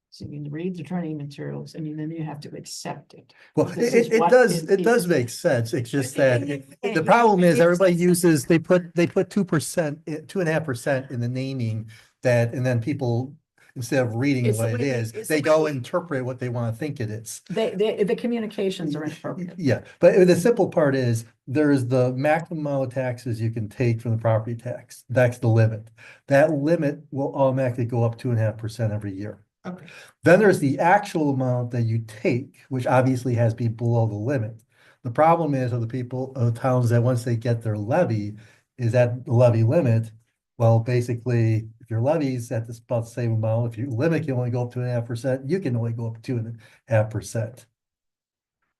So you can read the training materials and then you have to accept it. Well, This is it what does, it it does is. make sense. It's just It- that it- the it- problem it is makes everybody sense. uses, they put 2%, 2.5% in the naming that, and then people, instead of reading It's the what it way is, it's they the go way- interpret what they want to think it is. The communications are inappropriate. Yeah, but the simple part is there's the maximum amount of taxes you can take from the property tax. That's the limit. That limit will automatically go up 2.5% every year. Okay. Then there's the actual amount that you take, which obviously has to be below the limit. The problem is of the people, of the towns that once they get their levy, is at the levy limit. Well, basically, if your levy's at this about the same amount, if your limit can only go up 2.5%, you can only go up 2.5%.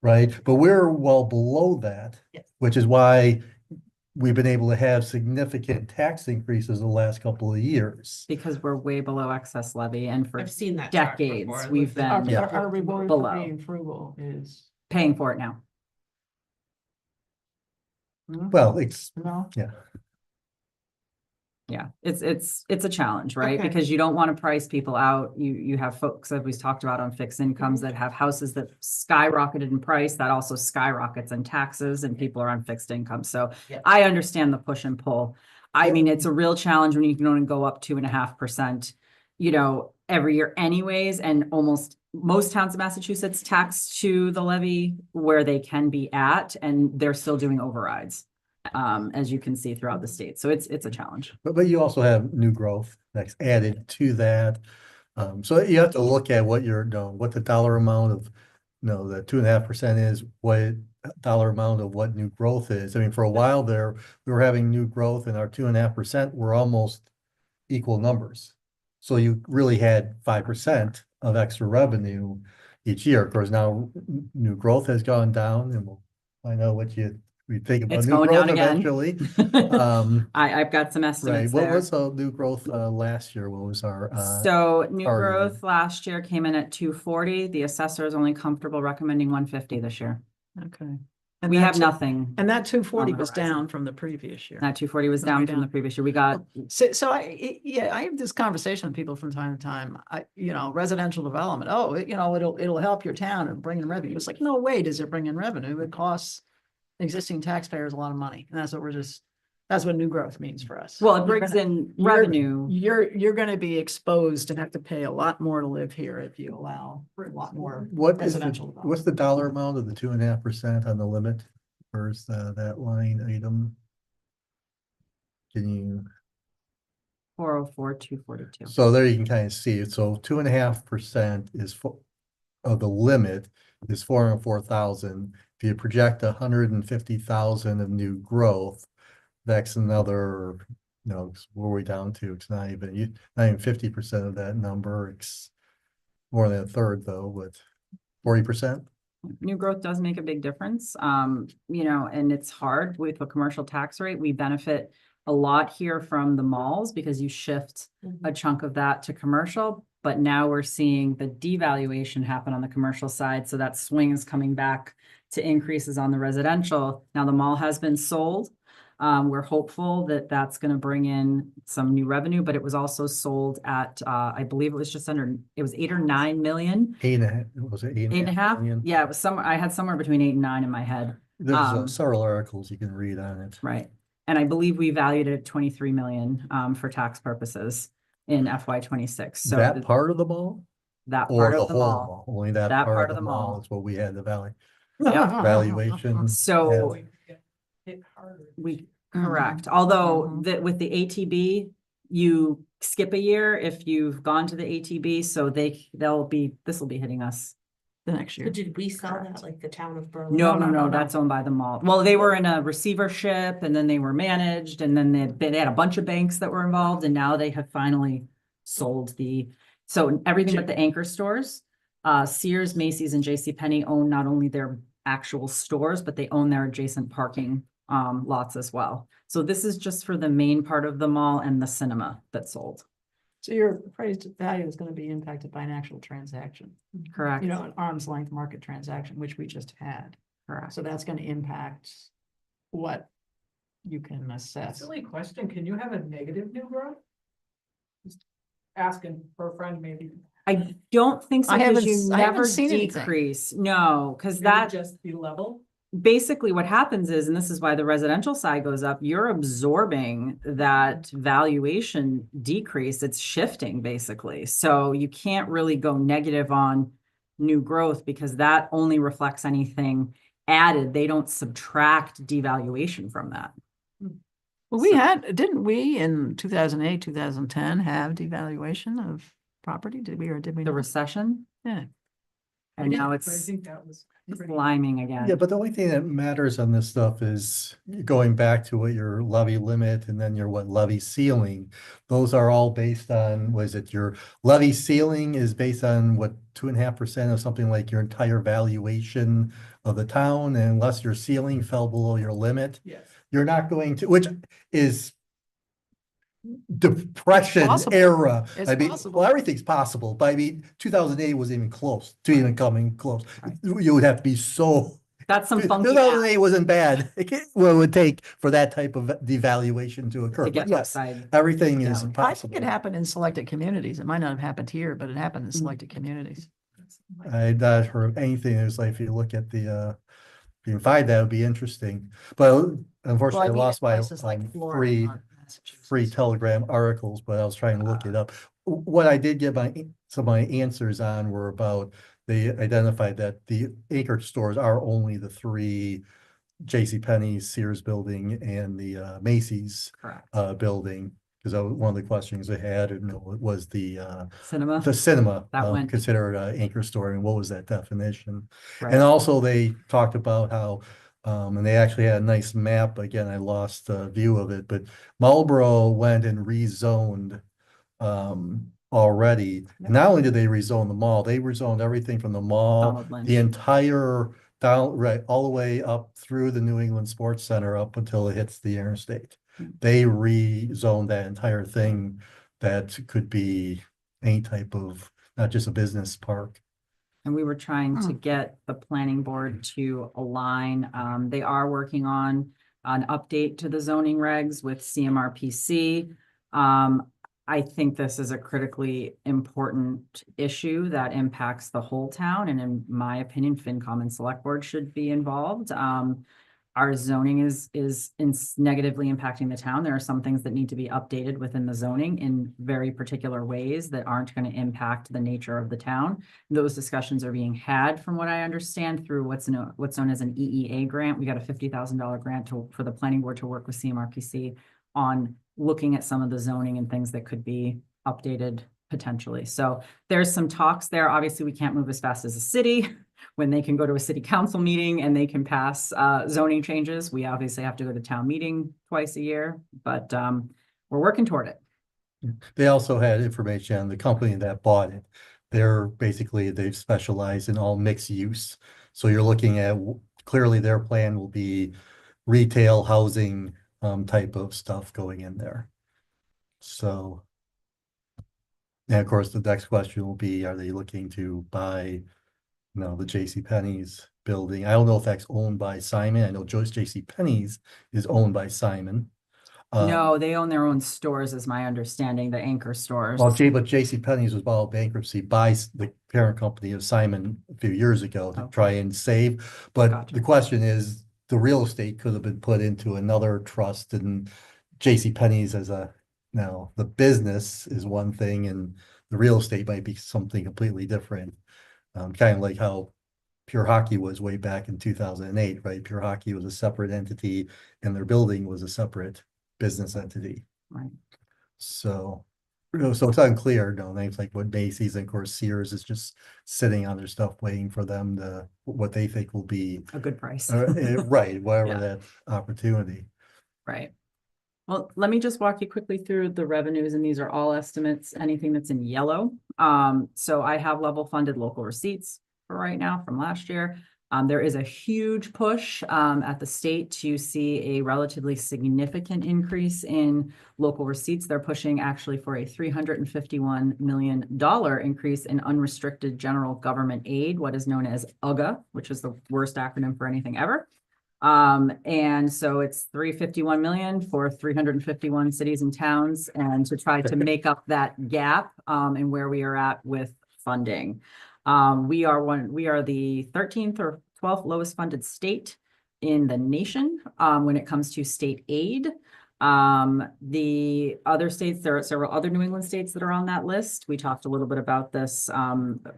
Right? But we're well below that, Yes. which is why we've been able to have significant tax increases the last couple of years. because we're way below excess levy, and for I've seen that. chart decades, before. I we've looked at been it. Our reward for below. being frugal is. paying for it now. Well, it's, No, Yeah, it's a challenge, right? Okay. Because you don't want to price people out. You have folks that we've talked about on fixed incomes that have houses that skyrocketed in price, that also skyrockets in taxes, and people are on fixed income. So Yeah. I understand the push and pull. I mean, it's a real challenge when you can only go up 2.5%, every year anyways, and almost most towns in Massachusetts tax to the levy where they can be at, and they're still doing overrides. As you can see throughout the state. So it's a challenge. but you also have new growth that's added to that. So you have to look at what what the dollar amount of, the 2.5% is, what dollar amount of what new growth is. I mean, for a while there, we were having new growth and our 2.5% were almost equal numbers. So you really had 5% of extra revenue each year. Of course, now new growth has gone down, and we'll find out what we think about It's new going growth down again. eventually. I've got some Right, estimates what there. was the new growth last year? What was our So new target? growth last year came in at 240. The assessor is only comfortable recommending 150 this year. okay. We have nothing. And that 240 on the was horizon. down from the previous year. That 240 was Way down from down. the previous year. We got, So I have this conversation with people from time to time, residential development, it'll help your town and bring in revenue. It's like, no way does it bring in revenue. It costs existing taxpayers a lot of money. And that's what new growth means for us. well, it You're brings gonna- in you're- revenue. You're gonna be exposed and have to pay a lot more to live here if you allow a lot more What is residential what's development. the dollar amount of the 2.5% on the limit? Where's that line item? Can you, 404, 242. so there you can kind of see it. So 2.5% of the limit is 404,000. If you project 150,000 of new growth, that's another, what are we down to? It's not even 50% of that number. It's more than a third though, but 40%. New growth does make a big difference, you know, and it's hard with a commercial tax rate. We benefit a lot here from the malls because you shift a chunk of that to commercial. But now we're seeing the devaluation happen on the commercial side, so that swing is coming back to increases on the residential. Now the mall has been sold. We're hopeful that that's gonna bring in some new revenue, but it was also sold at, I believe it was just under, it was 8 or 9 million. 8.5, was it 8.5? million? Yeah, it was I had somewhere between 8 and 9 in my head. There's several articles you can read on it. Right. And I believe we valued it at 23 million, for tax purposes in FY 26. So That part of the mall that or part the of the whole mall. mall? Only that part of the mall is what we had the valuation. So Hit harder. we, correct. Although with the ATB, you skip a year if you've gone to the ATB, so this will be hitting us. The next year. So did we sell that like the town of Berlin? No, that's owned by the mall. Well, they were in a receivership and then they were managed and then they had a bunch of banks that were involved and now they have finally sold so everything but the anchor stores. Sears, Macy's and JCPenney own not only their actual stores, but they own their adjacent parking lots as well. So this is just for the main part of the mall and the cinema that sold. So your appraised value is gonna be impacted by an actual transaction. Correct. You know, an arm's length market transaction, which we just had. Correct. So that's gonna impact what you can assess. Silly question, can you have a negative new growth? Just asking for a friend maybe. I don't think so I because haven't you I haven't never seen anything. decrease. No, because It would that just be level. basically what happens is, and this is why the residential side goes up, you're absorbing that valuation decrease. It's shifting basically. So you can't really go negative on new growth because that only reflects anything added. They don't subtract devaluation from that. Well, didn't we in 2008, 2010 have devaluation of property? Did we or did we The not? recession, Yeah. and now But I it's think that was pretty. climbing again. Yeah, but the only thing that matters on this stuff is going back to what your levy limit and then your levy ceiling. Those are all based on, was it your levy ceiling is based on what 2.5% of something like your entire valuation of the town, and unless your ceiling fell below your limit, Yes. you're not going to, which is depression Possible. era. It's I mean, possible. well, everything's possible, but I mean, 2008 wasn't even close to even coming close. You would have to be so. That's some funky math 2008 wasn't bad. What it would take for that type of devaluation to occur. to get But yes, upside. everything is down. I possible. think it happened in selected communities. It might not have happened here, but it happened in Mm. selected communities. I've not heard anything. It's like, if you look at the, if you can find that, would be interesting. But unfortunately, I lost my free Telegram articles, but I was trying to look it up. What I did get some of my answers on were about, they identified that the anchor stores are only the 3 JCPenney, Sears building and the Macy's Correct. building. Because one of the questions they had was the Cinema. cinema That went- considered an anchor store, and what was that definition? Right. And also they talked about how, and they actually had a nice map, again, I lost a view of it, but Marlboro went and rezoned already. And not only did they rezone the mall, they rezoned everything from the mall, Donald Lynch. the entire down, right, all the way up through the New England Sports Center up until it hits the interstate. They rezoned that entire thing that could be any type of, not just a business park. And we were trying to get the planning board to align. They are working on an update to the zoning regs with CMRPC. I think this is a critically important issue that impacts the whole town. And in my opinion, FinCom and Select Board should be involved. Our zoning is negatively impacting the town. There are some things that need to be updated within the zoning in very particular ways that aren't going to impact the nature of the town. Those discussions are being had, from what I understand, through what's known as an EEA grant. We got a $50,000 grant for the planning board to work with CMRPC on looking at some of the zoning and things that could be updated potentially. So there's some talks there. Obviously, we can't move as fast as a city when they can go to a city council meeting and they can pass zoning changes. We obviously have to go to town meeting twice a year, but we're working toward it. They also had information on the company that bought it. they've specialized in all mixed use. So you're looking at, clearly their plan will be retail, housing, type of stuff going in there. So. And of course, the next question will be, are they looking to buy, the J.C. Penney's building? I don't know if that's owned by Simon. I know J.C. Penney's is owned by Simon. No, they own their own stores, is my understanding, the anchor stores. Well, but J.C. Penney's was filed bankruptcy by the parent company of Simon a few years ago to Okay. try and save. But Gotcha. the question is, the real estate could have been put into another trust, and J.C. Penney's as the business is one thing and the real estate might be something completely different. Kind of like how Pure Hockey was way back in 2008, right? Pure Hockey was a separate entity and their building was a separate business entity. Right. So, so it's unclear, names like what Macy's and of course Sears is just sitting on their stuff waiting for them to, what they think will be, A good price. right, whatever Yeah. that opportunity. Right. Well, let me just walk you quickly through the revenues, and these are all estimates, anything that's in yellow. So I have level funded local receipts for right now from last year. There is a huge push at the state to see a relatively significant increase in local receipts. They're pushing actually for a $351 million increase in unrestricted general government aid, what is known as UGA, which is the worst acronym for anything ever. And so it's 351 million for 351 cities and towns, and to try to make up that gap and where we are at with funding. We are the 13th or 12th lowest funded state in the nation when it comes to state aid. The other states, there are several other New England states that are on that list. We talked a little bit about this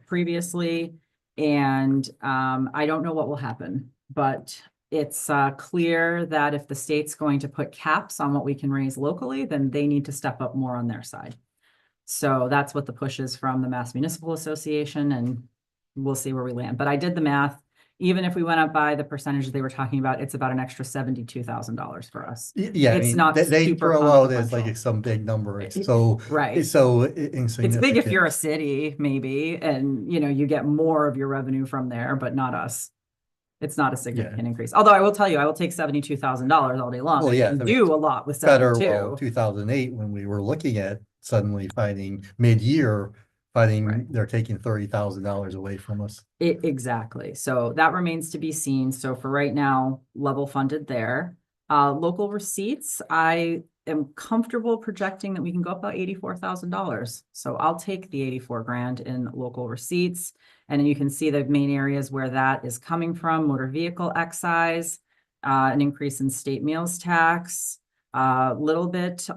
previously, and I don't know what will happen, but it's clear that if the state's going to put caps on what we can raise locally, then they need to step up more on their side. So that's what the push is from the Mass Municipal Association, and we'll see where we land. But I did the math. Even if we went up by the percentage they were talking about, it's about an extra $72,000 for us. Yeah, I It's mean, not they super throw out as like consequential. some big number. It's so, Right. it's so It's insignificant. big if you're a city, maybe, and you get more of your revenue from there, but not us. It's not a significant increase. Although I will tell you, I will take $72,000 all day long. Well, I yeah, can I mean, do a lot with Better, 72. 2008, when we were looking at suddenly finding mid-year, finding Right. they're taking $30,000 away from us. Exactly. So that remains to be seen. So for right now, level funded there. Local receipts, I am comfortable projecting that we can go up about $84,000. So I'll take the 84 grand in local receipts. And then you can see the main areas where that is coming from: motor vehicle excise, an increase in state meals tax, a little bit.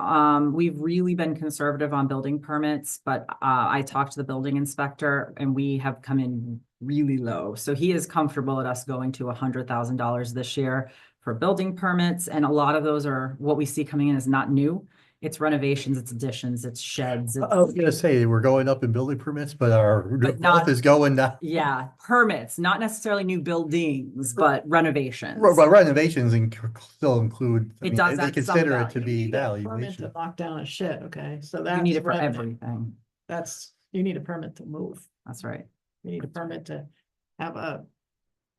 We've really been conservative on building permits, but I talked to the building inspector and we have come in really low. So he is comfortable at us going to $100,000 this year for building permits. And a lot of those are what we see coming in is not new. It's renovations, it's additions, it's sheds. I was gonna say, we're going up in building permits, but our But not- growth is going down. Yeah, permits, not necessarily new buildings, but renovations. But renovations still include, I It mean, does they add some consider it to value. be You need a permit valuation. to knock down a shed, okay, so You that's. need it for revenue. everything. You need a permit to move. That's right. You need a permit to have a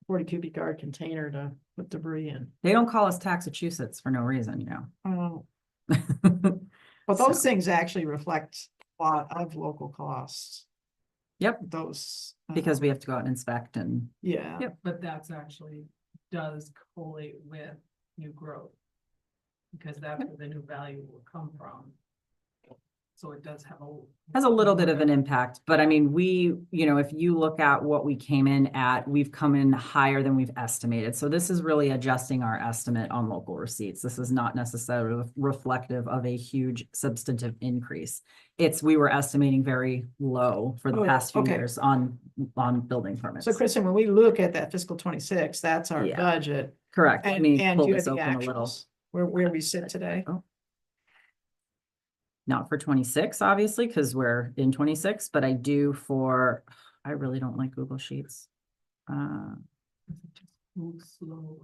40 cubic yard container to put debris in. They don't call us Taxachusetts for no reason, Oh, but those So- things actually reflect a lot of local costs. Yep, Those. because we have to go out and inspect and, Yeah. Yep. But that's actually does correlate with new growth. Because that's where the new value will come from. So it does have has a little bit of an impact, but I mean, if you look at what we came in at, we've come in higher than we've estimated. So this is really adjusting our estimate on local receipts. This is not necessarily reflective of a huge substantive increase. We were estimating very low for the Oh, past few okay. years on building permits. So Kristen, when we look at that fiscal 26, that's our Yeah. budget. Correct. Let And, me and pull you this have the open a little. actuals, where we sit today. Not for 26, obviously, because we're in 26, but I do I really don't like Google Sheets. Can slow.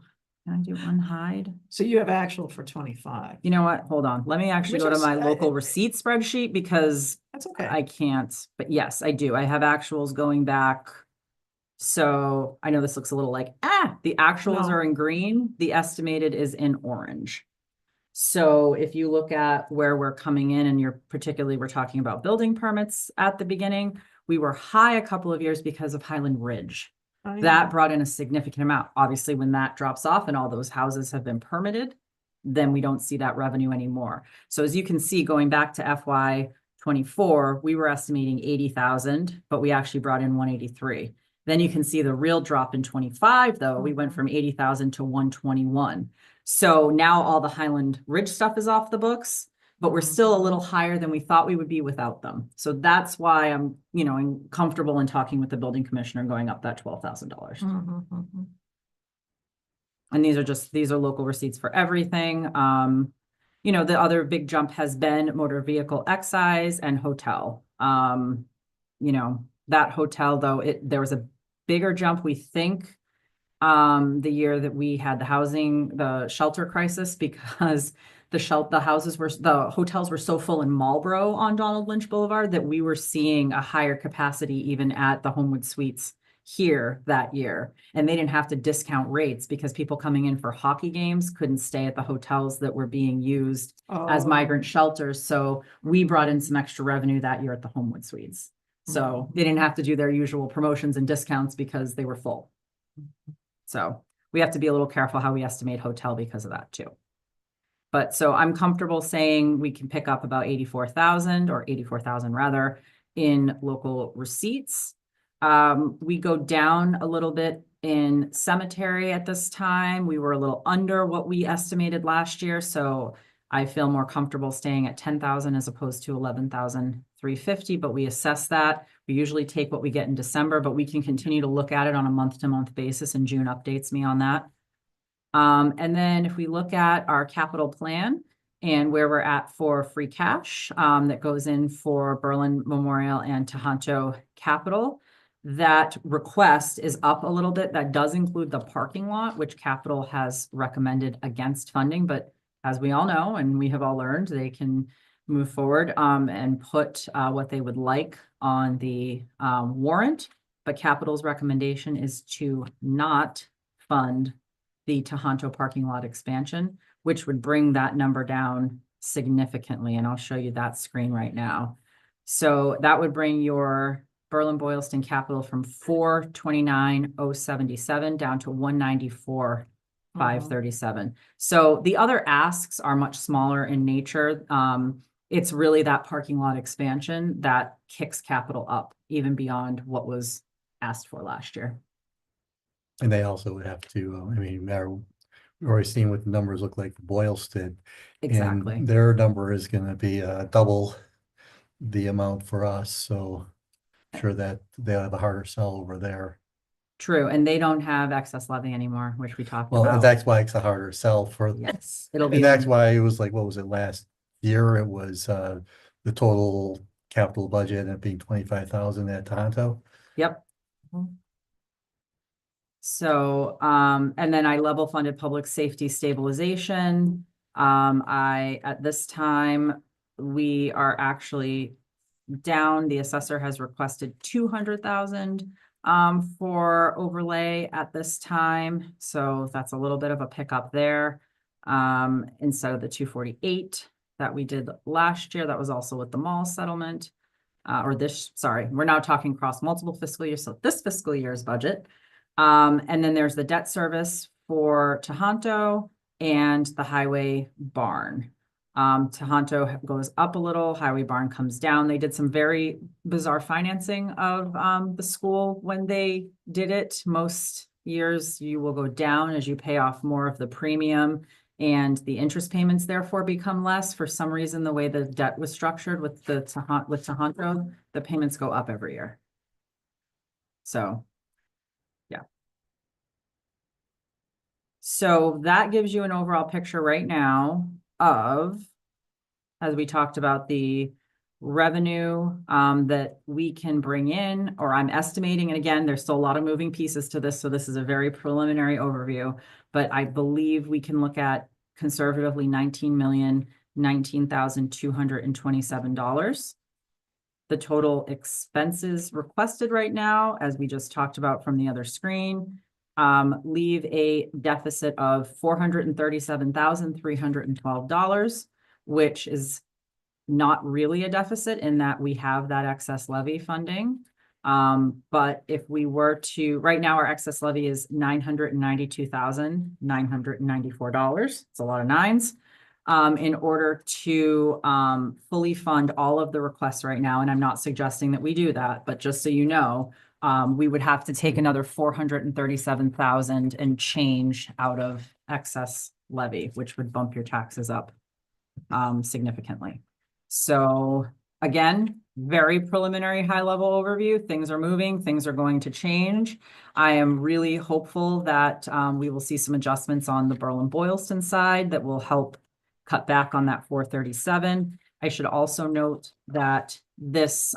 I do unhide? So you have actual for 25. You know what? Hold on. Let me actually Which go to is, my local receipt spreadsheet because That's okay. I can't, but yes, I do. I have actuals going back. So I know this looks a little like, the actuals No. are in green, the estimated is in orange. So if you look at where we're coming in and we're talking about building permits at the beginning, we were high a couple of years because of Highland Ridge. I That know. brought in a significant amount. Obviously, when that drops off and all those houses have been permitted, then we don't see that revenue anymore. So as you can see, going back to FY 24, we were estimating 80,000, but we actually brought in 183. Then you can see the real drop in 25, though. We went from 80,000 to 121. So now all the Highland Ridge stuff is off the books, but we're still a little higher than we thought we would be without them. So that's why I'm, comfortable in talking with the building commissioner and going up that $12,000. Mhm, mhm. And these are local receipts for everything. The other big jump has been motor vehicle excise and hotel. That hotel, though, there was a bigger jump, we think, the year that we had the shelter crisis, because the hotels were so full in Marlboro on Donald Lynch Boulevard that we were seeing a higher capacity even at the Homewood Suites here that year. And they didn't have to discount rates because people coming in for hockey games couldn't stay at the hotels that were being used as Oh. migrant shelters. So we brought in some extra revenue that year at the Homewood Suites. So they didn't have to do their usual promotions and discounts because they were full. So we have to be a little careful how we estimate hotel because of that too. But so I'm comfortable saying we can pick up about 84,000 or 84,000 rather in local receipts. We go down a little bit in cemetery at this time. We were a little under what we estimated last year. So I feel more comfortable staying at 10,000 as opposed to 11,350, but we assess that. We usually take what we get in December, but we can continue to look at it on a month-to-month basis, and June updates me on that. And then if we look at our capital plan and where we're at for free cash, that goes in for Berlin Memorial and Tohoto Capital, that request is up a little bit. That does include the parking lot, which Capital has recommended against funding, but as we all know, and we have all learned, they can move forward and put what they would like on the warrant. But Capital's recommendation is to not fund the Tohoto parking lot expansion, which would bring that number down significantly. And I'll show you that screen right now. So that would bring your Berlin Boylston Capital from 429,077 down to 194,537. So the other asks are much smaller in nature. It's really that parking lot expansion that kicks capital up even beyond what was asked for last year. And they also would have to, we've already seen what the numbers look like for Boylston. Exactly. And their number is gonna be double the amount for us, so sure that they'll have a harder sell over there. True. And they don't have excess levy anymore, which we talked Well, about. that's why it's a harder sell for, Yes, it'll be. and that's why it was like, what was it last year? It was the total capital budget ended up being 25,000 at Tohoto. Yep. So, and then I level funded public safety stabilization. At this time, we are actually down. The assessor has requested 200,000 for overlay at this time. So that's a little bit of a pickup there. Instead of the 248 that we did last year, that was also with the mall settlement. We're now talking across multiple fiscal years. So this fiscal year's budget. And then there's the debt service for Tohoto and the highway barn. Tohoto goes up a little, highway barn comes down. They did some very bizarre financing of the school when they did it. Most years you will go down as you pay off more of the premium, and the interest payments therefore become less. For some reason, the way the debt was structured with Tohoto, the payments go up every year. So, yeah. So that gives you an overall picture right now of, as we talked about, the revenue that we can bring in, or I'm estimating. And again, there's still a lot of moving pieces to this. So this is a very preliminary overview, but I believe we can look at conservatively $19,019,227. the total expenses requested right now, as we just talked about from the other screen, leave a deficit of $437,312, which is not really a deficit in that we have that excess levy funding. But if we were to, right now, our excess levy is $992,994. It's a lot of nines. In order to fully fund all of the requests right now, and I'm not suggesting that we do that, but just so you know, we would have to take another 437,000 and change out of excess levy, which would bump your taxes up significantly. So again, very preliminary high-level overview. Things are moving, things are going to change. I am really hopeful that we will see some adjustments on the Berlin-Boylston side that will help cut back on that 437. I should also note that this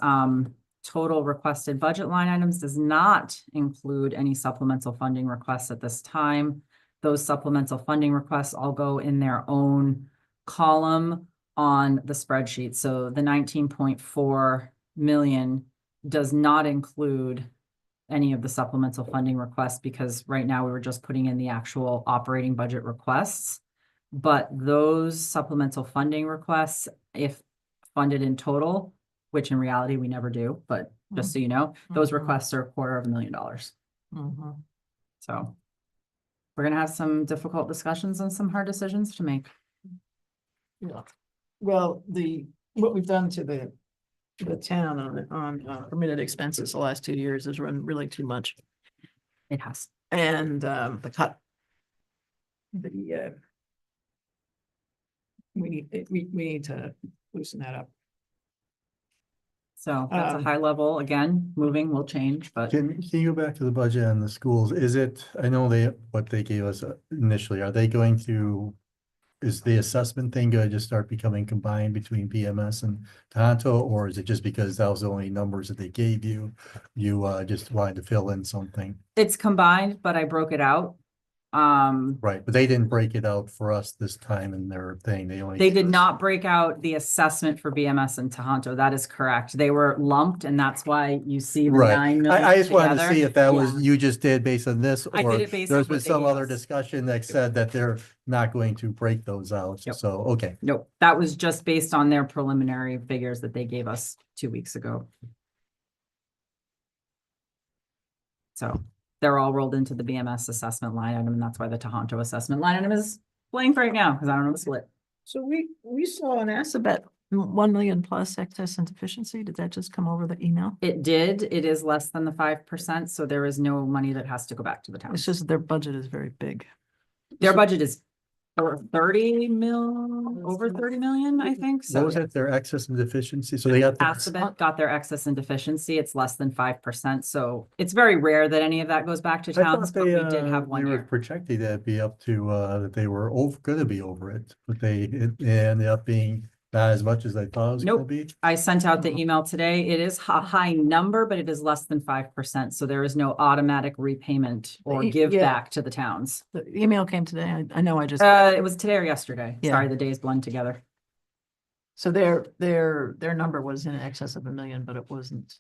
total requested budget line items does not include any supplemental funding requests at this time. Those supplemental funding requests all go in their own column on the spreadsheet. So the 19.4 million does not include any of the supplemental funding requests, because right now we were just putting in the actual operating budget requests. But those supplemental funding requests, if funded in total, which in reality we never do, but just so you know, those requests are $250,000. So we're gonna have some difficult discussions and some hard decisions to make. Yeah. Well, what we've done to the town on permitted expenses the last 2 years has run really too much. It has. And we need to loosen that up. So that's a high level, again, moving will change, but Can you go back to the budget and the schools? Is it, I know what they gave us initially, are they going to, is the assessment thing going to just start becoming combined between BMS and Tohoto, or is it just because that was the only numbers that they gave you? You just wanted to fill in something, it's combined, but I broke it out. right? But they didn't break it out for us this time in their thing. They only. They gave did us- not break out the assessment for BMS and Tohoto. That is correct. They were lumped, and that's why you see the Right. 9 million I just wanted to together. see if that was, Yeah. you just did based on this, I or did it based on there's been what they some gave other us. discussion that said that they're not going to break those out. Yep. So, okay. Nope, that was just based on their preliminary figures that they gave us 2 weeks ago. So they're all rolled into the BMS assessment line item, and that's why the Tohoto assessment line item is blank right now, because I don't know the split. So we saw an Assabet 1 million plus excess and deficiency. Did that just come over the email? It did, it is less than the 5%, so there is no money that has to go back to the town. It's just their budget is very big. Their budget is over 30 million, I think, so. What was it? Their excess and deficiency? So they got. the- Assabet got their excess and deficiency, it's less than 5%, so it's very rare that any of that goes back to I towns, thought but we did have one they were year. projecting that it'd be up to, that they were gonna be over it, but it ended up being not as much as I thought it was gonna Nope. be. I sent out the email today, it is a high number, but it is less than 5%, so there is no automatic repayment or give Yeah. back to the towns. The email came today. I know I just, It was today or yesterday, Yeah. sorry, the days blend together. so their number was in excess of 1 million, but it wasn't.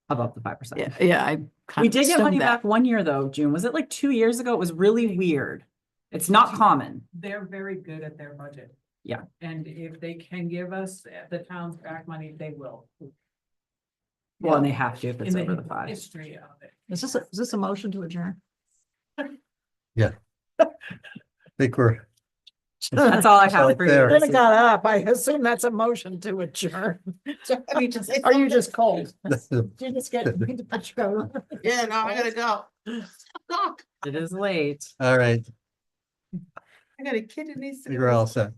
Above the 5%. Yeah, I kind We of did get money assumed that. back 1 year though, June, was it like 2 years ago? It was really weird. It's not common. They're very good at their budget. Yeah. And if they can give us the town's back money, they will. Well, and they have to if it's In over the 5. history of it. Is this a motion to adjourn? Think we're. That's all I So have for you. there. Then it got up. I assume that's a motion to adjourn. Are you just cold? You just get me to put your. Yeah, no, I gotta go. It is late. All right, I got a kid in these. you're all set.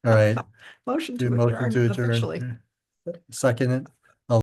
All right, Motion do to motion to adjourn officially. adjourn. Second it.